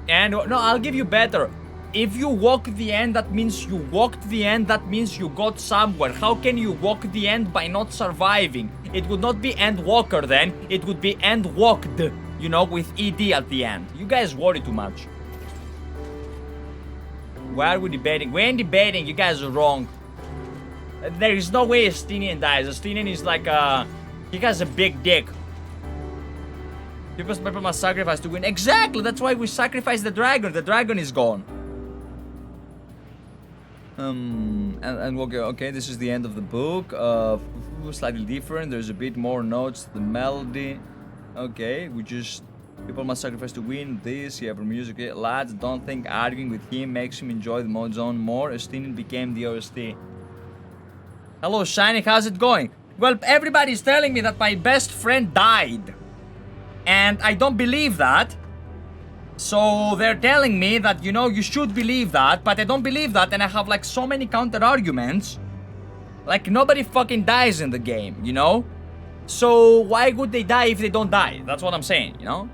And no, I'll give you better. If you walk the end, that means you walked the end, that means you got somewhere. How can you walk the end by not surviving? It would not be Endwalker then, it would be Endwalked, you know, with ED at the end. You guys worry too much. Why are we debating? We ain't debating, you guys are wrong. There is no way Estinien dies. Estinien is like he has a big dick. People must sacrifice to win. Exactly, that's why we sacrifice the dragon. The dragon is gone. And okay, this is the end of the book. Slightly different. There's a bit more notes. The melody. Okay, people must sacrifice to win. This, you have music. Lads, don't think arguing with him makes him enjoy the mode zone more. Estinien became the OST. Hello, Shiny, how's it going? Well, everybody's telling me that my best friend died. And I don't believe that. So they're telling me that, you know, you should believe that, but I don't believe that, and I have like so many counter arguments. Like, nobody fucking dies in the game, you know? So why would they die if they don't die? That's what I'm saying, you know?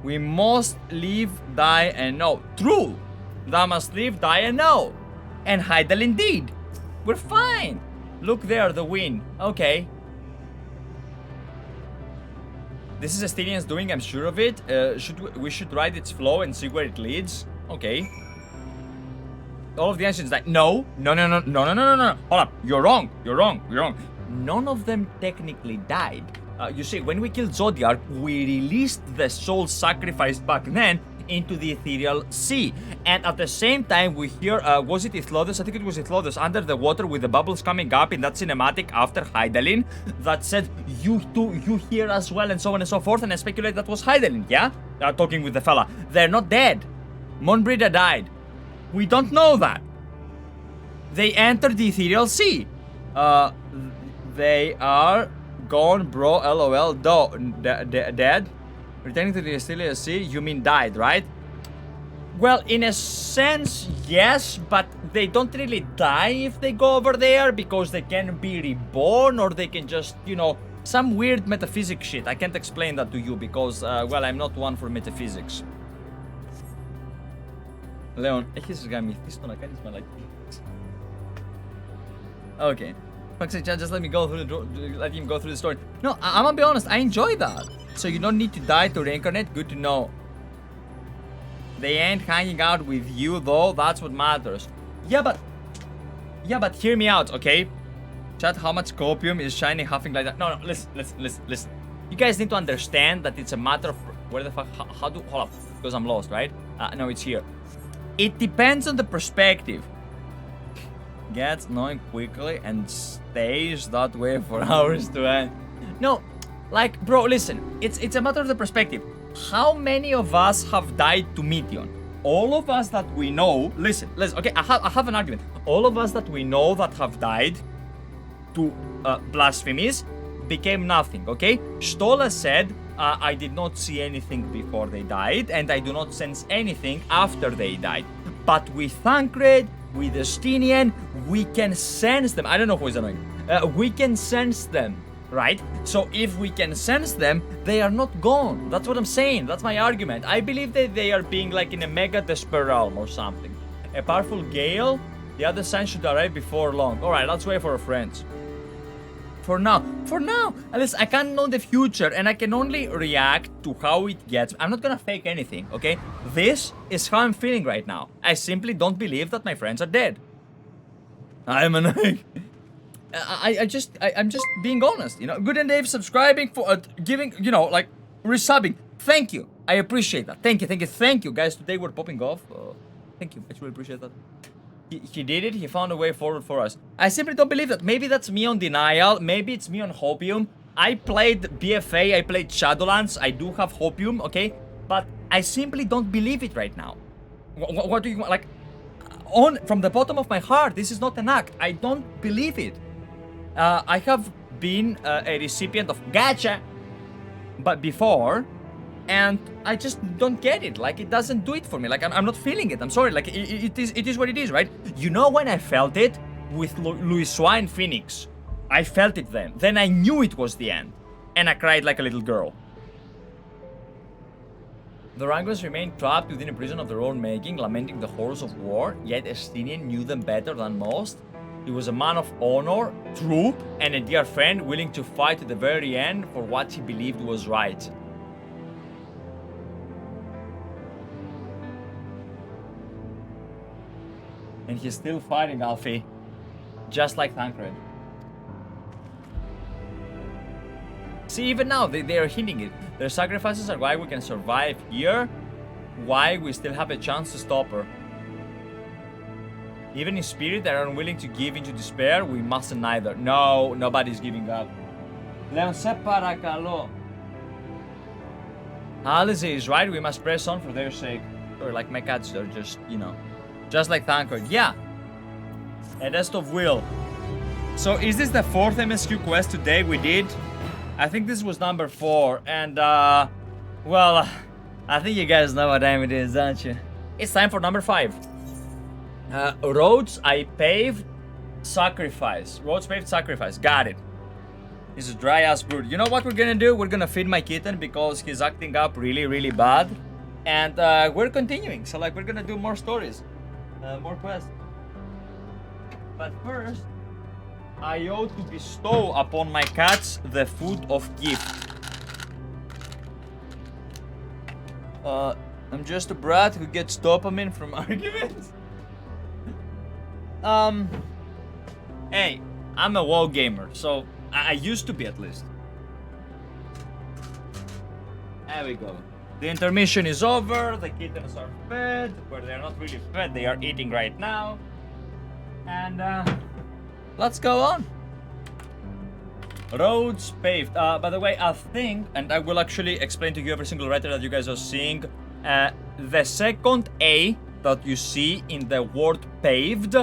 We must live, die, and know. True! Thou must live, die, and know. And Heidel indeed. We're fine. Look there, the win. Okay. This is Estinien's doing, I'm sure of it. We should ride its flow and see where it leads. Okay. All of the ancients died. No. Hold up. You're wrong. None of them technically died. You see, when we killed Zodiac, we released the soul sacrificed back then into the ethereal sea. And at the same time, we hear, was it Ithlodos? I think it was Ithlodos under the water with the bubbles coming up in that cinematic after Hydaelyn that said, you too, you hear as well, and so on and so forth. And I speculate that was Hydaelyn, yeah? Talking with the fella. They're not dead. Monbrida died. We don't know that. They entered the ethereal sea. They are gone, bro, lol, dead? Returning to the Estinien Sea, you mean died, right? Well, in a sense, yes, but they don't really die if they go over there, because they can be reborn, or they can just, you know, some weird metaphysics shit. I can't explain that to you because, well, I'm not one for metaphysics. Leon, έχεις γαμηθεί στο να κάνεις μαλακίες. Okay. Just let me go through let him go through the story. No, I'm gonna be honest, I enjoy that. So you don't need to die to reincarnate, good to know. They ain't hanging out with you though, that's what matters. Yeah, but hear me out, okay? Chat, how much copium is shiny huffing like that? No, listen. You guys need to understand that it's a matter of where the fuck, how do, hold up, because I'm lost, right? No, it's here. It depends on the perspective. Gets annoying quickly and stays that way for hours to end. No, like, bro, listen, it's a matter of the perspective. How many of us have died to Meteon? All of us that we know, listen, okay, I have an argument. All of us that we know that have died to blasphemies became nothing, okay? Stola said, I did not see anything before they died, and I do not sense anything after they died. But with Thancred, with Estinien, we can sense them. I don't know who is annoying. We can sense them, right? So if we can sense them, they are not gone. That's what I'm saying. That's my argument. I believe that they are being like in a mega despair realm or something. A powerful gale, the other sign should arrive before long. Alright, let's wait for our friends. For now, unless I can't know the future and I can only react to how it gets. I'm not gonna fake anything, okay? This is how I'm feeling right now. I simply don't believe that my friends are dead. I'm annoying. I'm just being honest, you know. Good and Dave subscribing for giving, you know, like resubbing. Thank you. I appreciate that. Thank you, guys. Today we're popping off. Thank you. I really appreciate that. He did it. He found a way forward for us. I simply don't believe that. Maybe that's me on denial. Maybe it's me on hopium. I played BFA. I played Shadowlands. I do have hopium, okay? But I simply don't believe it right now. What do you want? Like, from the bottom of my heart, this is not an act. I don't believe it. I have been a recipient of gacha, but before, and I just don't get it. Like, it doesn't do it for me. Like, I'm not feeling it. I'm sorry. Like, it is what it is, right? You know when I felt it? With Louis Swine Phoenix. I felt it then. Then I knew it was the end. And I cried like a little girl. The Wranglers remained trapped within a prison of their own making, lamenting the horrors of war, yet Estinien knew them better than most. He was a man of honor, true, and a dear friend, willing to fight to the very end for what he believed was right. And he's still fighting, Alfie. Just like Thancred. See, even now, they are hinting it. Their sacrifices are why we can survive here, why we still have a chance to stop her. Even in spirit, they are unwilling to give into despair, we mustn't either. No, nobody's giving up. Leon, se parakalo. Alice is right, we must press on for their sake. Or like my cats, they're just, you know, just like Thancred. Yeah. A test of will. So is this the 4th MSQ quest today we did? I think this was number 4, and well, I think you guys know what time it is, don't you? It's time for number 5. Roads I paved, sacrifice. Roads paved, sacrifice. Got it. This is dry ass brood. You know what we're gonna do? We're gonna feed my kitten because he's acting up really, really bad. And we're continuing, so like we're gonna do more stories, more quests. But first, I ought to bestow upon my cats the food of gift. I'm just a brat who gets dopamine from arguments. Hey, I'm a WoW gamer, so I used to be at least. There we go. The intermission is over, the kittens are fed, but they're not really fed, they are eating right now. And let's go on. Roads paved. By the way, I think, and I will actually explain to you every single letter that you guys are seeing, the second A that you see in the word paved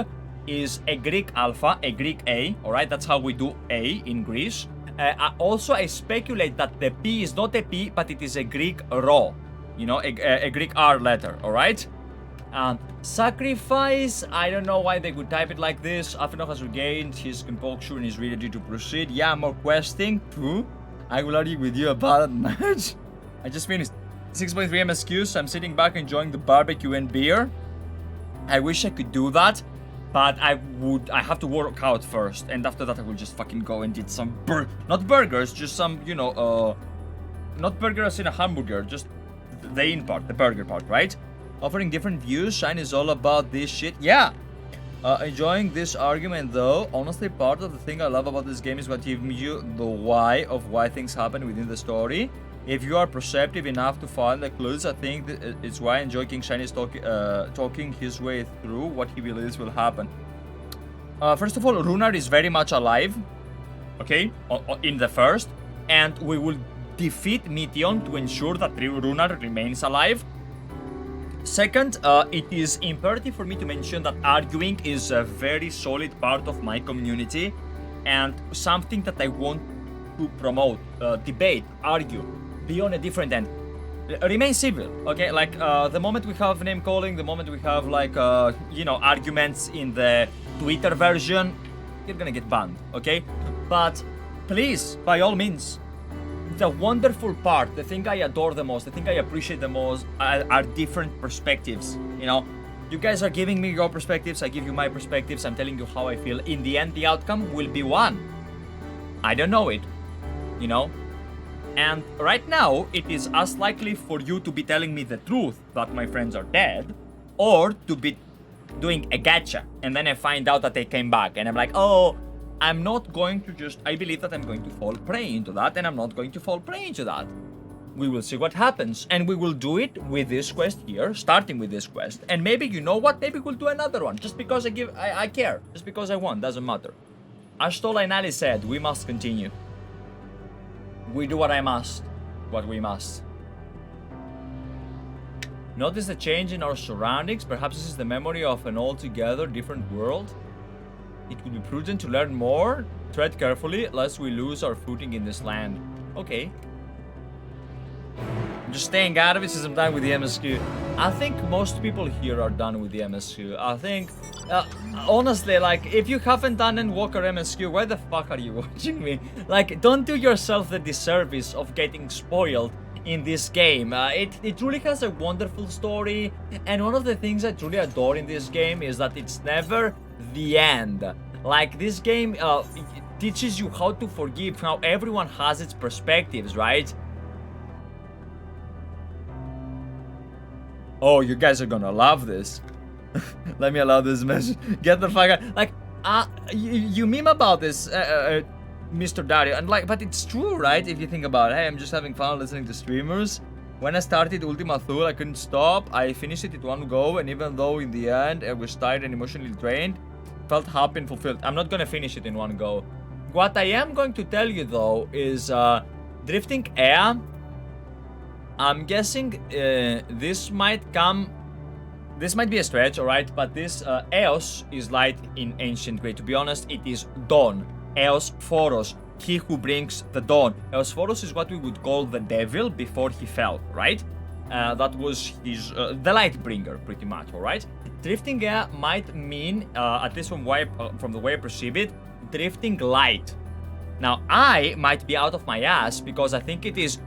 is a Greek alpha, a Greek A, alright? That's how we do A in Greece. I speculate that the P is not a P, but it is a Greek rho. You know, a Greek R letter, alright? Sacrifice, I don't know why they would type it like this. Alphinaud has regained his composure and is ready to proceed. Yeah, more questing. True. I will argue with you about that match. I just finished 6.3 MSQs, so I'm sitting back enjoying the barbecue and beer. I wish I could do that, but I have to work out first, and after that I will just fucking go and eat some not burgers, just some, you know, not burgers in a hamburger, just the in part, the burger part, right? Offering different views, Shine is all about this shit. Yeah! Enjoying this argument though. Honestly, part of the thing I love about this game is what gives you the why of why things happen within the story. If you are perceptive enough to find the clues, I think it's why I enjoy King Shine is talking his way through what he believes will happen. First of all, Runar is very much alive, okay, in the first, and we will defeat Meteion to ensure that Runar remains alive. Second, it is imperative for me to mention that arguing is a very solid part of my community and something that I want to promote. Debate, argue, be on a different end. Remain civil, okay? Like, the moment we have name calling, the moment we have, like, you know, arguments in the Twitter version, you're gonna get banned, okay? But please, by all means, the wonderful part, the thing I adore the most, the thing I appreciate the most are different perspectives, you know? You guys are giving me your perspectives, I give you my perspectives, I'm telling you how I feel. In the end, the outcome will be one. I don't know it, you know? And right now, it is as likely for you to be telling me the truth that my friends are dead, or to be doing a gacha, and then I find out that they came back, and I'm like, oh, I'm not going to just, I believe that I'm going to fall prey into that, and I'm not going to fall prey into that. We will see what happens, and we will do it with this quest here, starting with this quest, and maybe, you know what, maybe we'll do another one, just because I care, just because I want, doesn't matter. As Tolainali said, we must continue. We do what I must, what we must. Notice the change in our surroundings. Perhaps this is the memory of an altogether different world. It would be prudent to learn more. Tread carefully, lest we lose our footing in this land. Okay. I'm just staying out of it since I'm done with the MSQ. I think most people here are done with the MSQ. I think, honestly, like, if you haven't done Endwalker MSQ, why the fuck are you watching me? Like, don't do yourself the disservice of getting spoiled in this game. It truly has a wonderful story, and one of the things I truly adore in this game is that it's never the end. Like, this game teaches you how to forgive, how everyone has its perspectives, right? Oh, you guys are gonna love this. Let me allow this message. Get the fuck out. Like, you meme about this, Mr. Dario, and like, but it's true, right? If you think about it. Hey, I'm just having fun listening to streamers. When I started Ultima Thule, I couldn't stop. I finished it in one go, and even though in the end I was tired and emotionally drained, felt happy and fulfilled. I'm not gonna finish it in one go. What I am going to tell you though is drifting Ea. I'm guessing this might be a stretch, alright, but this Eos is light in ancient Greek. To be honest, it is dawn. Eos Phoros, he who brings the dawn. Eos Phoros is what we would call the devil before he fell, right? That was his, the light bringer, pretty much, alright? Drifting Ea might mean, at least from the way I perceive it, drifting light. Now, I might be out of my ass because I think it is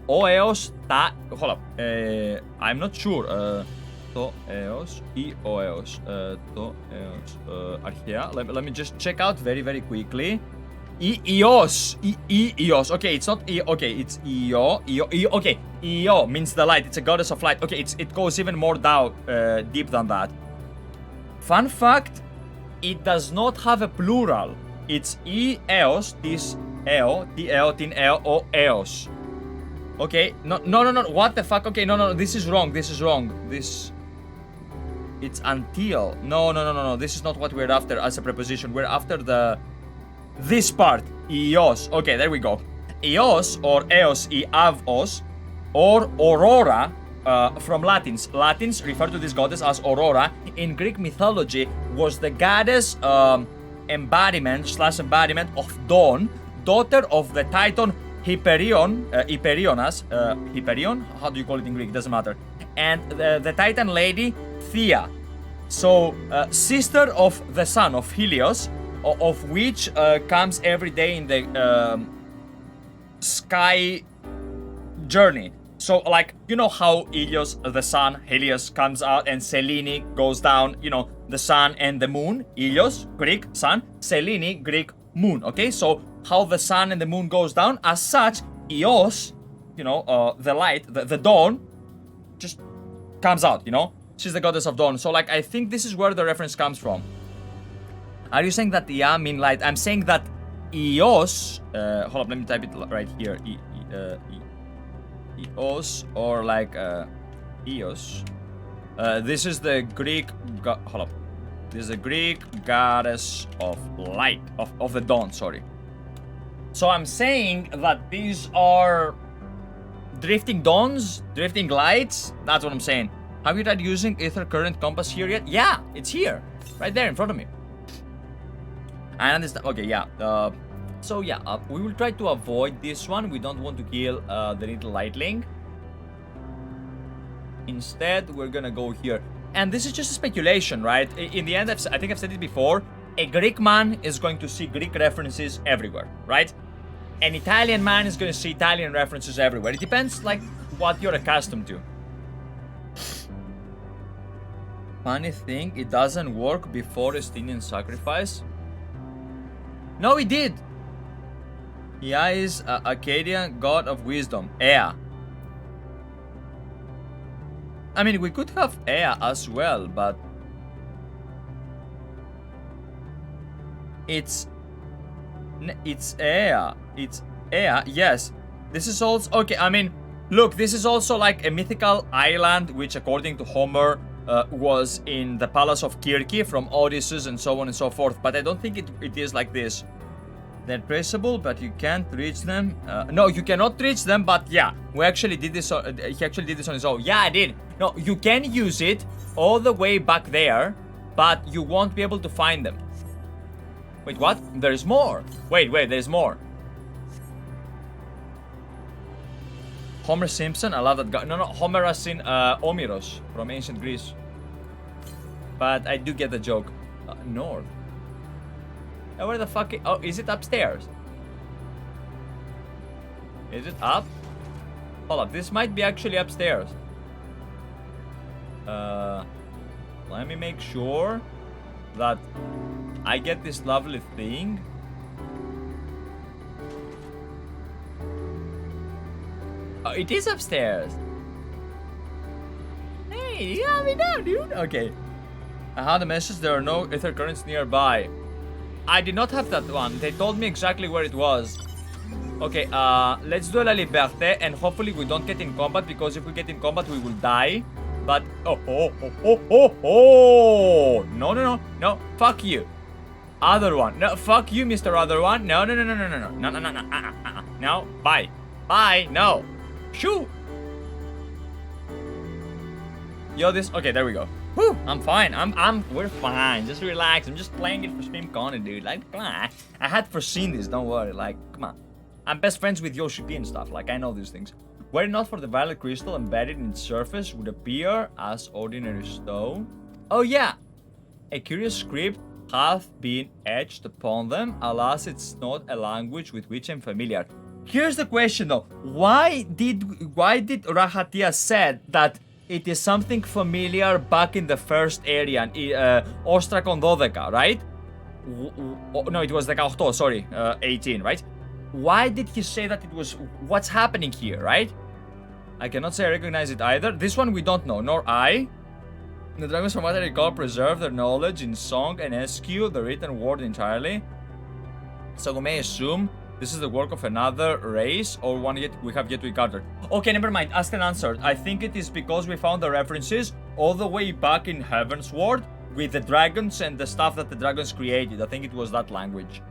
Oeos ta. Hold up. I'm not sure. Toeos. Eoeos. Toeos. Archea. Let me just check out very, very quickly. Eos. Eos. Okay, it's not E. Okay, it's Eo. Okay, Eo means the light. It's a goddess of light. Okay, it goes even more down, deep than that. Fun fact: it does not have a plural. It's Eos. This Eo. T-Eo. Tin Eo. O Eos. Okay, no, what the fuck? Okay, no, this is wrong, this... It's until... No, this is not what we're after as a preposition. We're after this part, Eos. Okay, there we go. Eos, or Eos, Eavos, or Aurora, from Latins. Latins refer to this goddess as Aurora. In Greek mythology, was the goddess embodiment of dawn. daughter of the Titan Hyperion, Hyperion? How do you call it in Greek? Doesn't matter. And the Titan lady, Thea. So, sister of the sun of Helios, of which comes every day in the sky journey. So, like, you know how Helios, the sun, Helios comes out and Selene goes down, you know, the sun and the moon. Helios, Greek, sun, Selene, Greek, moon, okay? So, how the sun and the moon goes down, as such, Eos, you know, the light, the dawn, just comes out, you know? She's the goddess of dawn. So, like, I think this is where the reference comes from. Are you saying that Ea mean light? I'm saying that Eos, hold up, let me type it right here. Eos, or like Eos. This is the Greek, hold up. This is the Greek goddess of light, of the dawn, sorry. So I'm saying that these are drifting dawns, drifting lights. That's what I'm saying. Have you tried using Ether Current Compass here yet? Yeah, it's here. Right there in front of me. I understand. Okay, yeah. So yeah, we will try to avoid this one. We don't want to kill the little lightling. Instead, we're gonna go here. And this is just a speculation, right? In the end, I think I've said it before. A Greek man is going to see Greek references everywhere, right? An Italian man is going to see Italian references everywhere. It depends, like, what you're accustomed to. Funny thing, it doesn't work before Estinien sacrifice. No, it did. Ea is Akkadian god of wisdom. Ea. I mean, we could have Ea as well, but it's Ea. It's Ea. Yes. This is also okay. I mean, look, this is also like a mythical island, which, according to Homer, was in the palace of Kirke from Odysseus and so on and so forth. But I don't think it is like this. They're traceable, but you can't reach them. No, you cannot reach them, but yeah, we actually did this. He actually did this on his own. Yeah, I did. No, you can use it all the way back there, but you won't be able to find them. Wait, what? There's more. Wait, there's more. Homer Simpson, I love that guy. No, Homer as in Omiros from ancient Greece. But I do get the joke. North. Where the fuck is it upstairs? Is it up? Hold up, this might be actually upstairs. Let me make sure that I get this lovely thing. Oh, it is upstairs. Hey, you got me down, dude. Okay. I had a message, there are no ether currents nearby. I did not have that one. They told me exactly where it was. Okay, let's do La Liberté, and hopefully we don't get in combat, because if we get in combat, we will die. But, no, fuck you. Other one. No, fuck you, Mr. Other One. No, bye. Bye, no. Shoo. Yo, this, okay, there we go. Whew, I'm fine. We're fine. Just relax. I'm just playing it for stream content, dude. Like, come on. I had foreseen this. Don't worry. Like, come on. I'm best friends with Yoshi P and stuff. Like, I know these things. Were it not for the violet crystal embedded in its surface, would appear as ordinary stone. Oh yeah. A curious script hath been etched upon them. Alas, it's not a language with which I'm familiar. Here's the question though. Why did Rahatia said that it is something familiar back in the first area, Ostrakon 12, right? No, it was Deka-okto, sorry, 18, right? Why did he say that it was... What's happening here, right? I cannot say I recognize it either. This one we don't know, nor I. The dragons, from what I recall, preserve their knowledge in song and eschew the written word entirely. So we may assume this is the work of another race, or one we have yet to encounter. Okay, never mind. Asked and answered. I think it is because we found the references all the way back in Heavensward with the dragons and the stuff that the dragons created. I think it was that language.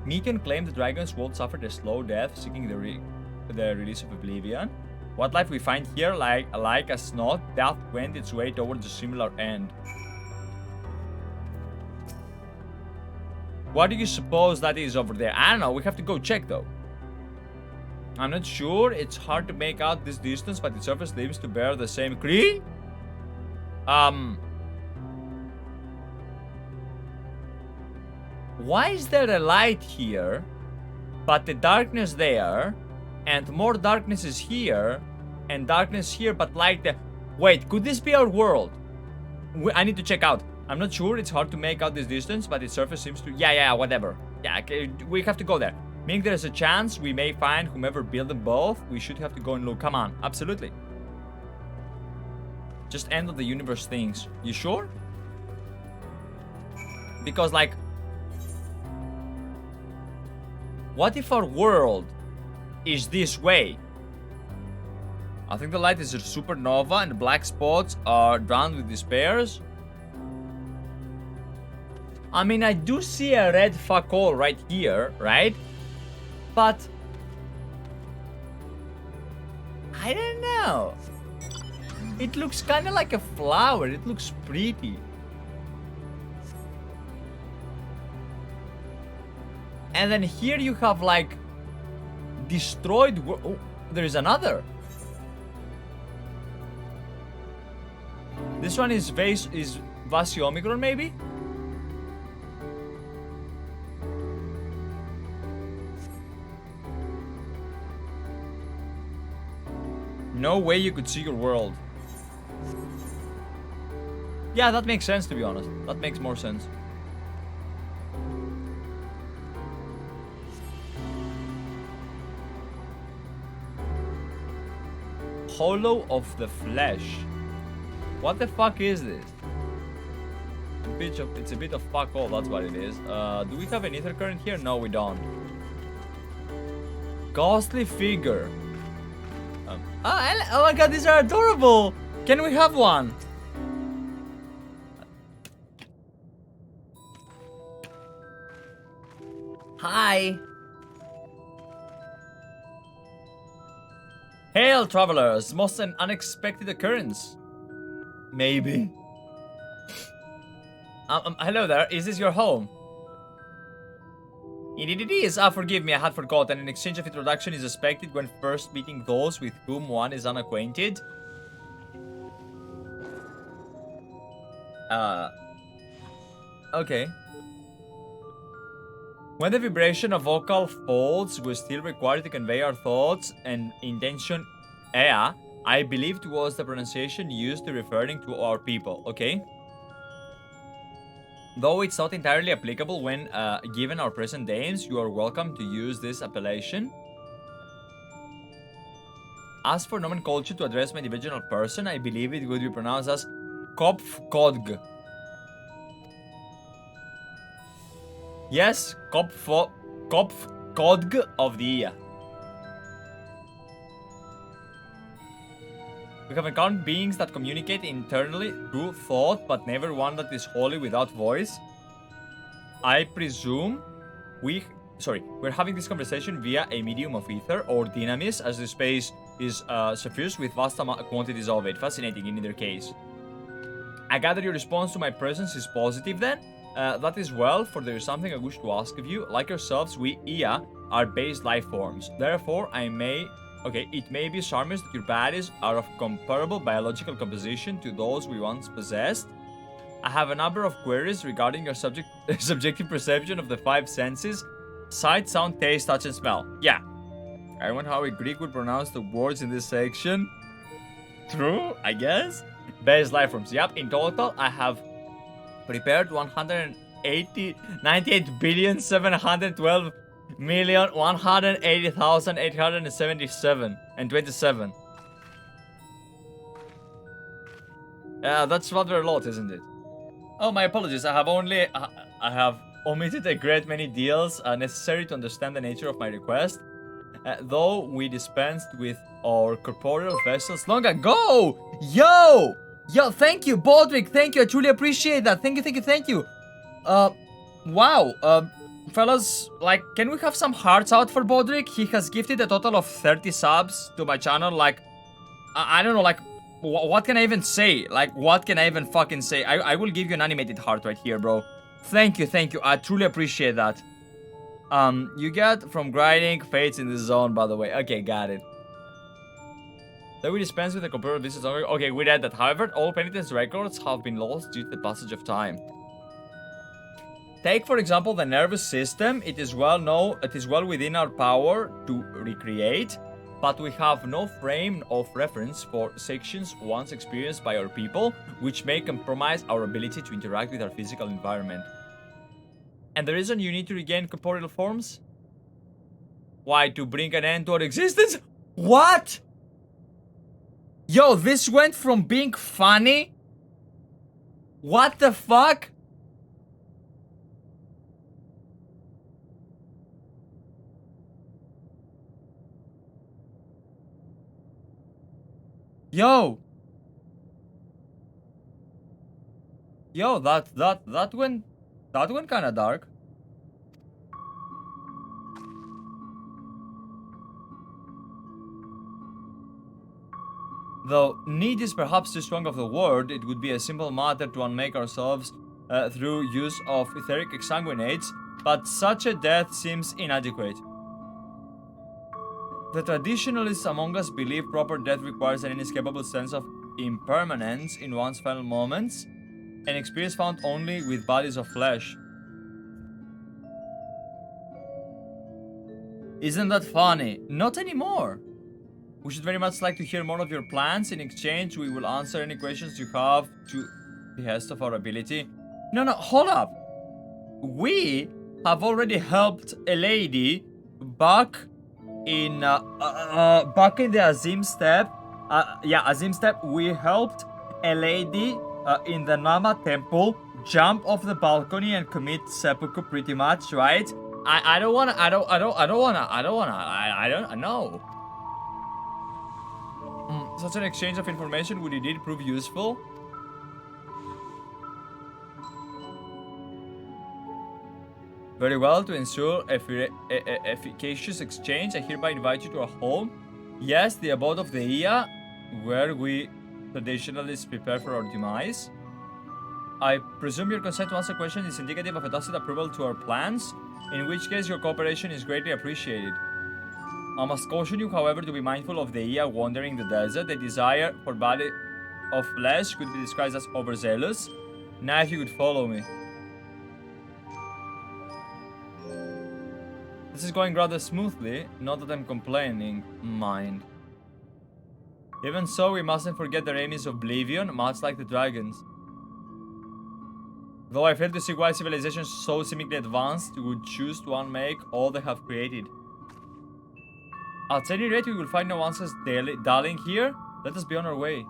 Meekin claimed the dragons world suffered a slow death, seeking the release of oblivion. What life we find here, like as not, death went its way towards a similar end. What do you suppose that is over there? I don't know. We have to go check though. I'm not sure. It's hard to make out this distance, but the surface seems to bear the same Cree? Why is there a light here, but the darkness there, and more darkness is here, and darkness here, but light there? Wait, could this be our world? I need to check out. I'm not sure. It's hard to make out this distance, but the surface seems to... Yeah, whatever. Yeah, okay, we have to go there. Meaning there's a chance we may find whomever built them both. We should have to go and look. Come on, absolutely. Just end of the universe things. You sure? Because, like... What if our world is this way? I think the light is a supernova and the black spots are drowned with despairs. I mean, I do see a red fuck all right here, right? But I don't know. It looks kind of like a flower. It looks pretty. And then here you have like destroyed. Oh, there is another. This one is Vasi Omicron, maybe? No way you could see your world. Yeah, that makes sense, to be honest. That makes more sense. Hollow of the Flesh. What the fuck is this? It's a bit of fuck all, that's what it is. Do we have an ether current here? No, we don't. Ghostly figure. Oh my god, these are adorable! Can we have one? Hi! Hail, travelers! Most an unexpected occurrence. Maybe. Hello there, is this your home? Indeed it is. Forgive me, I had forgotten. An exchange of introduction is expected when first meeting those with whom one is unacquainted. Okay. When the vibration of vocal folds was still required to convey our thoughts and intention, Ea, I believed was the pronunciation used to referring to our people. Okay. Though it's not entirely applicable when given our present names, you are welcome to use this appellation. As for nomenclature to address my individual person, I believe it would be pronounced as Kopfkodg. Yes, Kopfkodg of the Ea. We have encountered beings that communicate internally through thought, but never one that is wholly without voice. I presume we're having this conversation via a medium of ether or dynamis, as the space is suffused with vast quantities of it. Fascinating in either case. I gather your response to my presence is positive then? That is well, for there is something I wish to ask of you. Like yourselves, we Ea are base life forms. Therefore, it may be charmous that your bodies are of comparable biological composition to those we once possessed. I have a number of queries regarding your subjective perception of the five senses: sight, sound, taste, touch, and smell. Yeah. I wonder how a Greek would pronounce the words in this section. True, I guess. Base life forms. Yep, in total, I have prepared 98,112,180,877 and 27. That's rather a lot, isn't it? Oh, my apologies. I have omitted a great many deals necessary to understand the nature of my request. Though we dispensed with our corporeal vessels long ago. Yo, thank you, Bodrick. Thank you. I truly appreciate that. Thank you. Wow. Fellas, like, can we have some hearts out for Bodrick? He has gifted a total of 30 subs to my channel. Like, I don't know, like, what can I even say? Like, what can I even fucking say? I will give you an animated heart right here, bro. Thank you, thank you. I truly appreciate that. You get from grinding fates in the zone, by the way. Okay, got it. Then we dispense with the computer visits. Okay, we read that. However, all penitence records have been lost due to the passage of time. Take, for example, the nervous system. It is well within our power to recreate, but we have no frame of reference for sections once experienced by our people, which may compromise our ability to interact with our physical environment. And the reason you need to regain corporeal forms? Why, to bring an end to our existence? What? Yo, this went from being funny? What the fuck? Yo, that went kind of dark. Though need is perhaps too strong of the word, it would be a simple matter to unmake ourselves through use of etheric exsanguinates, but such a death seems inadequate. The traditionalists among us believe proper death requires an inescapable sense of impermanence in one's final moments, an experience found only with bodies of flesh. Isn't that funny? Not anymore. We should very much like to hear more of your plans. In exchange, we will answer any questions you have to the best of our ability. No, hold up. We have already helped a lady back in the Azim Step. Azim Step. We helped a lady in the Nama Temple jump off the balcony and commit seppuku, pretty much, right? I don't know. Such an exchange of information would indeed prove useful. Very well, to ensure efficacious exchange, I hereby invite you to our home. Yes, the abode of the Ea, where we traditionalists prepare for our demise. I presume your consent to answer question is indicative of a tacit approval to our plans, in which case your cooperation is greatly appreciated. I must caution you, however, to be mindful of the Ea wandering the desert. The desire for body of flesh could be described as overzealous. Now if you could follow me. This is going rather smoothly, not that I'm complaining, mind. Even so, we mustn't forget their aim is oblivion, much like the dragons. Though I fail to see why civilizations so seemingly advanced would choose to unmake all they have created. At any rate, we will find no answers darling here. Let us be on our way.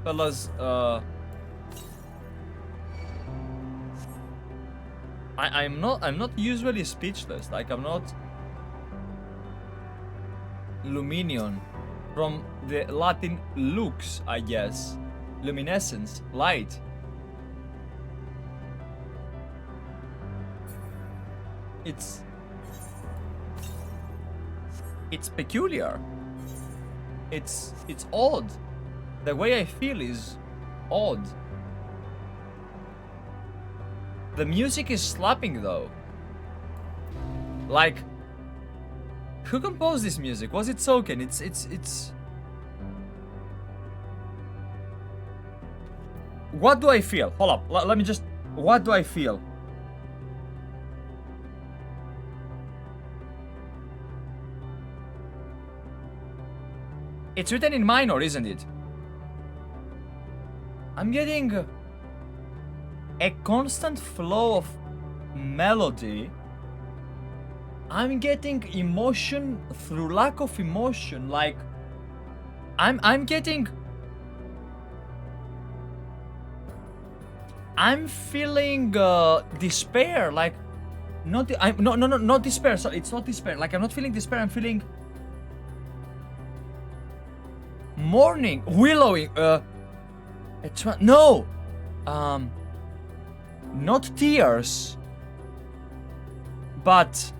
Fellas, I'm not usually speechless. Like, I'm not luminion from the Latin lux, I guess. Luminescence, light. It's peculiar. It's odd. The way I feel is odd. The music is slapping though. Like, who composed this music? Was it Soken? It's What do I feel? Hold up. Let me just... What do I feel? It's written in minor, isn't it? I'm getting a constant flow of melody. I'm getting emotion through lack of emotion. Like, I'm feeling despair. Like, not despair. Sorry, it's not despair. Like, I'm not feeling despair. I'm feeling mourning, willowing. No! Not tears, but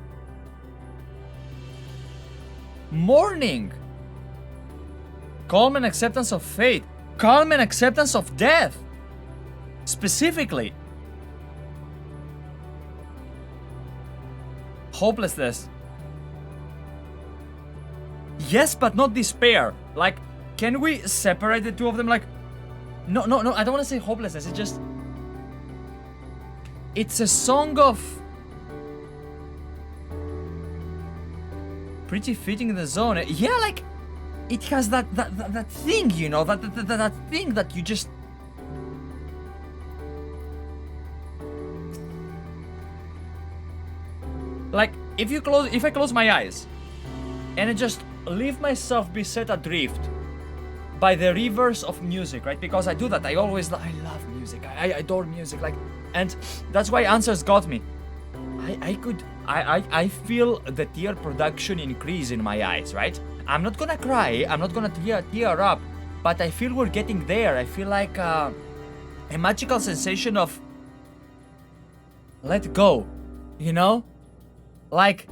mourning. Calm and acceptance of fate. Calm and acceptance of death. Specifically. Hopelessness. Yes, but not despair. Like, can we separate the two of them? Like, no, I don't want to say hopelessness. It's just... It's a song of... Pretty fitting in the zone. Yeah, like... It has that thing, you know, that thing that you just... Like, if I close my eyes and I just leave myself be set adrift by the rivers of music, right? Because I do that. I love music. I adore music. Like, and that's why Answers got me. I feel the tear production increase in my eyes, right? I'm not gonna cry. I'm not gonna tear up, but I feel we're getting there. I feel like a magical sensation of let go, you know? Like,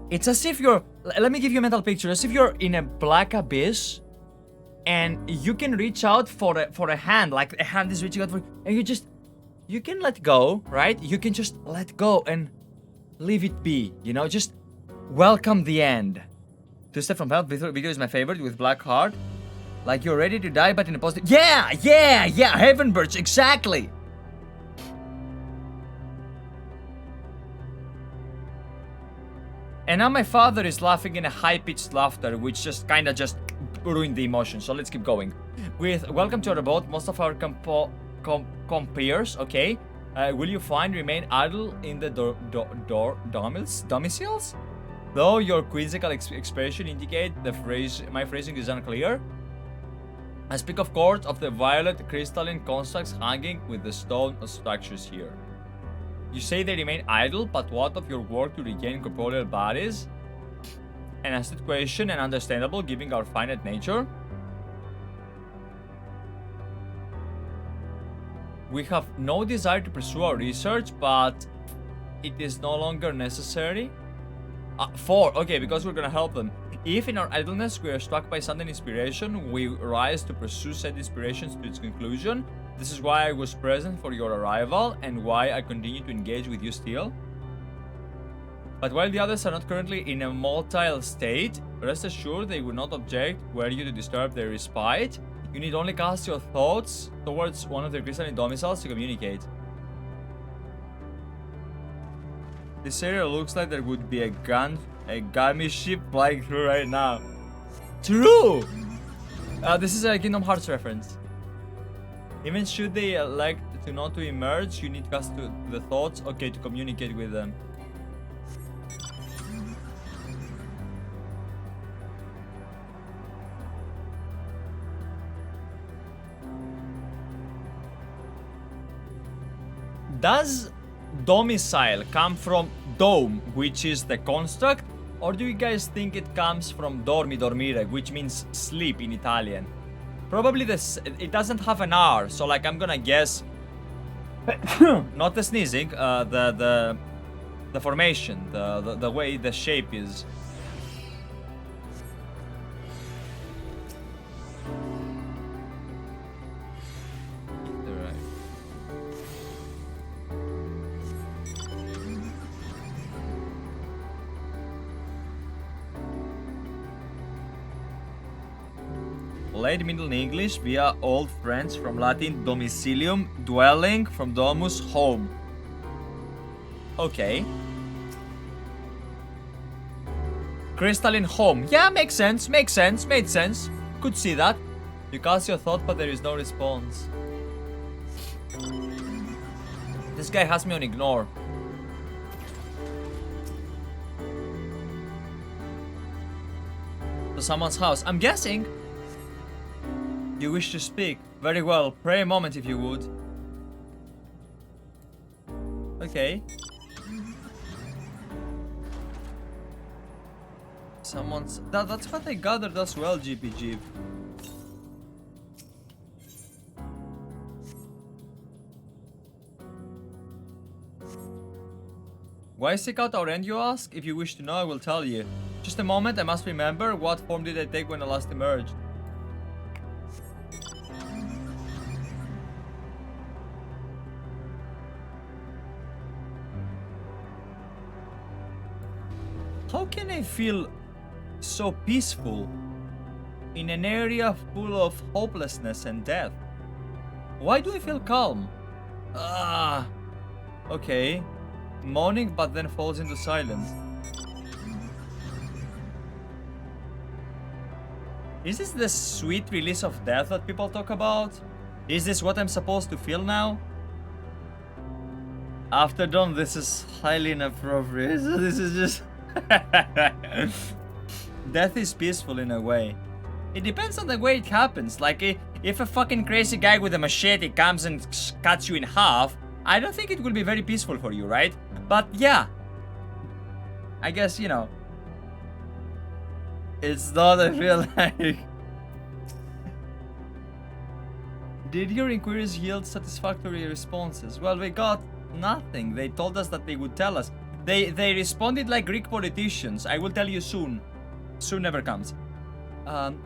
it's as if you're... Let me give you a mental picture. As if you're in a black abyss and you can reach out for a hand, like a hand is reaching out for you, and you can let go, right? You can just let go and leave it be, you know? Just welcome the end. Two Step from Hell video is my favorite with Black Heart. Like you're ready to die, but in a positive... Yeah! Heavenbirds, exactly! And now my father is laughing in a high-pitched laughter, which just kinda just ruined the emotion. So let's keep going. With Welcome to Our Abode, most of our compeers, okay? Will you remain idle in the domiciles? Though your quizzical expression indicate my phrasing is unclear. I speak of court of the violet crystalline constructs hanging with the stone structures here. You say they remain idle, but what of your work to regain corporeal bodies? An astute question and understandable, given our finite nature. We have no desire to pursue our research, but it is no longer necessary. 4, okay, because we're gonna help them. If in our idleness we are struck by sudden inspiration, we rise to pursue said inspirations to its conclusion. This is why I was present for your arrival and why I continue to engage with you still. But while the others are not currently in a motile state, rest assured they will not object were you to disturb their respite. You need only cast your thoughts towards one of their crystalline domiciles to communicate. This area looks like there would be a gummy ship flying through right now. True! This is a Kingdom Hearts reference. Even should they elect to not to emerge, you need to cast the thoughts, okay, to communicate with them. Does domicile come from dome, which is the construct, or do you guys think it comes from dormi, dormire, which means sleep in Italian? Probably this. It doesn't have an R, so like I'm gonna guess. Not the sneezing, the formation, the way the shape is. Late Middle English via Old French from Latin domicilium, dwelling, from domus, home. Okay. Crystalline home. Yeah, makes sense, made sense. Could see that. You cast your thought, but there is no response. This guy has me on ignore. To someone's house. I'm guessing. You wish to speak? Very well. Pray a moment if you would. Okay. Someone's... That's what I gathered as well, GPG. Why seek out our end, you ask? If you wish to know, I will tell you. Just a moment, I must remember what form did I take when I last emerged. How can I feel so peaceful in an area full of hopelessness and death? Why do I feel calm? Okay. Moaning, but then falls into silence. Is this the sweet release of death that people talk about? Is this what I'm supposed to feel now? After dawn, this is highly inappropriate. This is just... Death is peaceful in a way. It depends on the way it happens. Like, if a fucking crazy guy with a machete comes and cuts you in half, I don't think it will be very peaceful for you, right? But yeah, I guess, you know, it's not, I feel like... Did your inquiries yield satisfactory responses? Well, we got nothing. They told us that they would tell us. They responded like Greek politicians. I will tell you soon. Soon never comes.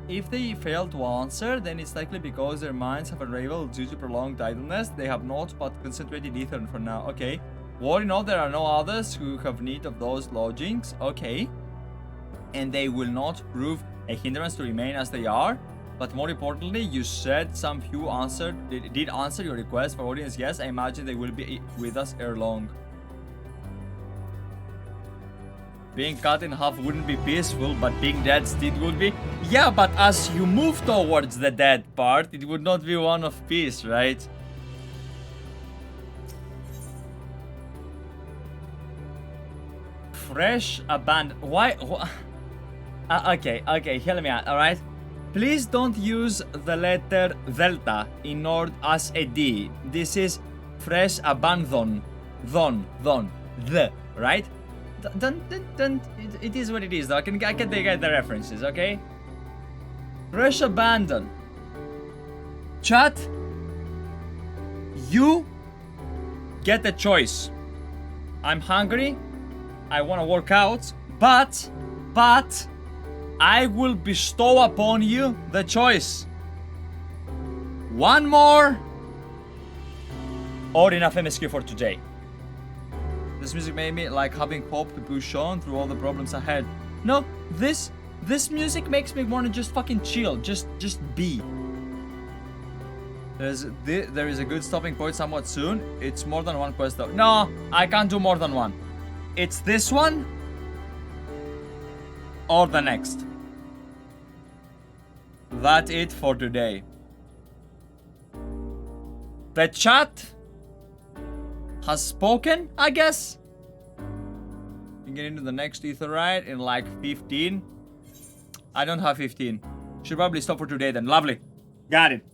If they fail to answer, then it's likely because their minds have unraveled due to prolonged idleness. They have not but concentrated ether for now. Okay. Worry not, there are no others who have need of those lodgings. Okay. And they will not prove a hindrance to remain as they are. But more importantly, you said some few did answer your request for audience. Yes, I imagine they will be with us ere long. Being cut in half wouldn't be peaceful, but being dead still would be. Yeah, but as you move towards the dead part, it would not be one of peace, right? Fresh abandoned. Why? Okay, hear me out, alright? Please don't use the letter delta in order as a D. This is fresh abandon. The, right? It is what it is, though. I can get the references, okay? Fresh abandon. Chat, you get a choice. I'm hungry. I want to work out, but I will bestow upon you the choice. One more or enough MSQ for today. This music made me like having hope to push on through all the problems ahead. No, this music makes me want to just fucking chill, just be. There is a good stopping point somewhat soon. It's more than one quest though. No, I can't do more than one. It's this one or the next. That's it for today. The chat has spoken, I guess. You can get into the next etherite in like 15. I don't have 15. Should probably stop for today then. Lovely. Got it.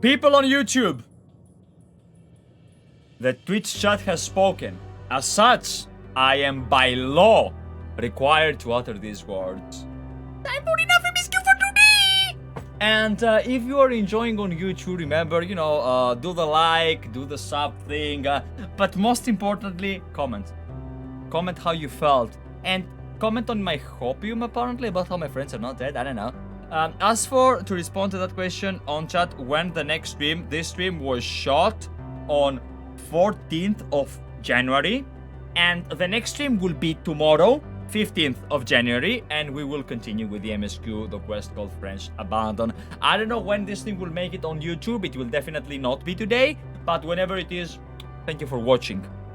People on YouTube. The Twitch chat has spoken. As such, I am by law required to utter these words. Time for enough MSQ for today! And if you are enjoying on YouTube, remember, you know, do the like, do the sub thing, but most importantly, comment. Comment how you felt. And comment on my hopium, apparently, about how my friends are not dead. I don't know. As for, to respond to that question on chat, when the next stream, this stream was shot on 14th of January, and the next stream will be tomorrow, 15th of January, and we will continue with the MSQ, the quest called French Abandon. I don't know when this thing will make it on YouTube. It will definitely not be today, but whenever it is, thank you for watching.